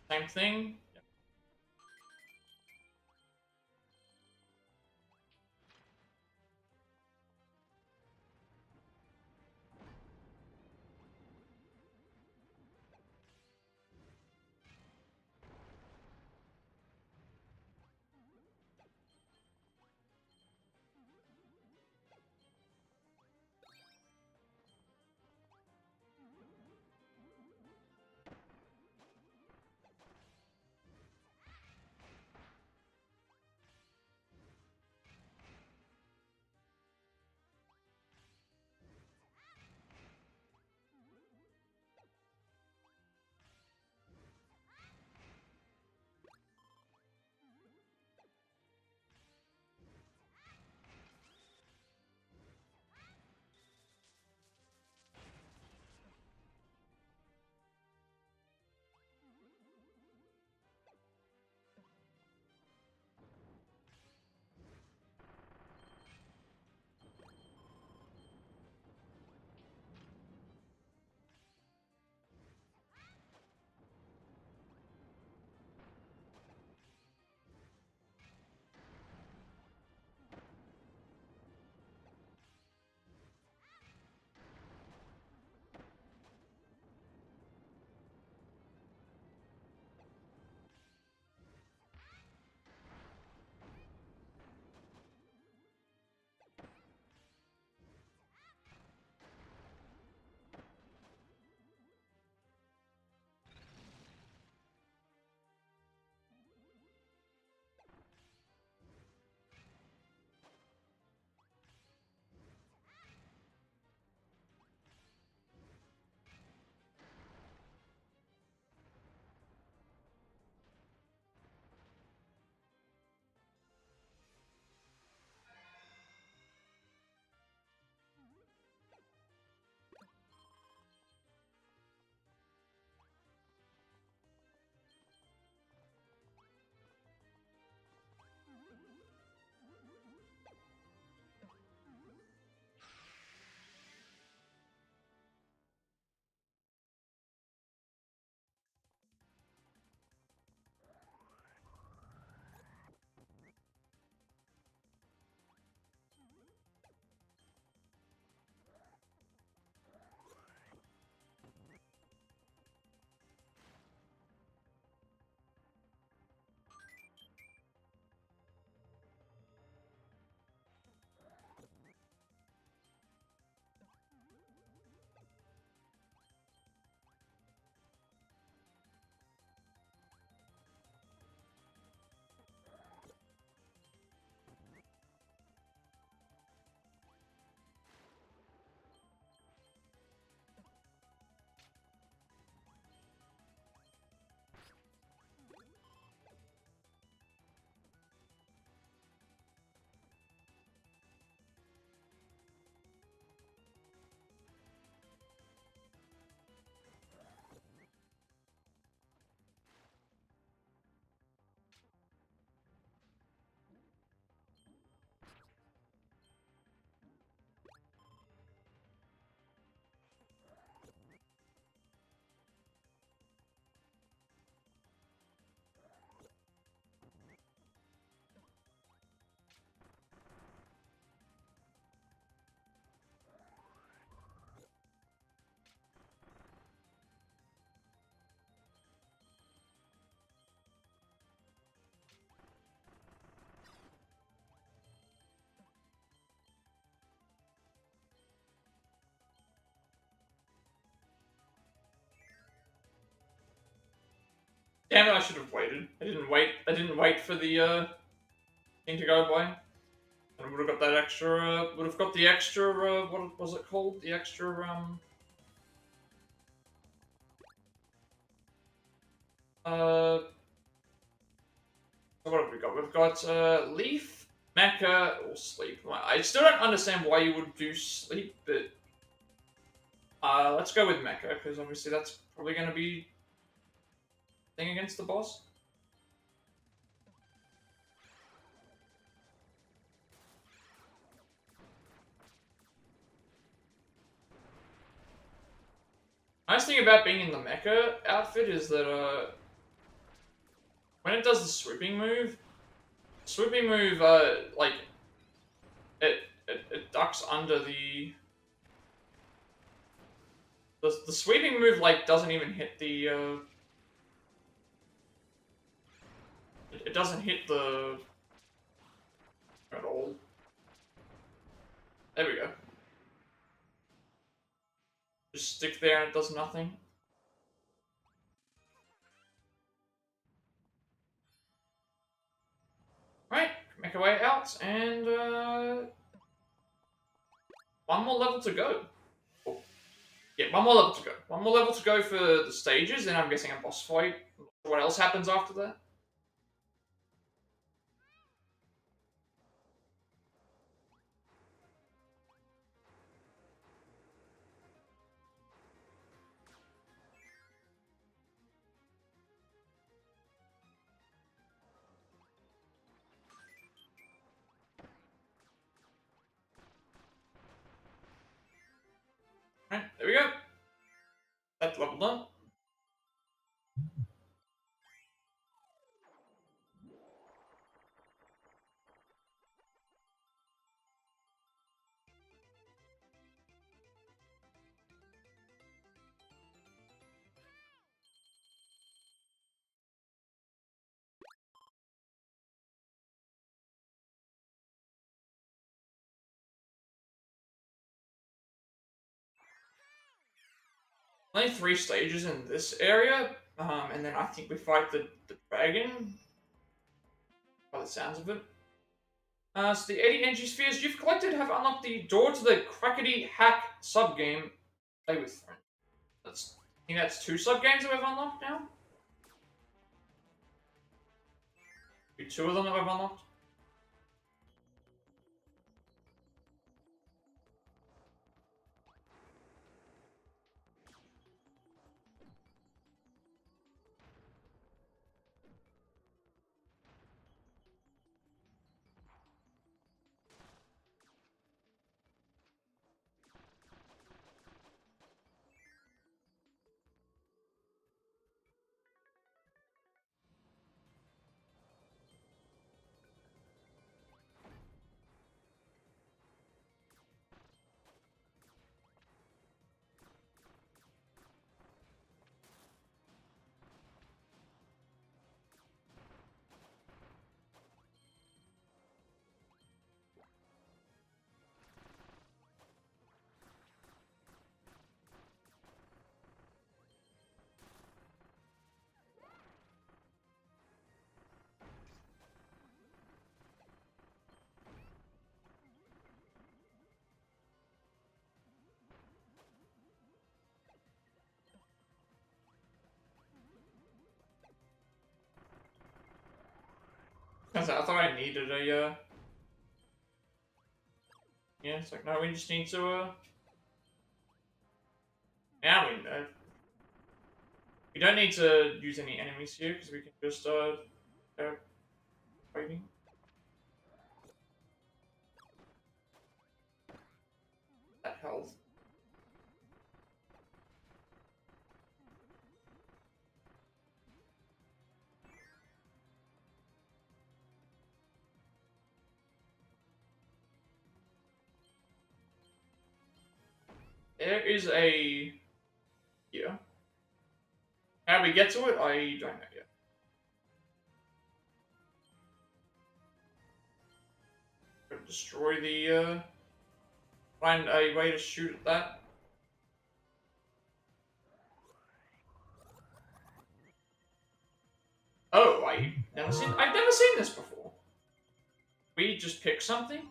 Same thing. Damn it! I should have waited. I didn't wait. I didn't wait for the thing to go by. And would have got that extra. Would have got the extra. What was it called? The extra. So what have we got? We've got Leaf, Mecha, or Sleep. I still don't understand why you would do Sleep, but let's go with Mecha, because obviously that's probably going to be thing against the boss. Nice thing about being in the Mecha outfit is that when it does the swooping move, like it ducks under the sweeping move like doesn't even hit the it doesn't hit the at all. There we go. Just stick there and it does nothing. Right, make our way out, and one more level to go. Oh. Yeah, one more level to go. One more level to go for the stages, then I'm guessing a boss fight. What else happens after that? Right, there we go. That's level done. Only 3 stages in this area, and then I think we fight the dragon, by the sounds of it. So the 80 energy spheres you've collected have unlocked the door to the Crackety Hack subgame. Play with friends. I think that's 2 subgames that we've unlocked now. 2 of them that we've unlocked. I thought I needed a, yeah, it's like, no, we just need to, now we don't need to use any enemies here, because we can just, fighting. That health. There is a... here. How we get to it, I don't know yet. Gotta destroy the, find a way to shoot at that. I've never seen this before. We just pick something.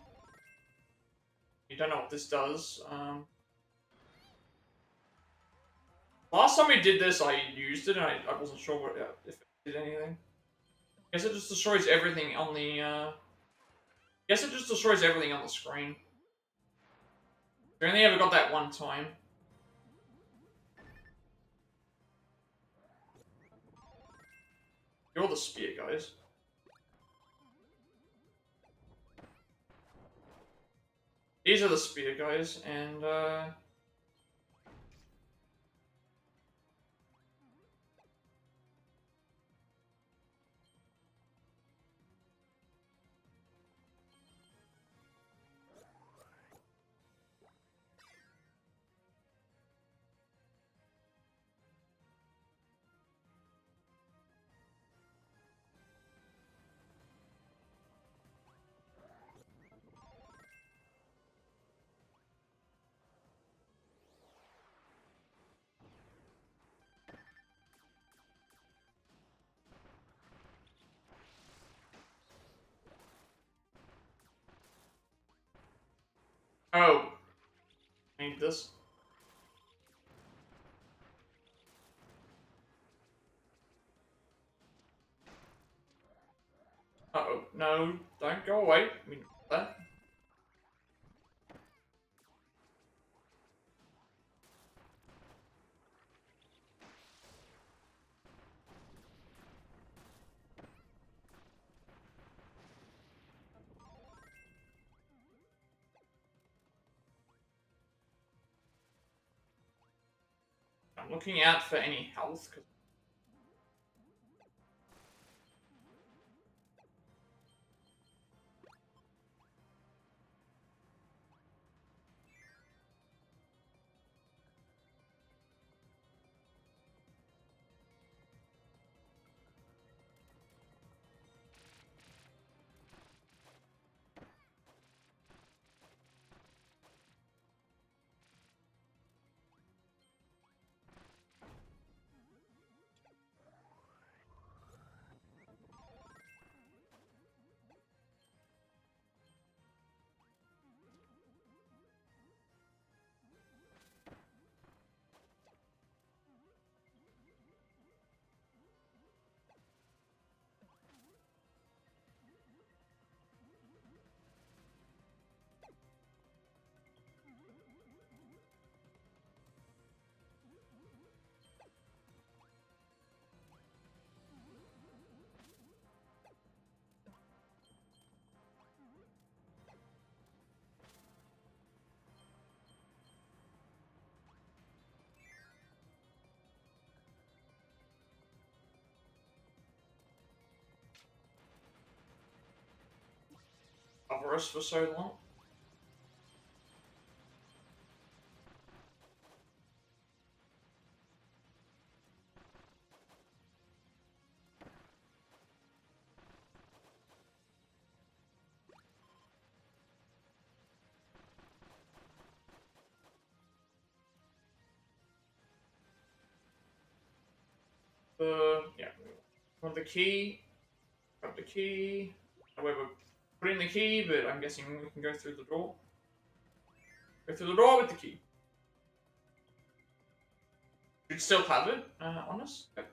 You don't know what this does. Last time we did this, I used it, and I wasn't sure what, if it did anything. Guess it just destroys everything on the, Guess it just destroys everything on the screen. We only ever got that one time. You're the spear guys. These are the spear guys, and, oh. I need this. Uh-oh. No, don't go away. I mean, that. I'm looking out for any health, cause cover us for so long. Yeah. Want the key. Grab the key. However, put in the key, but I'm guessing we can go through the door. Go through the door with the key. Should still have it on us. Okay.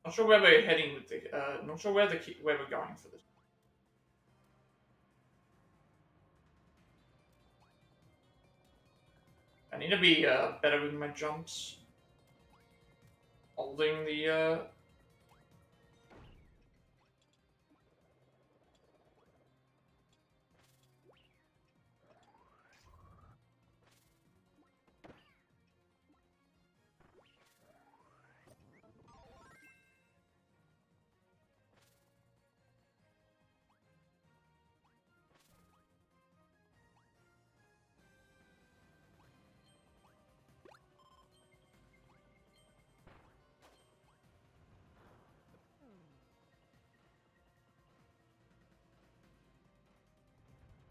Not sure where we're heading with the. Not sure where where we're going for this. I need to be better with my jumps. Holding the.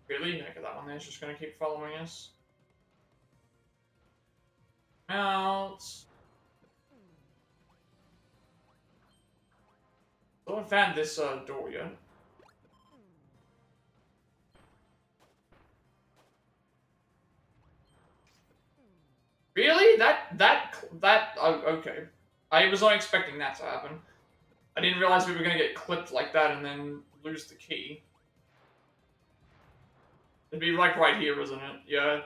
Really? Like that one there's just gonna keep following us. Out. I haven't found this door yet. Really? Okay. I was not expecting that to happen. I didn't realize we were gonna get clipped like that and then lose the key. It'd be like right here, isn't it? Yeah.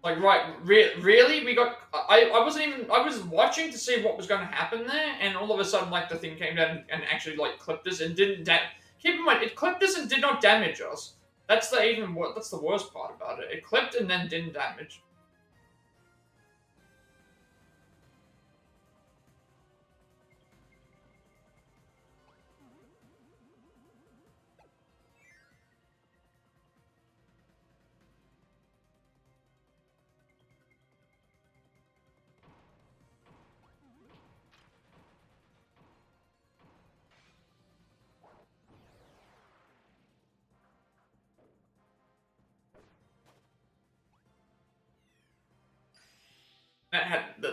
Like, right, really? We got... I wasn't even... I was watching to see what was going to happen there, and all of a sudden, like, the thing came down and actually, like, clipped us and didn't Keep in mind, it clipped us and did not damage us. That's that's the worst part about it. It clipped and then didn't damage.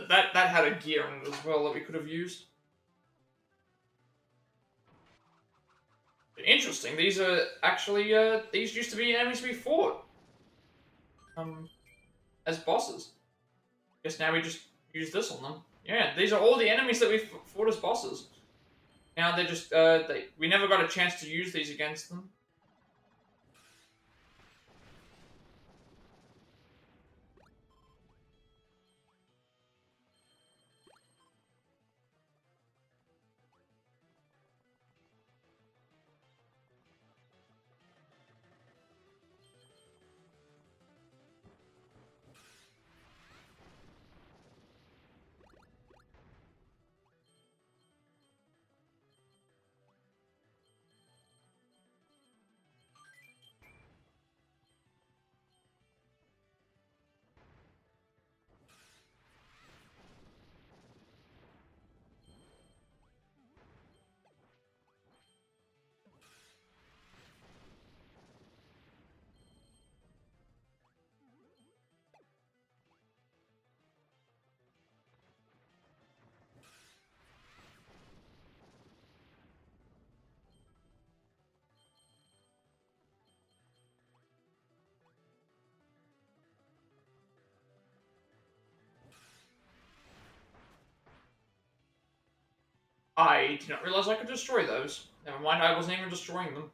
That had a gear in it as well that we could have used. Interesting. These are actually these used to be enemies we fought as bosses. Guess now we just use this on them. Yeah, these are all the enemies that we fought as bosses. Now they're just we never got a chance to use these against them. I did not realize I could destroy those. Never mind, I wasn't even destroying them.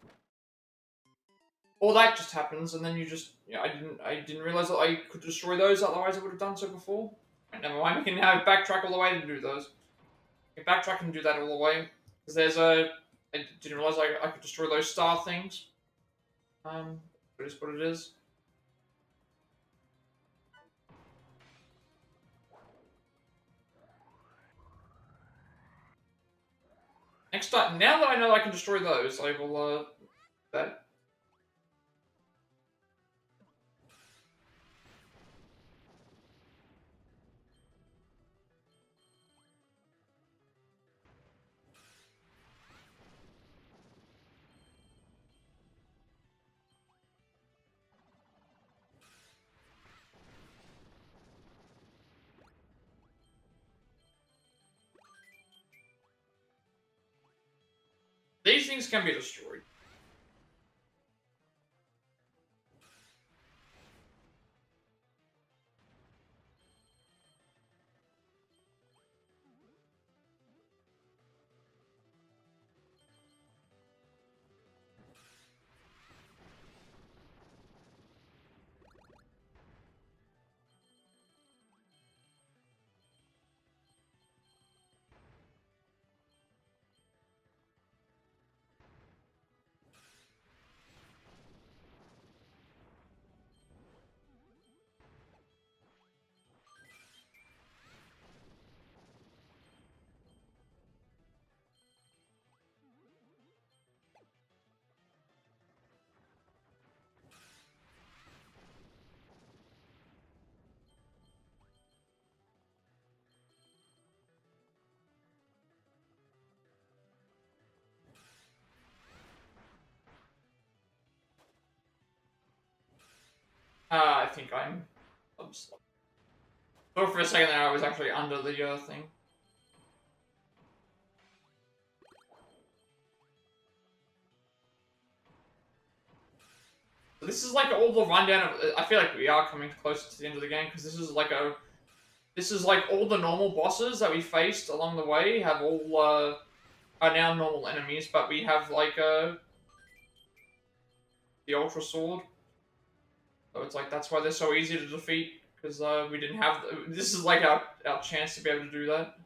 All that just happens, and then you just I didn't realize that I could destroy those. Otherwise, I would have done so before. Right, never mind. We can now backtrack all the way to do those. We can backtrack and do that all the way because there's a. I didn't realize I could destroy those star things. It is what it is. Next time, now that I know I can destroy those, I will that. These things can be destroyed. I think I'm slow. Thought for a second there I was actually under the thing. So this is like all the rundown of. I feel like we are coming closer to the end of the game because this is like a. This is like all the normal bosses that we faced along the way have all are now normal enemies, but we have like the Ultra Sword. So it's like that's why they're so easy to defeat because we didn't have. This is like our chance to be able to do that.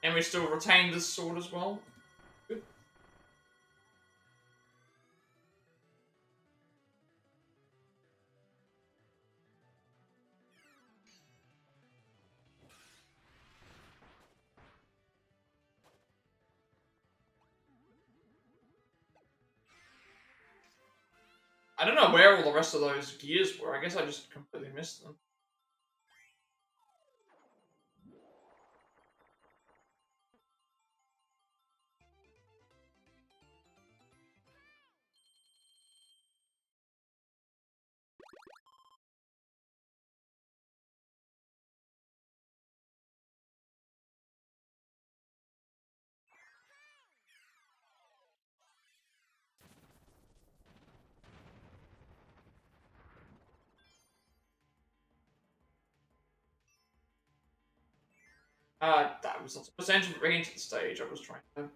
And we still retain this sword as well. Good. I don't know where all the rest of those gears were. I guess I just completely missed them. That was not essentially bringing to the stage. I was trying to.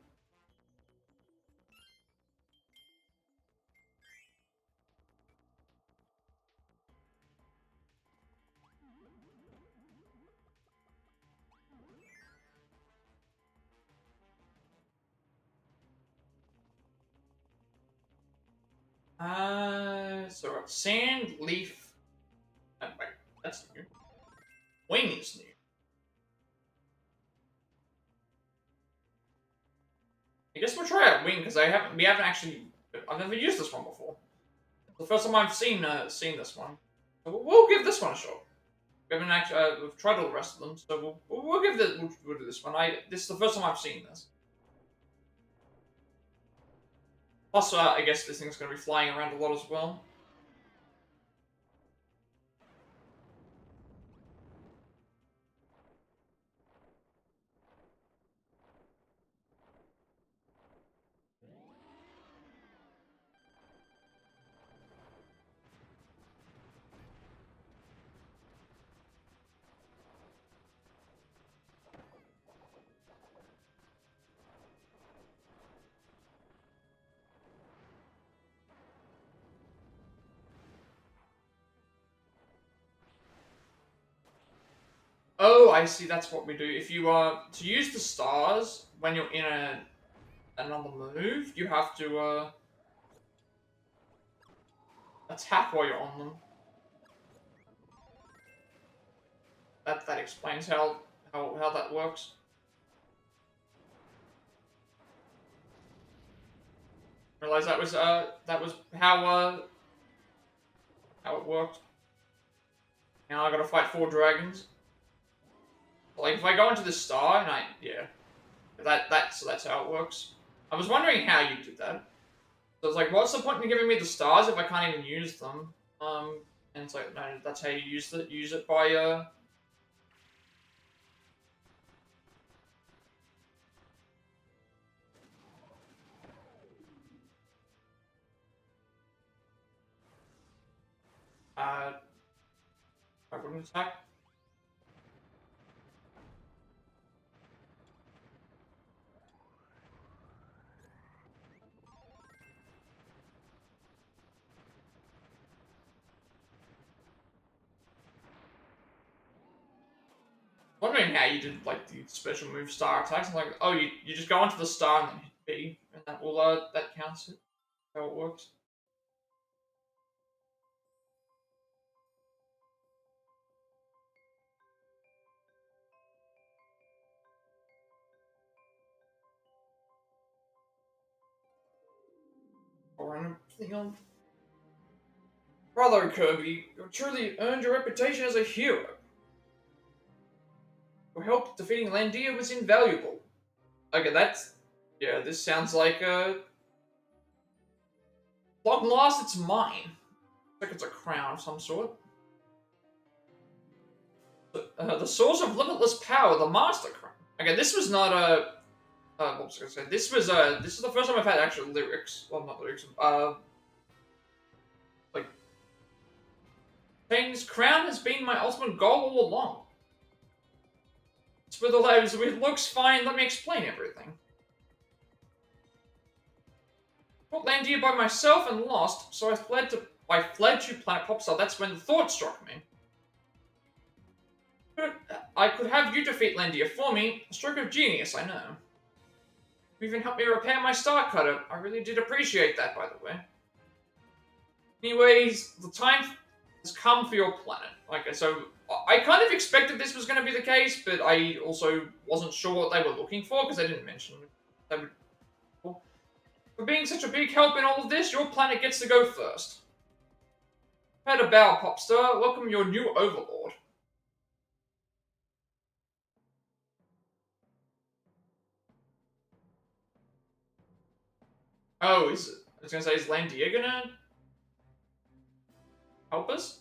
So sand, leaf, wait, that's new. Wing is new. I guess we'll try out wing because we haven't actually, I've never used this one before. It's the first time I've seen this one. So we'll give this one a shot. We haven't actually, we've tried all the rest of them, so we'll give this, we'll do this one. This is the first time I've seen this. Plus, I guess this thing's going to be flying around a lot as well. Oh, I see. That's what we do. If you to use the stars when you're in another move, you have to attack while you're on them. That explains how that works. Realize that was how it worked. Now I gotta fight 4 dragons. Like if I go into the star and so that's how it works. I was wondering how you did that. So it's like, what's the point in giving me the stars if I can't even use them? And it's like, no, that's how you use it. Use it by I wouldn't attack. Wondering how you did like the special move star attacks. I'm like, oh, you just go onto the star and then hit B, and that will that counts it. How it works. before, and brother Kirby, you truly earned your reputation as a hero. Your help defeating Landia was invaluable. Okay, yeah, this sounds like long last, it's mine. Like it's a crown of some sort. The source of limitless power, the Master Crown. Okay, this was not a. What was I gonna say? This is the first time I've had actual lyrics. Well, not lyrics. Like, saying this crown has been my ultimate goal all along. It's with the lives. It looks fine. Let me explain everything. Fought Landia by myself and lost, so I fled to Planet Popstar. That's when the thought struck me. I could have you defeat Landia for me. A stroke of genius, I know. You even helped me repair my star cutter. I really did appreciate that, by the way. Anyways, the time has come for your planet. Okay, so I kind of expected this was going to be the case, but I also wasn't sure what they were looking for because they didn't mention they would. For being such a big help in all of this, your planet gets to go first. Prepare to bow, Popstar. Welcome your new overlord. Oh, I was gonna say, is Landia gonna help us?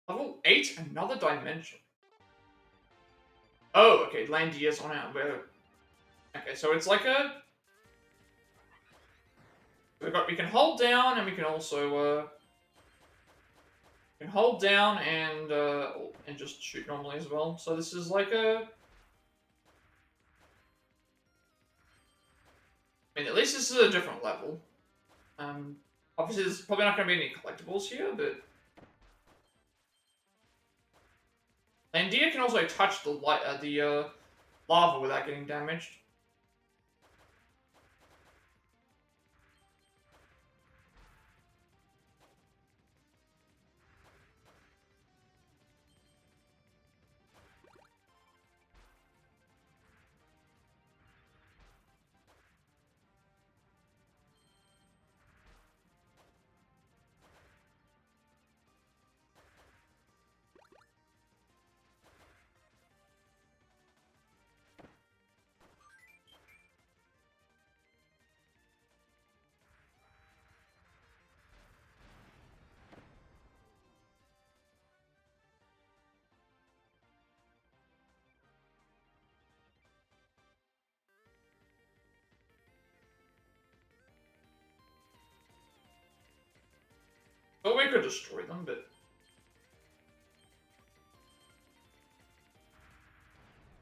Level 8, another dimension. Oh, okay, Landia's on our... Okay, so it's like a... We can hold down, and we can also, hold down and just shoot normally as well. So this is like a... I mean, at least this is a different level. Obviously there's probably not going to be any collectibles here, but... Landia can also touch the lava without getting damaged. But we could destroy them, but...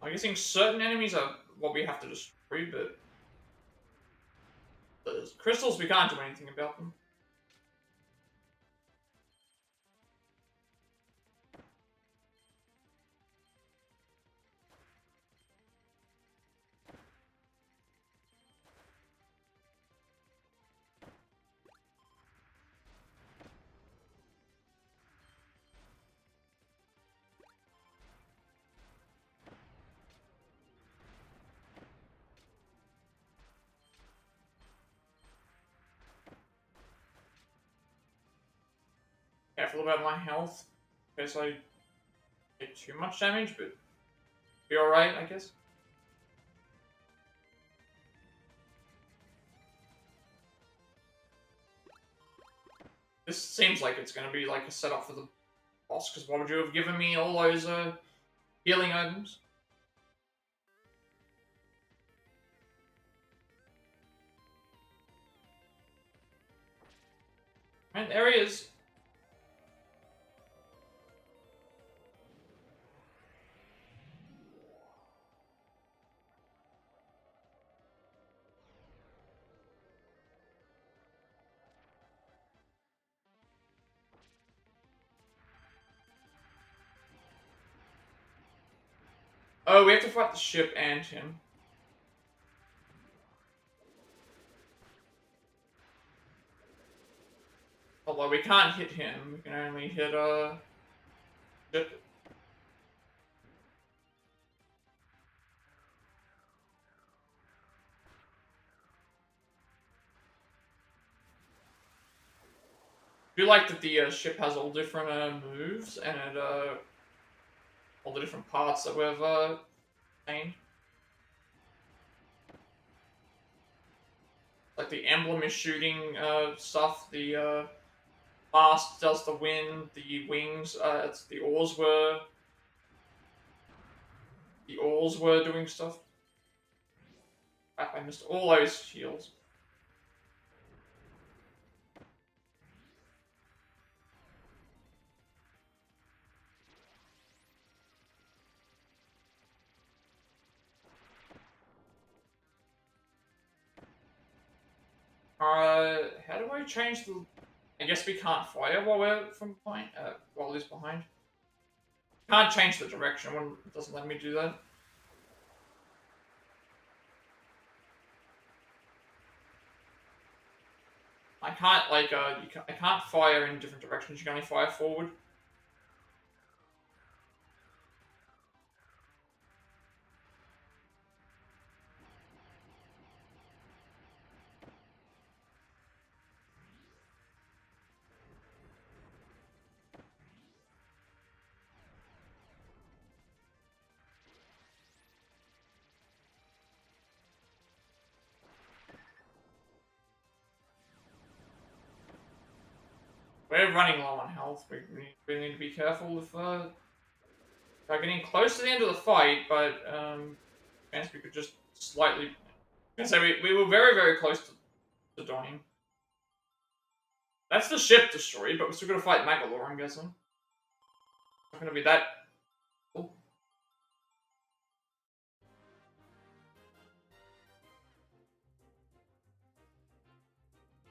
I'm guessing certain enemies are what we have to destroy, but... The crystals, we can't do anything about them. Careful about my health, in case I take too much damage, but be alright, I guess. This seems like it's going to be like a setup for the boss, because why would you have given me all those healing items? And there he is. Oh, we have to fight the ship and him. Although we can't hit him, we can only hit ship. I do like that the ship has all different moves and all the different parts that we've seen. Like the emblem is shooting stuff, the mast does the wind, the wings, it's the oars were doing stuff. I missed all those shields. How do I change the? I guess we can't fire while we're from behind. While he's behind. Can't change the direction when it doesn't let me do that. I can't I can't fire in different directions. You can only fire forward. We're running low on health. We need to be careful if we're getting close to the end of the fight, but I guess we could just slightly. I say we were very close to dying. That's the ship destroyed, but we're still gonna fight Magalore, I'm guessing. Not gonna be that. Oh.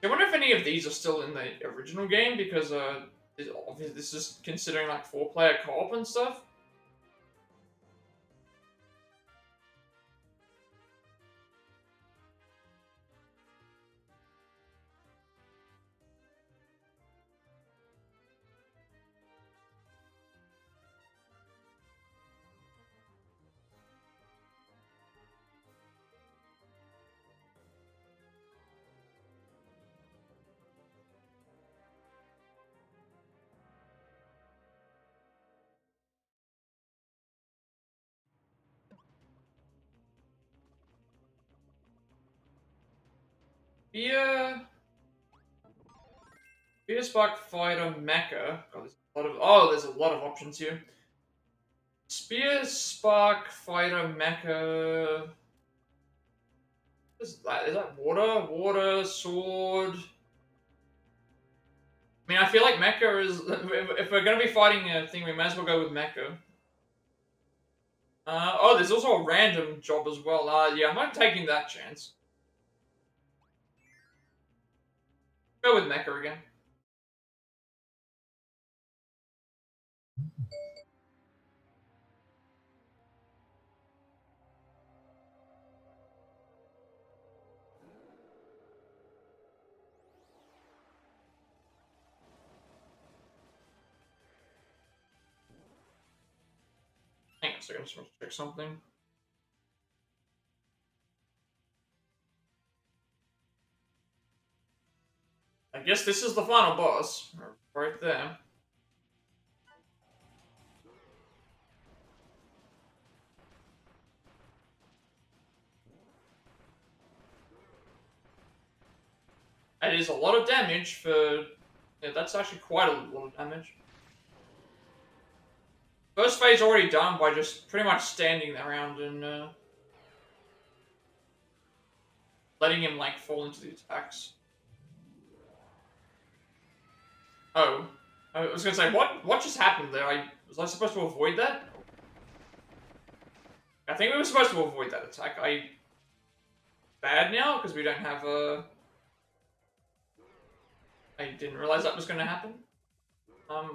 I wonder if any of these are still in the original game because this is considering like 4-player co-op and stuff. Yeah. Spear Spark Fighter Mecha. God, there's a lot of options here. Spear Spark Fighter Mecha. What is that? Is that water? Water, sword. I mean, I feel like Mecha is. If we're gonna be fighting a thing, we might as well go with Mecha. Oh, there's also a random job as well. Yeah, I'm not taking that chance. Go with Mecha again. Hang on a second, I just want to check something. I guess this is the final boss. Right there. It is a lot of damage for... Yeah, that's actually quite a lot of damage. First phase already done by just pretty much standing around and letting him like fall into the attacks. Oh. I was gonna say, what just happened there? Was I supposed to avoid that? I think we were supposed to avoid that attack. Bad now, because we don't have a... I didn't realize that was gonna happen.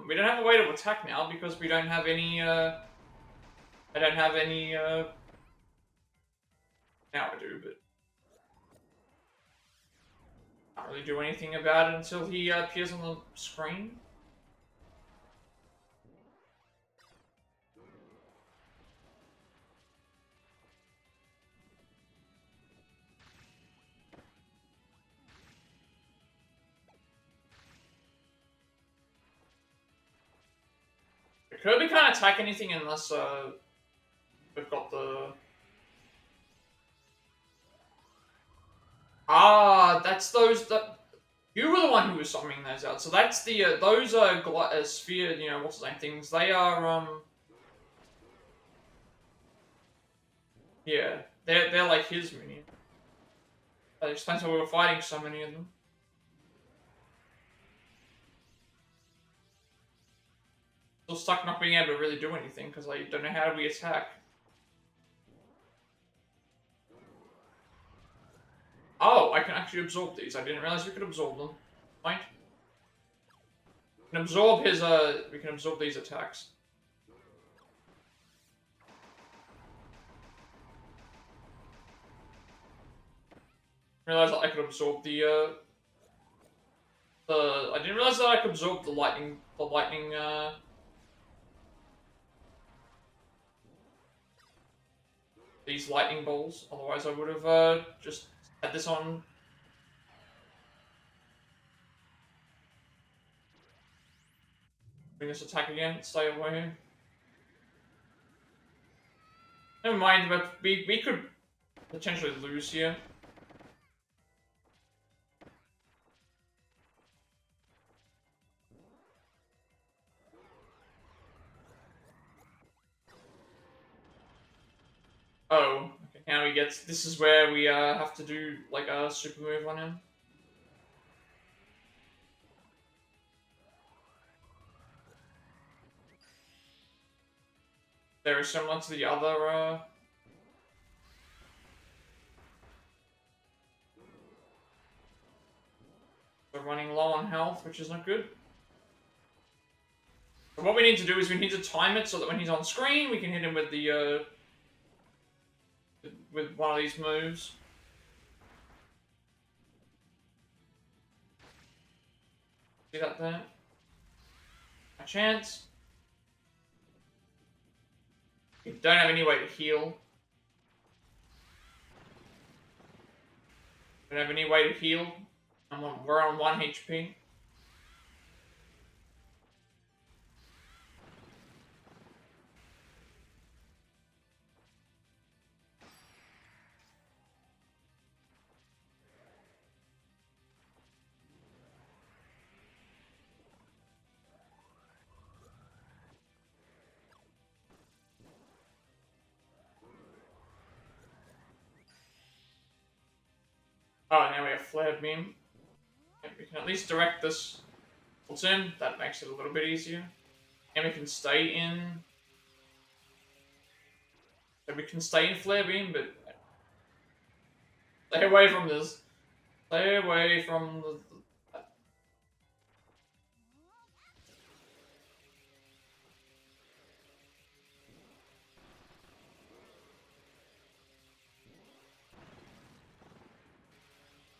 We don't have a way to attack now because we don't have any I don't have any, now I do, but can't really do anything about it until he appears on the screen. Kirby can't attack anything unless we've got the... Ah, that's those that... You were the one who was summoning those out. So that's the, those are sphere, you know, what's the name things. They are, yeah. They're like his minion. That explains why we were fighting so many of them. Still stuck not being able to really do anything, because I don't know how we attack. Oh, I can actually absorb these. I didn't realize we could absorb them. Right? We can absorb his, we can absorb these attacks. I realized that I could absorb the, I didn't realize that I could absorb the lightning, these lightning bolts. Otherwise I would have, just had this on. Bring this attack again, stay away. Never mind, but we could potentially lose here. Oh, okay, now he gets... This is where we have to do, like, a super move on him. Very similar to the other, We're running low on health, which is not good. So what we need to do is we need to time it so that when he's on screen, we can hit him with the, with one of these moves. See that there? A chance. We don't have any way to heal. We don't have any way to heal. We're on 1 HP. Oh, now we have Flare Beam. We can at least direct this towards him. That makes it a little bit easier. And we can stay in... So we can stay in Flare Beam, but... Stay away from this. Stay away from the...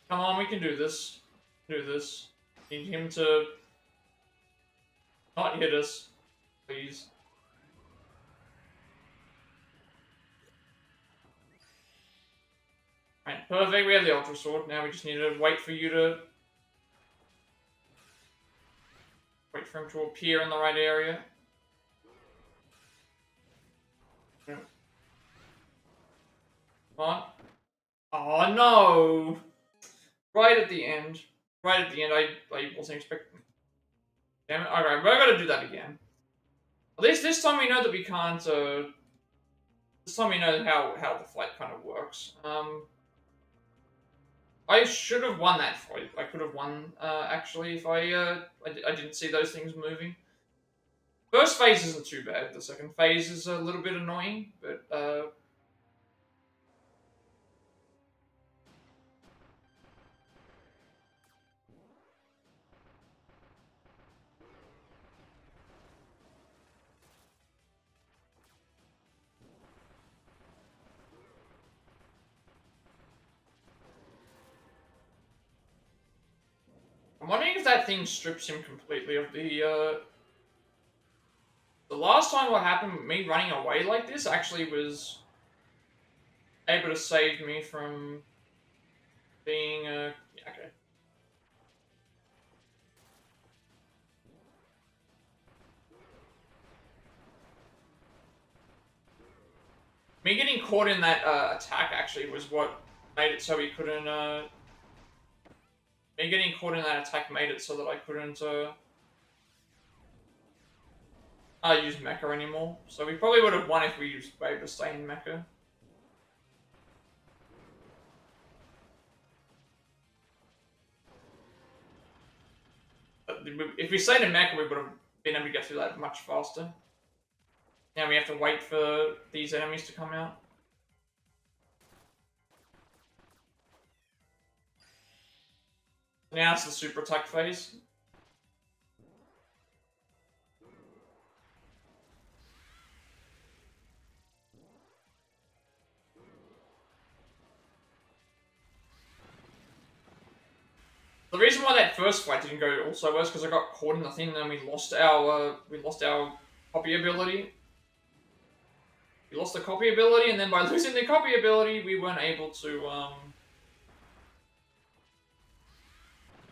Come on, we can do this. Do this. Need him to... not hit us. Please. Right, perfect. We have the Ultra Sword. Now we just need to wait for you to... Wait for him to appear in the right area. Come on. Oh no! Right at the end. Right at the end, I wasn't expecting... Damn it. Alright, we're gonna do that again. At least this time we know that we can't, this time we know how the fight kind of works. I should have won that fight. I could have won, actually, if I didn't see those things moving. First phase isn't too bad. The second phase is a little bit annoying, but, that thing strips him completely of the last time what happened, me running away like this actually was able to save me from being, yeah, okay. Me getting caught in that attack actually was what made it so he couldn't, me getting caught in that attack made it so that I couldn't, use Mecha anymore. So we probably would have won if we were able to stay in Mecha. But if we stayed in Mecha, we would have been able to get through that much faster. Now we have to wait for these enemies to come out. Now it's the super attack phase. The reason why that first fight didn't go also was because I got caught in the thing, and then we lost our copy ability. We lost the copy ability, and then by losing the copy ability, we weren't able to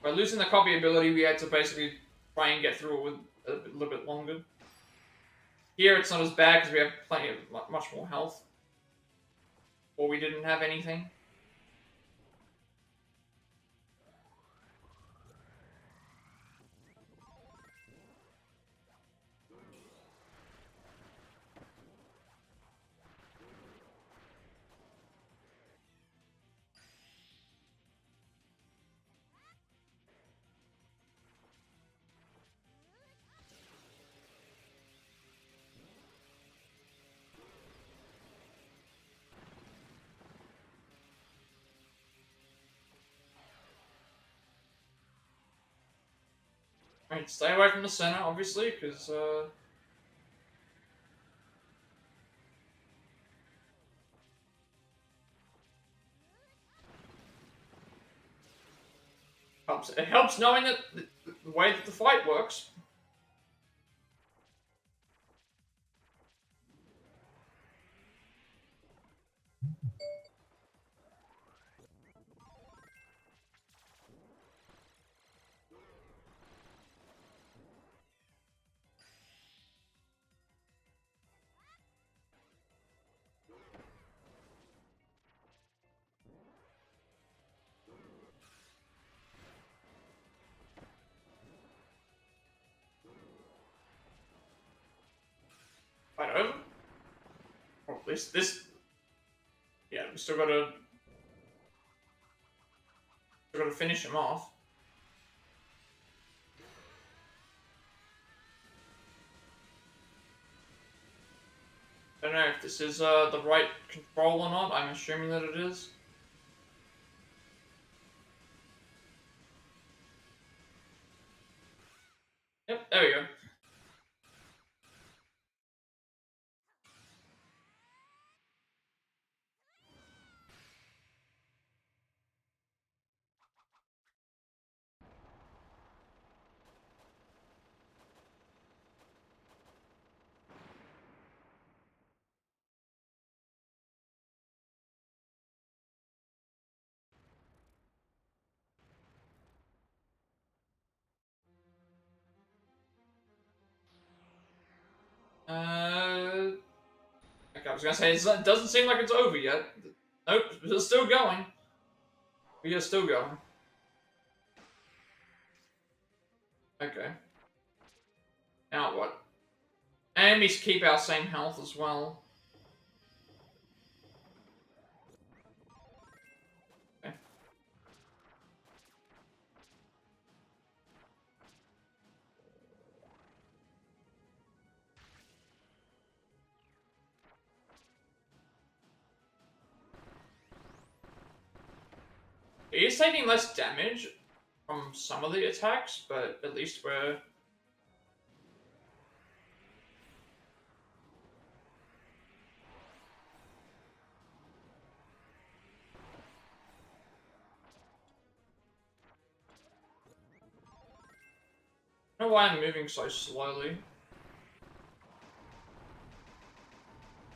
by losing the copy ability, we had to basically try and get through it with a little bit longer. Here, it's not as bad because we have plenty of much more health, or we didn't have anything. Right, stay away from the center, obviously, because helps. It helps knowing that the way that the fight works. Fight over. Or at least this. Yeah, we still gotta finish him off. I don't know if this is the right control or not. I'm assuming that it is. Yep, there we go. Okay, I was gonna say it doesn't seem like it's over yet. Nope, it's still going. We are still going. Okay. Now what? And we keep our same health as well. Okay. He is taking less damage from some of the attacks, but at least we're... I don't know why I'm moving so slowly.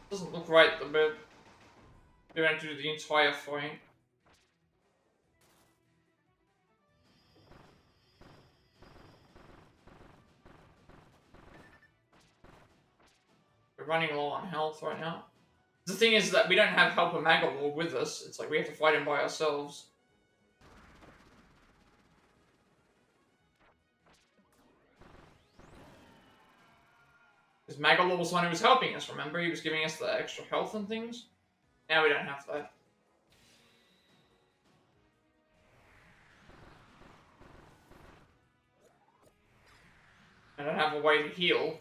Doesn't look right the bit. We went through the entire fight. We're running low on health right now. The thing is that we don't have Helper Magalore with us. It's like we have to fight him by ourselves. Because Magalore was the one who was helping us, remember? He was giving us the extra health and things. Now we don't have that. I don't have a way to heal.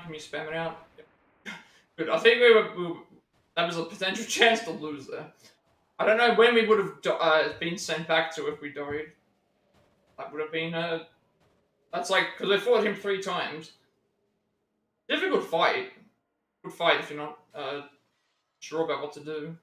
Can you spam it out? Good. I think that was a potential chance to lose there. I don't know when we would have been sent back to if we died. That would have been that's like because I fought him 3 times. Difficult fight. Good fight if you're not sure about what to do.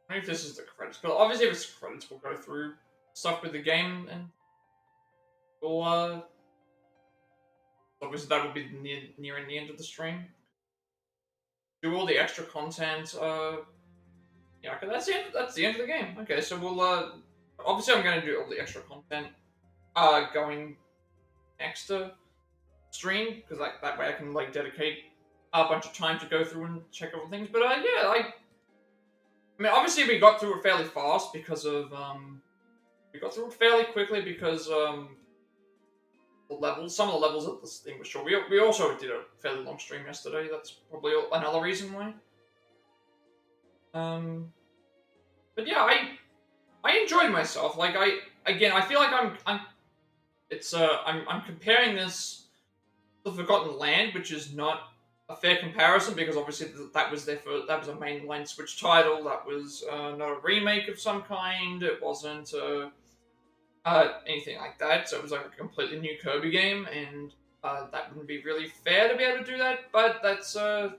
I don't know if this is the credits, but obviously if it's credits, we'll go through stuff with the game and we'll obviously that will be nearing the end of the stream. Do all the extra content. Yeah, okay, that's the end. That's the end of the game. Okay, so we'll obviously I'm gonna do all the extra content going next stream because like that way I can like dedicate a bunch of time to go through and check over things. But yeah, I mean, obviously we got through it fairly fast because of we got through it fairly quickly because the levels, some of the levels of this thing were short. We also did a fairly long stream yesterday. That's probably another reason why. But yeah, I enjoyed myself. Like I feel like I'm comparing this to Forgotten Land, which is not a fair comparison because obviously that was that was a mainline Switch title. That was not a remake of some kind. It wasn't anything like that. So it was like a completely new Kirby game, and that wouldn't be really fair to be able to do that. But that's the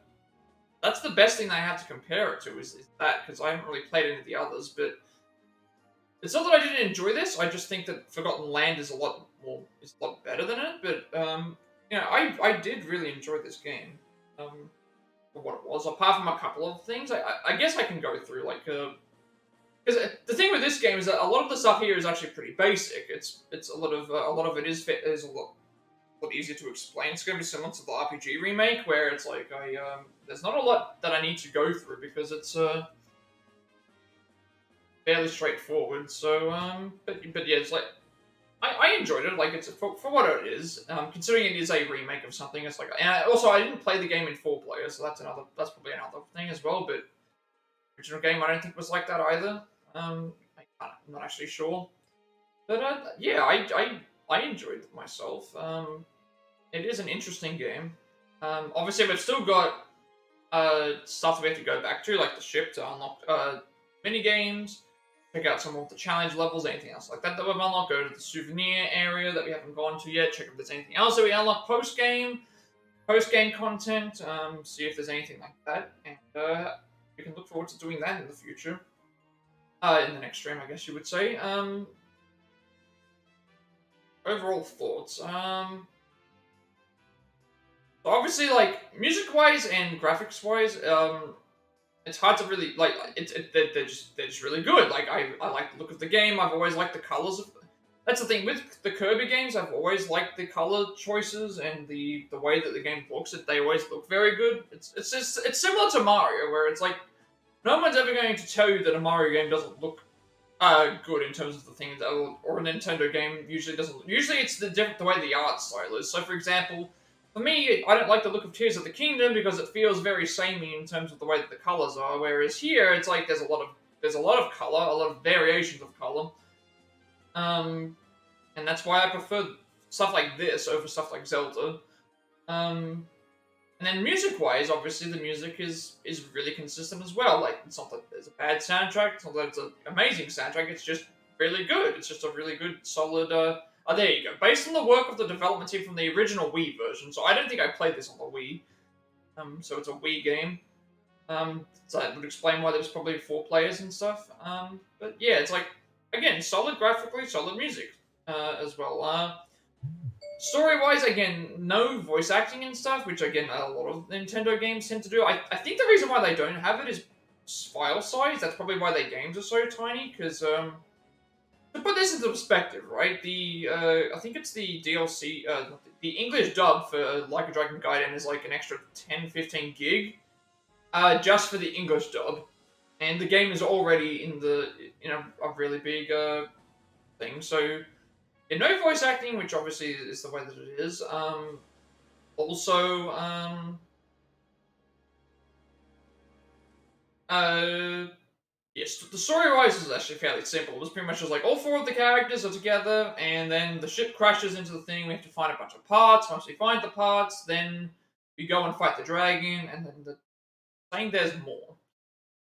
best thing I have to compare it to is that because I haven't really played any of the others, but. It's not that I didn't enjoy this. I just think that Forgotten Land is a lot better than it. But I did really enjoy this game, for what it was. Apart from a couple of things, I guess I can go through like because the thing with this game is that a lot of the stuff here is actually pretty basic. It's a lot of it is a lot easier to explain. It's going to be similar to the RPG remake where it's like there's not a lot that I need to go through because it's fairly straightforward. So, but yeah, it's like I enjoyed it. Like it's for what it is. Considering it is a remake of something, it's like. And I didn't play the game in 4 player, so that's probably another thing as well. But original game, I don't think was like that either. I'm not actually sure. But yeah, I enjoyed it myself. It is an interesting game. Obviously, we've still got stuff that we have to go back to, like the ship to unlock mini games. Check out some of the challenge levels, anything else like that we've unlocked. Go to the souvenir area that we haven't gone to yet. Check if there's anything else that we unlock post-game content. See if there's anything like that. And we can look forward to doing that in the future. In the next stream, I guess you would say. Overall thoughts. So obviously, like, music-wise and graphics-wise, it's hard to really like. They're just really good. Like I like the look of the game. I've always liked the colors of. That's the thing with the Kirby games. I've always liked the color choices and the way that the game looks. They always look very good. It's similar to Mario, where it's like no one's ever going to tell you that a Mario game doesn't look good in terms of the things that or a Nintendo game usually doesn't. Usually it's the way the art style is. So for example. For me, I don't like the look of Tears of the Kingdom because it feels very samey in terms of the way that the colors are. Whereas here, it's like there's a lot of color, a lot of variations of color, and that's why I prefer stuff like this over stuff like Zelda. And then music-wise, obviously the music is really consistent as well. Like it's not that there's a bad soundtrack, it's not that it's an amazing soundtrack. It's just really good. It's just a really good, solid. Oh, there you go. Based on the work of the development team from the original Wii version, so I don't think I played this on the Wii. So it's a Wii game. So that would explain why there's probably 4 players and stuff. But yeah, it's like again, solid graphically, solid music as well. Story-wise, again, no voice acting and stuff, which again a lot of Nintendo games tend to do. I think the reason why they don't have it is file size. That's probably why their games are so tiny, because to put this into perspective, right? I think it's the DLC, the English dub for Like a Dragon Gaiden is like an extra 10-15 gig, just for the English dub, and the game is already in a really big thing. So, yeah, no voice acting, which obviously is the way that it is. Also, yes, the story-wise is actually fairly simple. It was pretty much just like all 4 of the characters are together, and then the ship crashes into the thing. We have to find a bunch of parts. Once we find the parts, then we go and fight the dragon, and then saying there's more.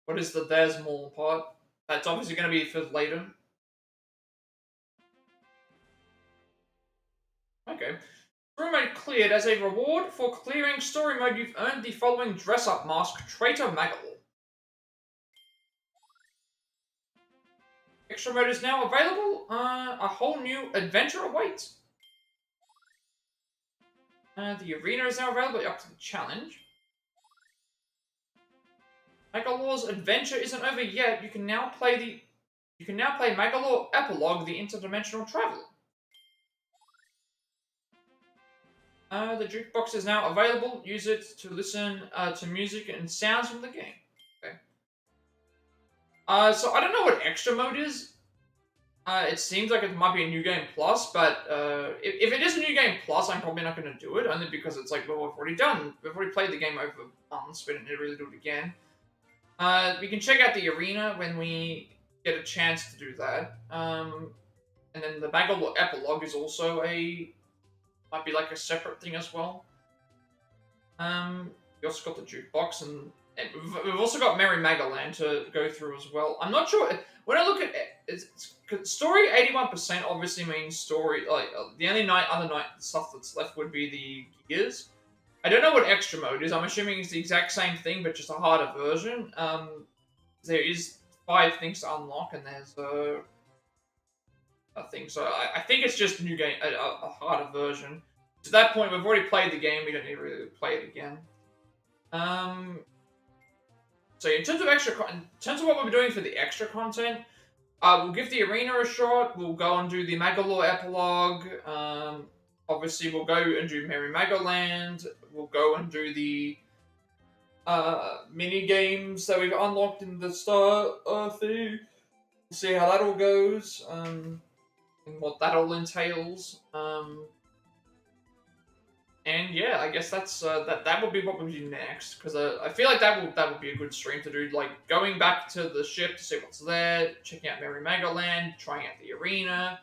What is the there's more part? That's obviously going to be for later. Okay. Story mode cleared. As a reward for clearing story mode, you've earned the following dress-up mask, Traitor Magalore. Extra mode is now available. A whole new adventure awaits. The arena is now available up to the challenge. Magalore's adventure isn't over yet. You can now play Magalore Epilogue, the Interdimensional Traveler. The jukebox is now available. Use it to listen to music and sounds from the game. Okay. So I don't know what extra mode is. It seems like it might be a new game plus, but if it is a new game plus, I'm probably not going to do it only because it's like, well, we've already played the game over months. We didn't really do it again. We can check out the arena when we get a chance to do that. And then the Bagel epilogue is also might be like a separate thing as well. We also got the jukebox, and we've also got Merry Magaland to go through as well. I'm not sure when I look at it, story 81% obviously means story. Like the only other night stuff that's left would be the gears. I don't know what extra mode is. I'm assuming it's the exact same thing, but just a harder version. There is 5 things to unlock, and there's a thing. So I think it's just a new game, a harder version. To that point, we've already played the game. We don't need to really play it again. So in terms of in terms of what we're doing for the extra content, we'll give the arena a shot. We'll go and do the Magalore epilogue. Obviously, we'll go and do Merry Magaland. We'll go and do the mini games that we've unlocked in the start thing. We'll see how that all goes. And what that all entails. And yeah, I guess that's that would be what we'll do next, because I feel like that would be a good stream to do, like going back to the ship to see what's there, checking out Merry Magaland, trying out the arena,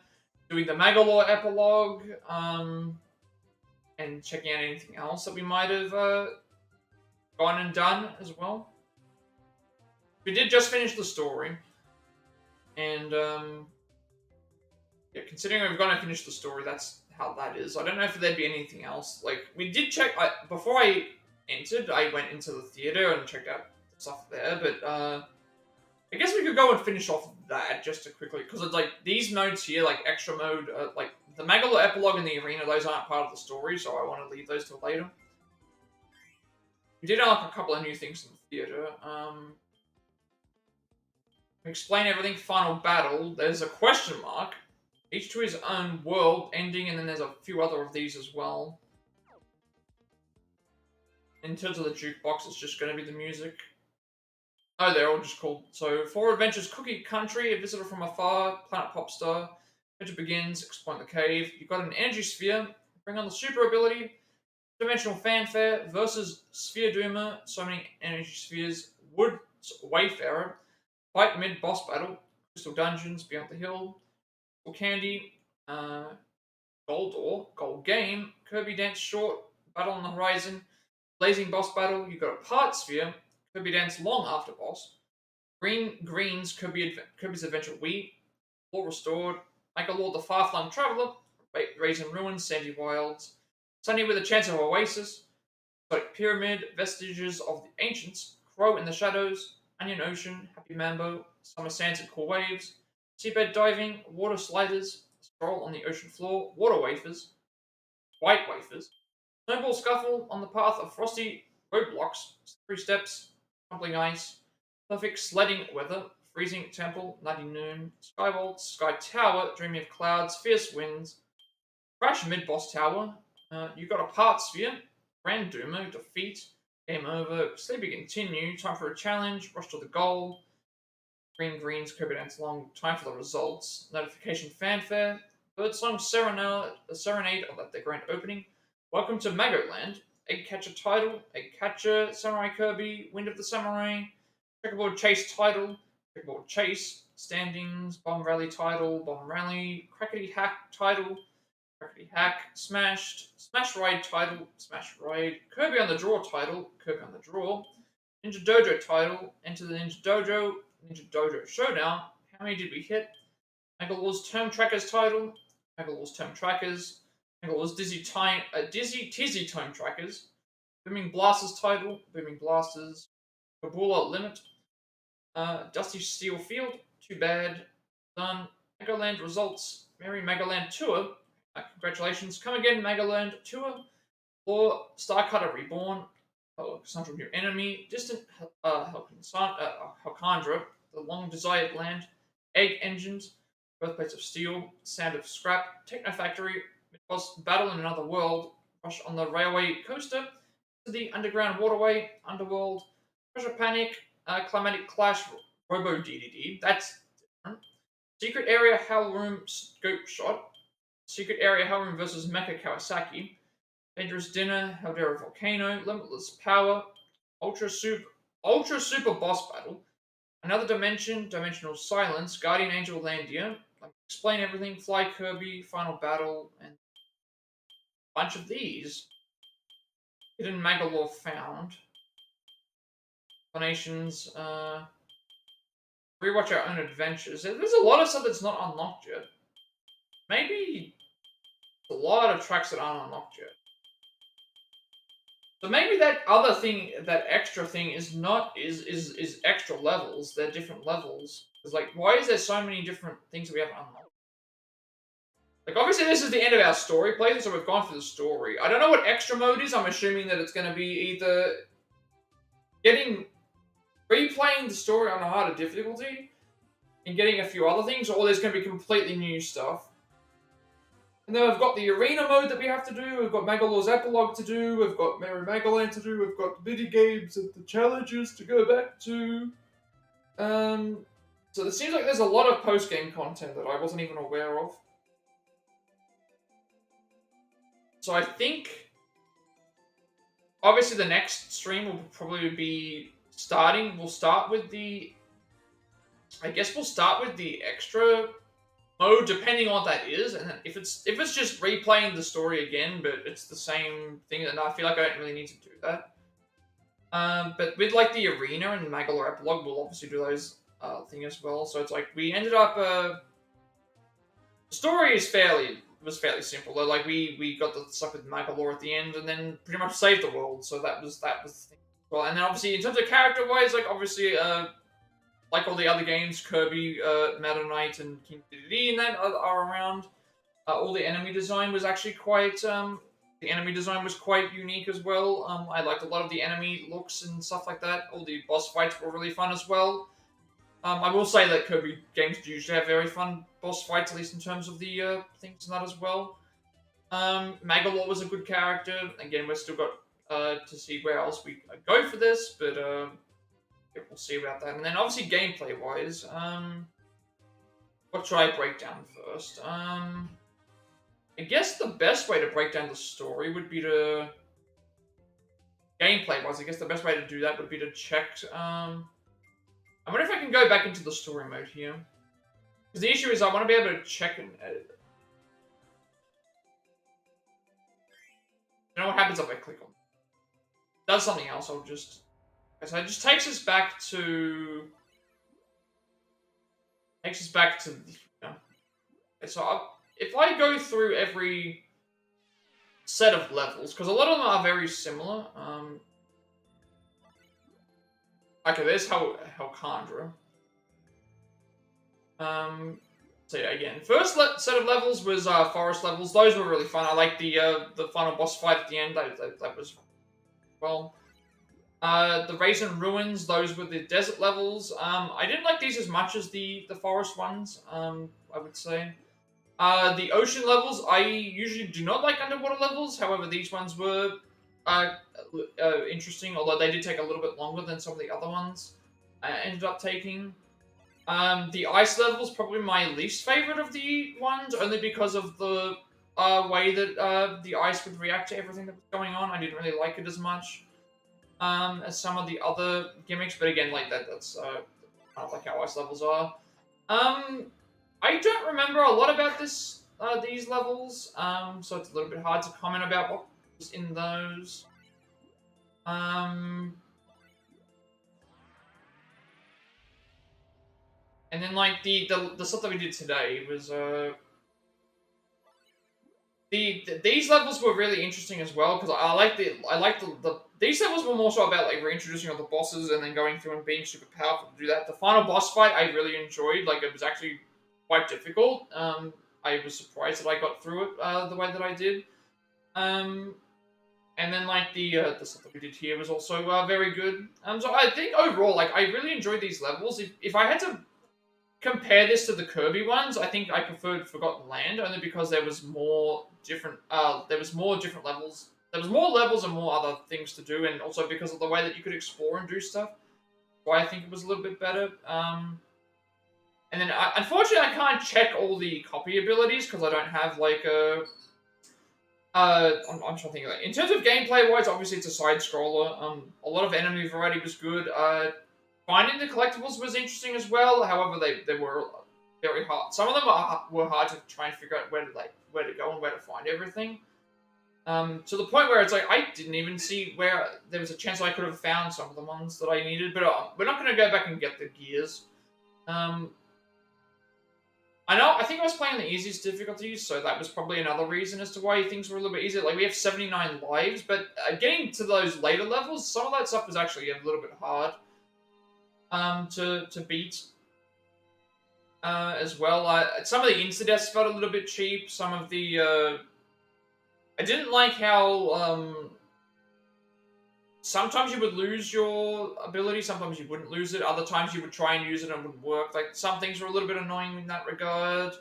doing the Magalore epilogue, and checking out anything else that we might have gone and done as well. We did just finish the story, and yeah, considering we've gone and finished the story, that's how that is. I don't know if there'd be anything else. Like, we did check, before I entered, I went into the theater and checked out stuff there, but I guess we could go and finish off that just to quickly, because it's like, these modes here, like extra mode, like the Magalore epilogue and the arena, those aren't part of the story, so I want to leave those till later. We did unlock a couple of new things in the theater. Explain everything, final battle. There's a question mark. Each to his own world ending, and then there's a few other of these as well. In terms of the jukebox, it's just going to be the music. Oh, they're all just called. So, 4 Adventures Cookie Country, a visitor from afar, Planet Popstar. Adventure begins, exploring the cave. You've got an energy sphere, bring on the super ability, dimensional fanfare versus Sphere Doomer, so many energy spheres, Wood Wayfarer, fight mid boss battle, Crystal Dungeons, Beyond the Hill, Candy, Gold Door, Gold Game, Kirby Dance Short, Battle on the Horizon, Blazing Boss Battle, you got a Part Sphere, Kirby Dance Long After Boss, Greens, Kirby's Adventure Wii, All Restored, Lord the Far-Flung Traveler, Raisin Ruins, Sandy Wilds, Sunny with a Chance of Oasis, Sonic Pyramid, Vestiges of the Ancients, Crow in the Shadows, Onion Ocean, Happy Mambo, Summer Sands and Cool Waves, Seabed Diving, Water Sliders, Stroll on the Ocean Floor, Water Wafers, White Wafers, Snowball Scuffle on the Path of Frosty Roadblocks, 3 Steps, Tumbling Ice, Perfect Sledding Weather, Freezing Temple, Nutty Noon, Skyvault, Sky Tower, Dreaming of Clouds, Fierce Winds, Crash Mid-Boss Tower, you got a Part Sphere, Grand Doomer, Defeat, Game Over, Sleepy Continue, Time for a Challenge, Rush to the Goal, Greens, Kirby Dance Long, Time for the Results, Notification Fanfare, Birdsong Serenade at the Grand Opening, Welcome to Magoland, Egg Catcher Title, Egg Catcher, Samurai Kirby, Wind of the Samurai, Checkerboard Chase Title, Checkerboard Chase, Standings, Bomb Rally Title, Bomb Rally, Crackety Hack Title, Crackety Hack, Smashed, Smash Ride Title, Smash Ride, Kirby on the Draw Title, Kirby on the Draw, Ninja Dojo Title, Enter the Ninja Dojo, Ninja Dojo Showdown. How many did we hit? Megalore's Term Trackers title. Megalore's Term Trackers. Megalore's Dizzy Tizzy Term Trackers. Booming Blasters title. Booming Blasters. Kabula Limit. Dusty Steel Field. Too bad. Done. Megaland results. Merry Megaland Tour. Congratulations. Come again, Megaland Tour. Or Starcutter Reborn. Central New Enemy, Distant Halcandra, The Long Desired Land, Egg Engines, Birthplace of Steel, Sound of Scrap, Techno Factory, Boss Battle in Another World, Rush on the Railway Coaster, to the Underground Waterway, Underworld, Treasure Panic, Climatic Clash, Robo DDD. That's different. Secret Area Hell Room Scope Shot. Secret Area Hell Room versus Mecha Kawasaki. Dangerous Dinner, Haldera Volcano, Limitless Power, Ultra Super Boss Battle, Another Dimension, Dimensional Silence, Guardian Angel Landia, Explain Everything, Fly Kirby, Final Battle, and a bunch of these. Hidden Magalore found. Explanations, rewatch our own adventures. There's a lot of stuff that's not unlocked yet. Maybe a lot of tracks that aren't unlocked yet. So maybe that other thing, that extra thing, is not is extra levels. They're different levels. It's like, why is there so many different things that we haven't unlocked? Like, obviously, this is the end of our story playthrough, so we've gone through the story. I don't know what extra mode is. I'm assuming that it's going to be either replaying the story on a harder difficulty and getting a few other things, or there's going to be completely new stuff. And then we've got the arena mode that we have to do, we've got Magalore's epilogue to do, we've got Merry Magaland to do, we've got mini games and the challenges to go back to. So it seems like there's a lot of post-game content that I wasn't even aware of. So I think, obviously the next stream will probably be we'll start with the extra mode, depending on what that is, and then if it's just replaying the story again, but it's the same thing, then I feel like I don't really need to do that. But with like the arena and Magalore epilogue, we'll obviously do those thing as well. So it's like we ended up. The story was fairly simple. Like we got the stuff with Magalore at the end, and then pretty much saved the world. So that was the thing. Well, and then obviously in terms of character wise, like obviously. Like all the other games, Kirby, Meta Knight, and King Dedede and that are around. All the enemy design was actually quite unique as well. I liked a lot of the enemy looks and stuff like that. All the boss fights were really fun as well. I will say that Kirby games usually have very fun boss fights, at least in terms of the things and that as well. Magalore was a good character. Again, we've still got to see where else we go for this, but we'll see about that. And then obviously gameplay wise, what should I break down first? I guess the best way to break down the story would be to gameplay wise. I guess the best way to do that would be to check. I wonder if I can go back into the story mode here, because the issue is I want to be able to check and edit it. You know what happens if I click on it? It does something else. I'll just. So it just takes us back to. So if I go through every set of levels, because a lot of them are very similar. Okay, there's Helcandra. So yeah, again, first set of levels was forest levels. Those were really fun. I like the final boss fight at the end. That was well. The Raisin Ruins, those were the desert levels. I didn't like these as much as the forest ones, I would say. The ocean levels, I usually do not like underwater levels. However, these ones were interesting, although they did take a little bit longer than some of the other ones I ended up taking. The ice levels, probably my least favorite of the ones, only because of the way that the ice would react to everything that was going on. I didn't really like it as much. As some of the other gimmicks, but again, like that's kind of like how ice levels are. I don't remember a lot about these levels, so it's a little bit hard to comment about what was in those. And then like the stuff that we did today was these levels were really interesting as well, because I like these levels were more so about like reintroducing all the bosses and then going through and being super powerful to do that. The final boss fight I really enjoyed. Like, it was actually quite difficult. I was surprised that I got through it the way that I did. And then like the stuff that we did here was also very good. So I think overall, like, I really enjoyed these levels. If I had to compare this to the Kirby ones, I think I preferred Forgotten Land, only because there was more different levels. There was more levels and more other things to do, and also because of the way that you could explore and do stuff. why I think it was a little bit better. And then, unfortunately, I can't check all the copy abilities because I don't have like a. I'm trying to think. Like, in terms of gameplay wise, obviously it's a side scroller. A lot of enemy variety was good. Finding the collectibles was interesting as well. However, they were very hard. Some of them were hard to try and figure out where to go and where to find everything. To the point where it's like I didn't even see where there was a chance I could have found some of the ones that I needed. But we're not going to go back and get the gears. I think I was playing the easiest difficulty, so that was probably another reason as to why things were a little bit easier. Like, we have 79 lives, but getting to those later levels, some of that stuff was actually a little bit hard to beat as well. Some of the insta-deaths felt a little bit cheap. Some of the... I didn't like how... sometimes you would lose your ability, sometimes you wouldn't lose it, other times you would try and use it and it wouldn't work. Like, some things were a little bit annoying in that regard.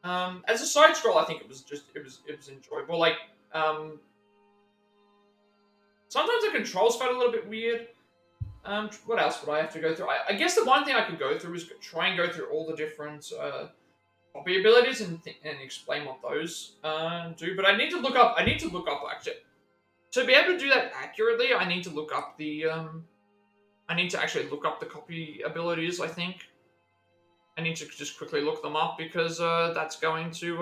As a side scroll, I think it was enjoyable. Like, sometimes the controls felt a little bit weird. What else would I have to go through? I guess the one thing I could go through is try and go through all the different copy abilities and explain what those do. But I need to look up actually. To be able to do that accurately, I need to look up the, I need to actually look up the copy abilities, I think. I need to just quickly look them up, because that's going to,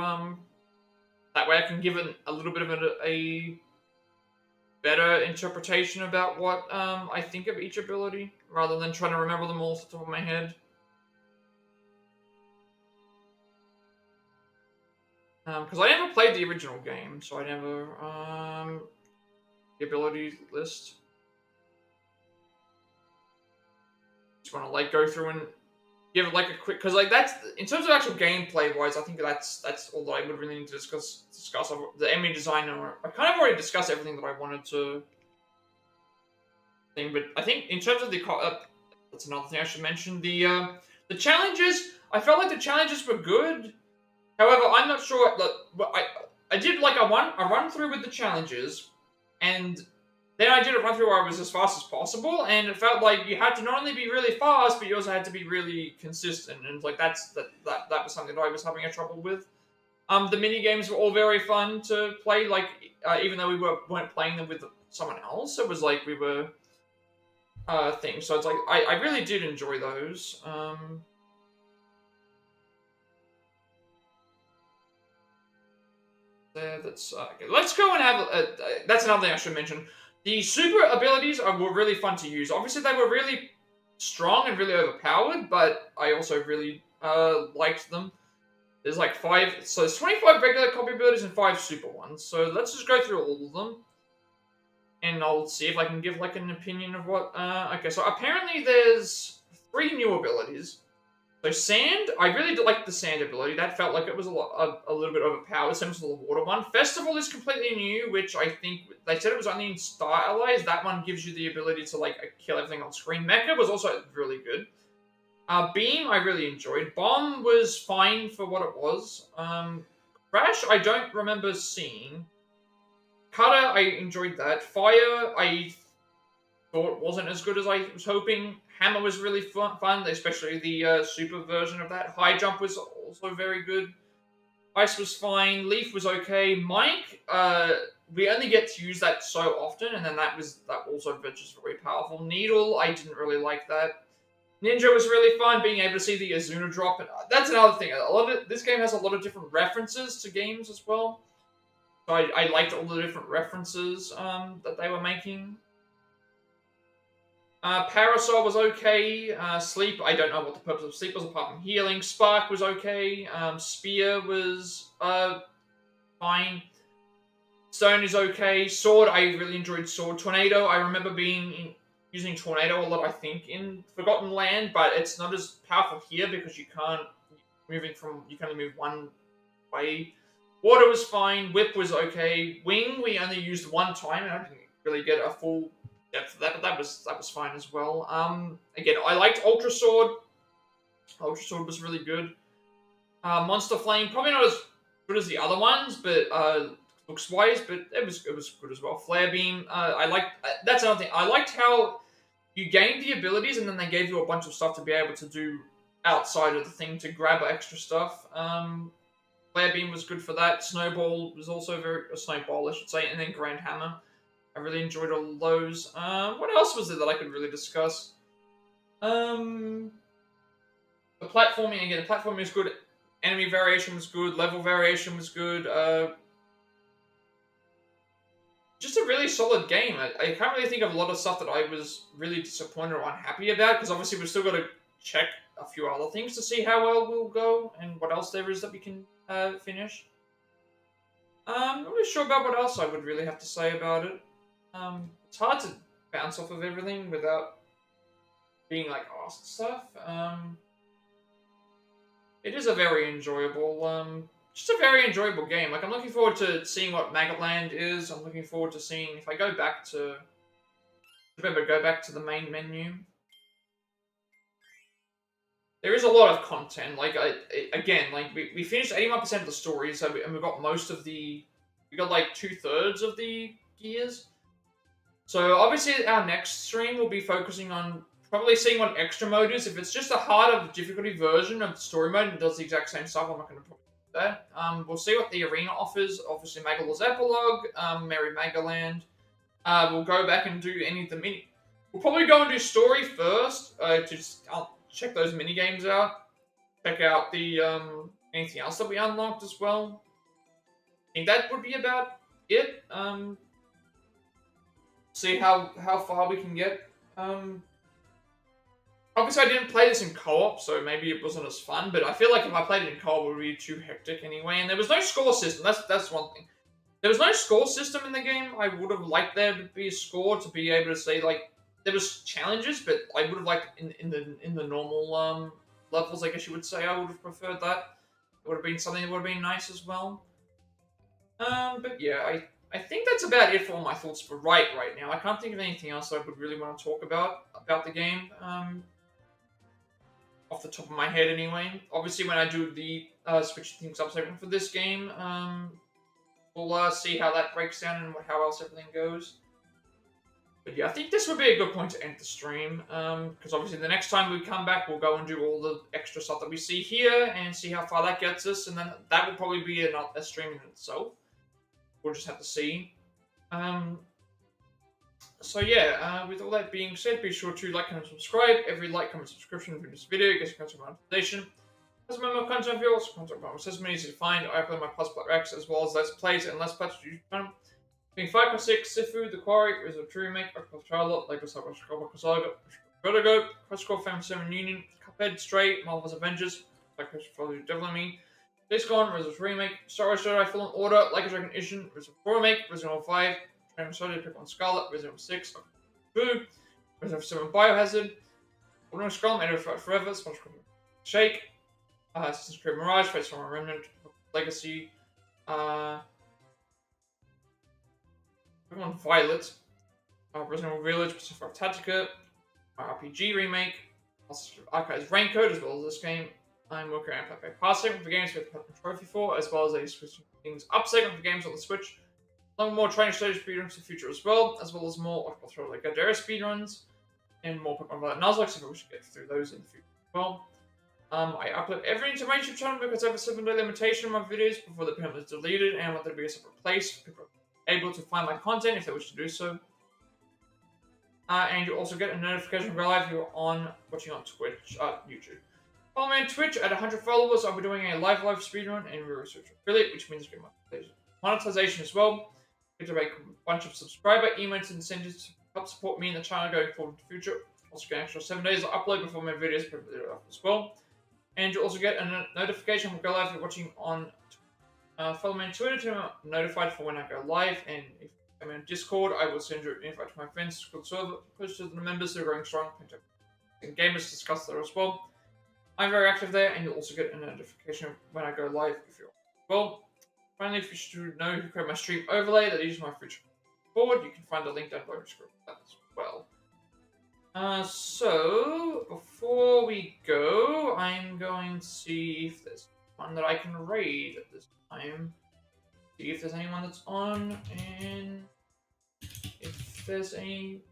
that way I can give a little bit of a better interpretation about what I think of each ability, rather than trying to remember them all off the top of my head. Because I never played the original game, so I never, the ability list. Just want to like go through and give it like a quick, because like that's in terms of actual gameplay wise, I think that's all that I would really need to discuss. The enemy design. I kind of already discussed everything that I wanted to. But I think in terms of the that's another thing I should mention. The challenges. I felt like the challenges were good. However, I'm not sure. I did like a run through with the challenges. And then I did a run through where I was as fast as possible, and it felt like you had to not only be really fast, but you also had to be really consistent. And like that was something that I was having a trouble with. The mini games were all very fun to play. Like even though we weren't playing them with someone else, it was like we were things. So it's like I really did enjoy those. That's okay. Let's go and have. That's another thing I should mention. The super abilities were really fun to use. Obviously, they were really strong and really overpowered, but I also really liked them. There's like 5, so there's 25 regular copy abilities and 5 super ones. So let's just go through all of them, and I'll see if I can give like an opinion of what. Okay, so apparently there's 3 new abilities. So sand, I really did like the sand ability. That felt like it was a little bit overpowered, similar to the water one. Festival is completely new, which I think they said it was only in Star Allies. That one gives you the ability to like kill everything on screen. Mecha was also really good. Beam, I really enjoyed. Bomb was fine for what it was. Crash, I don't remember seeing. Cutter, I enjoyed that. Fire, I thought wasn't as good as I was hoping. Hammer was really fun, especially the super version of that. High jump was also very good. Ice was fine. Leaf was okay. Mike, we only get to use that so often, and then that also just very powerful. Needle, I didn't really like that. Ninja was really fun, being able to see the Azuna drop. And that's another thing. This game has a lot of different references to games as well. So I liked all the different references that they were making. Parasol was okay. Sleep, I don't know what the purpose of Sleep was apart from healing. Spark was okay. Spear was fine. Stone is okay. Sword, I really enjoyed Sword. Tornado, I remember using Tornado a lot, I think, in Forgotten Land, but it's not as powerful here because you can only move one way. Water was fine. Whip was okay. Wing, we only used one time, and I didn't really get a full depth of that, but that was fine as well. Again, I liked Ultra Sword. Ultra Sword was really good. Monster Flame, probably not as good as the other ones, but looks wise, but it was good as well. Flare Beam, that's another thing. I liked how you gained the abilities, and then they gave you a bunch of stuff to be able to do outside of the thing to grab extra stuff. Flare Beam was good for that. Snowball was also a Snowball, I should say, and then Grand Hammer. I really enjoyed all of those. What else was there that I could really discuss? The platforming, again, the platforming is good. Enemy variation was good. Level variation was good. Just a really solid game. I can't really think of a lot of stuff that I was really disappointed or unhappy about, because obviously we've still got to check a few other things to see how well we'll go and what else there is that we can finish. I'm not really sure about what else I would really have to say about it. It's hard to bounce off of everything without being like asked stuff. It is a very enjoyable, just a very enjoyable game. Like, I'm looking forward to seeing what Magatland is. I'm looking forward to seeing if I go back to, remember, go back to the main menu. There is a lot of content. Like, again, like we finished 81% of the story, so and we got most of the, we got like 2/3 of the gears. So obviously, our next stream will be focusing on probably seeing what extra mode is. If it's just a harder difficulty version of the story mode and does the exact same stuff, I'm not going to put that. We'll see what the arena offers. Obviously, Magalor's Epilogue, Merry Magaland. We'll go back and do any of the mini. We'll probably go and do story first. I'll check those mini games out. Check out the anything else that we unlocked as well. I think that would be about it. See how far we can get. Obviously, I didn't play this in co-op, so maybe it wasn't as fun. But I feel like if I played it in co-op, it would be too hectic anyway. And there was no score system. That's one thing. There was no score system in the game. I would have liked there to be a score to be able to say like there was challenges, but I would have liked in the normal levels. I guess you would say I would have preferred that. It would have been something that would have been nice as well. But yeah, I think that's about it for all my thoughts for right now. I can't think of anything else that I would really want to talk about the game. Off the top of my head, anyway. Obviously, when I do the switch things up segment for this game, we'll see how that breaks down and how else everything goes. But yeah, I think this would be a good point to end the stream, because obviously the next time we come back, we'll go and do all the extra stuff that we see here and see how far that gets us, and then that will probably be a stream in itself. We'll just have to see. So yeah, with all that being said, be sure to like, comment, subscribe. Every like, comment, subscription for this video gets content monetization. As my more content for you, also content about Sesame easy to find. I upload my Plat Rex as well as Let's Plays and Let's Plats to YouTube channel. Being 5.6, Sifu, The Quarry, is a true remake, Octopath Charlotte, Lego Star Wars, Saga, Vertigo, Crosscore, Family 7 Union, Cuphead, Stray, Marvel's Avengers, like Follow Devil in Me, Days Gone, Resident Remake, Star Wars Jedi Fallen Order, Like a Dragon Edition, Resident 4 Remake, Resident Evil 5, Dragon Soldier, Pokemon Scarlet, Resident Evil 6, Boo, Resident Evil 7 Biohazard, Wonder Skull, Made of Forever, SpongeBob Shake, Assassin's Creed Mirage, Fates from a Remnant, Legacy, Pokemon Violet, Resident Evil Village, Pacific Tactica, RPG Remake, also Archives Raincoat, as well as this game. I'm working on a pass segment for games with Pokemon Trophy for, as well as a Switching Things Up segment for games on the Switch. Along more training stage speedruns in the future as well as more Octopath like Gadara speedruns, and more Pokemon Violet Nuzlocke, so we should get through those in the future as well. I upload everything to my YouTube channel because I have a 7-day limitation on my videos before the channel is deleted, and I want there to be a separate place for people able to find my content if they wish to do so. And you also get a notification when live if you're watching on Twitch, YouTube. Follow me on Twitch at 100 followers. I'll be doing a live speedrun and research affiliate, which means get monetization as well. Get to make a bunch of subscriber emails and incentives to help support me and the channel going forward in the future. Also get an extra 7 days of upload before my videos as well. And you'll also get a notification when I go live if you're watching on follow me on Twitter to be notified for when I go live. And if I'm in Discord, I will send you an invite to my friends, Discord server, close to the members who are growing strong. And gamers discuss there as well. I'm very active there, and you'll also get a notification when I go live if you're well. Finally, if you should know who create my stream overlay that uses my future forward, you can find the link down below in the description as well. So, before we go, I'm going to see if there's one that I can raid at this time. See if there's anyone that's on, and if there's any...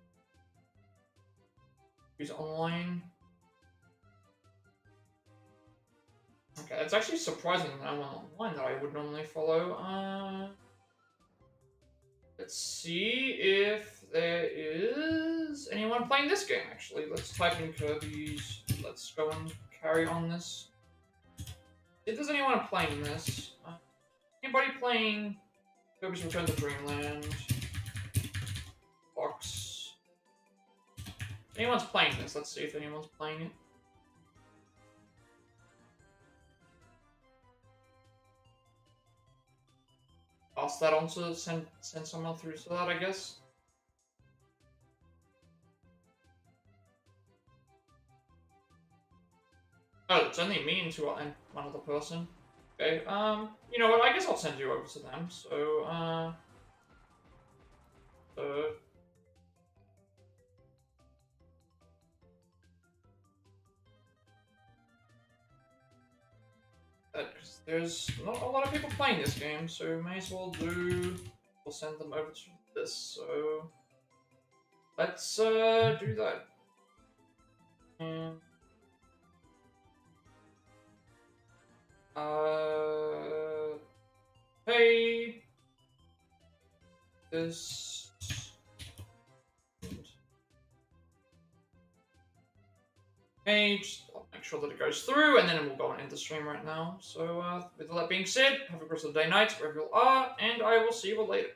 Who's online? Okay, it's actually surprising that I'm online that I would normally follow. Let's see if there is anyone playing this game, actually. Let's type in Kirby's. Let's go and carry on this. If there's anyone playing this. Anybody playing Kirby's Return to Dreamland? Box. If anyone's playing this, let's see if anyone's playing it. Pass that on to send someone through to that, I guess. Oh, it's only me and one other person. Okay, you know what, I guess I'll send you over to them, so, because there's not a lot of people playing this game, so may as well we'll send them over to this, so let's, do that. And, hey, this, page. I'll make sure that it goes through, and then we'll go and end the stream right now. So, with all that being said, have a great day, night, wherever you are, and I will see you all later.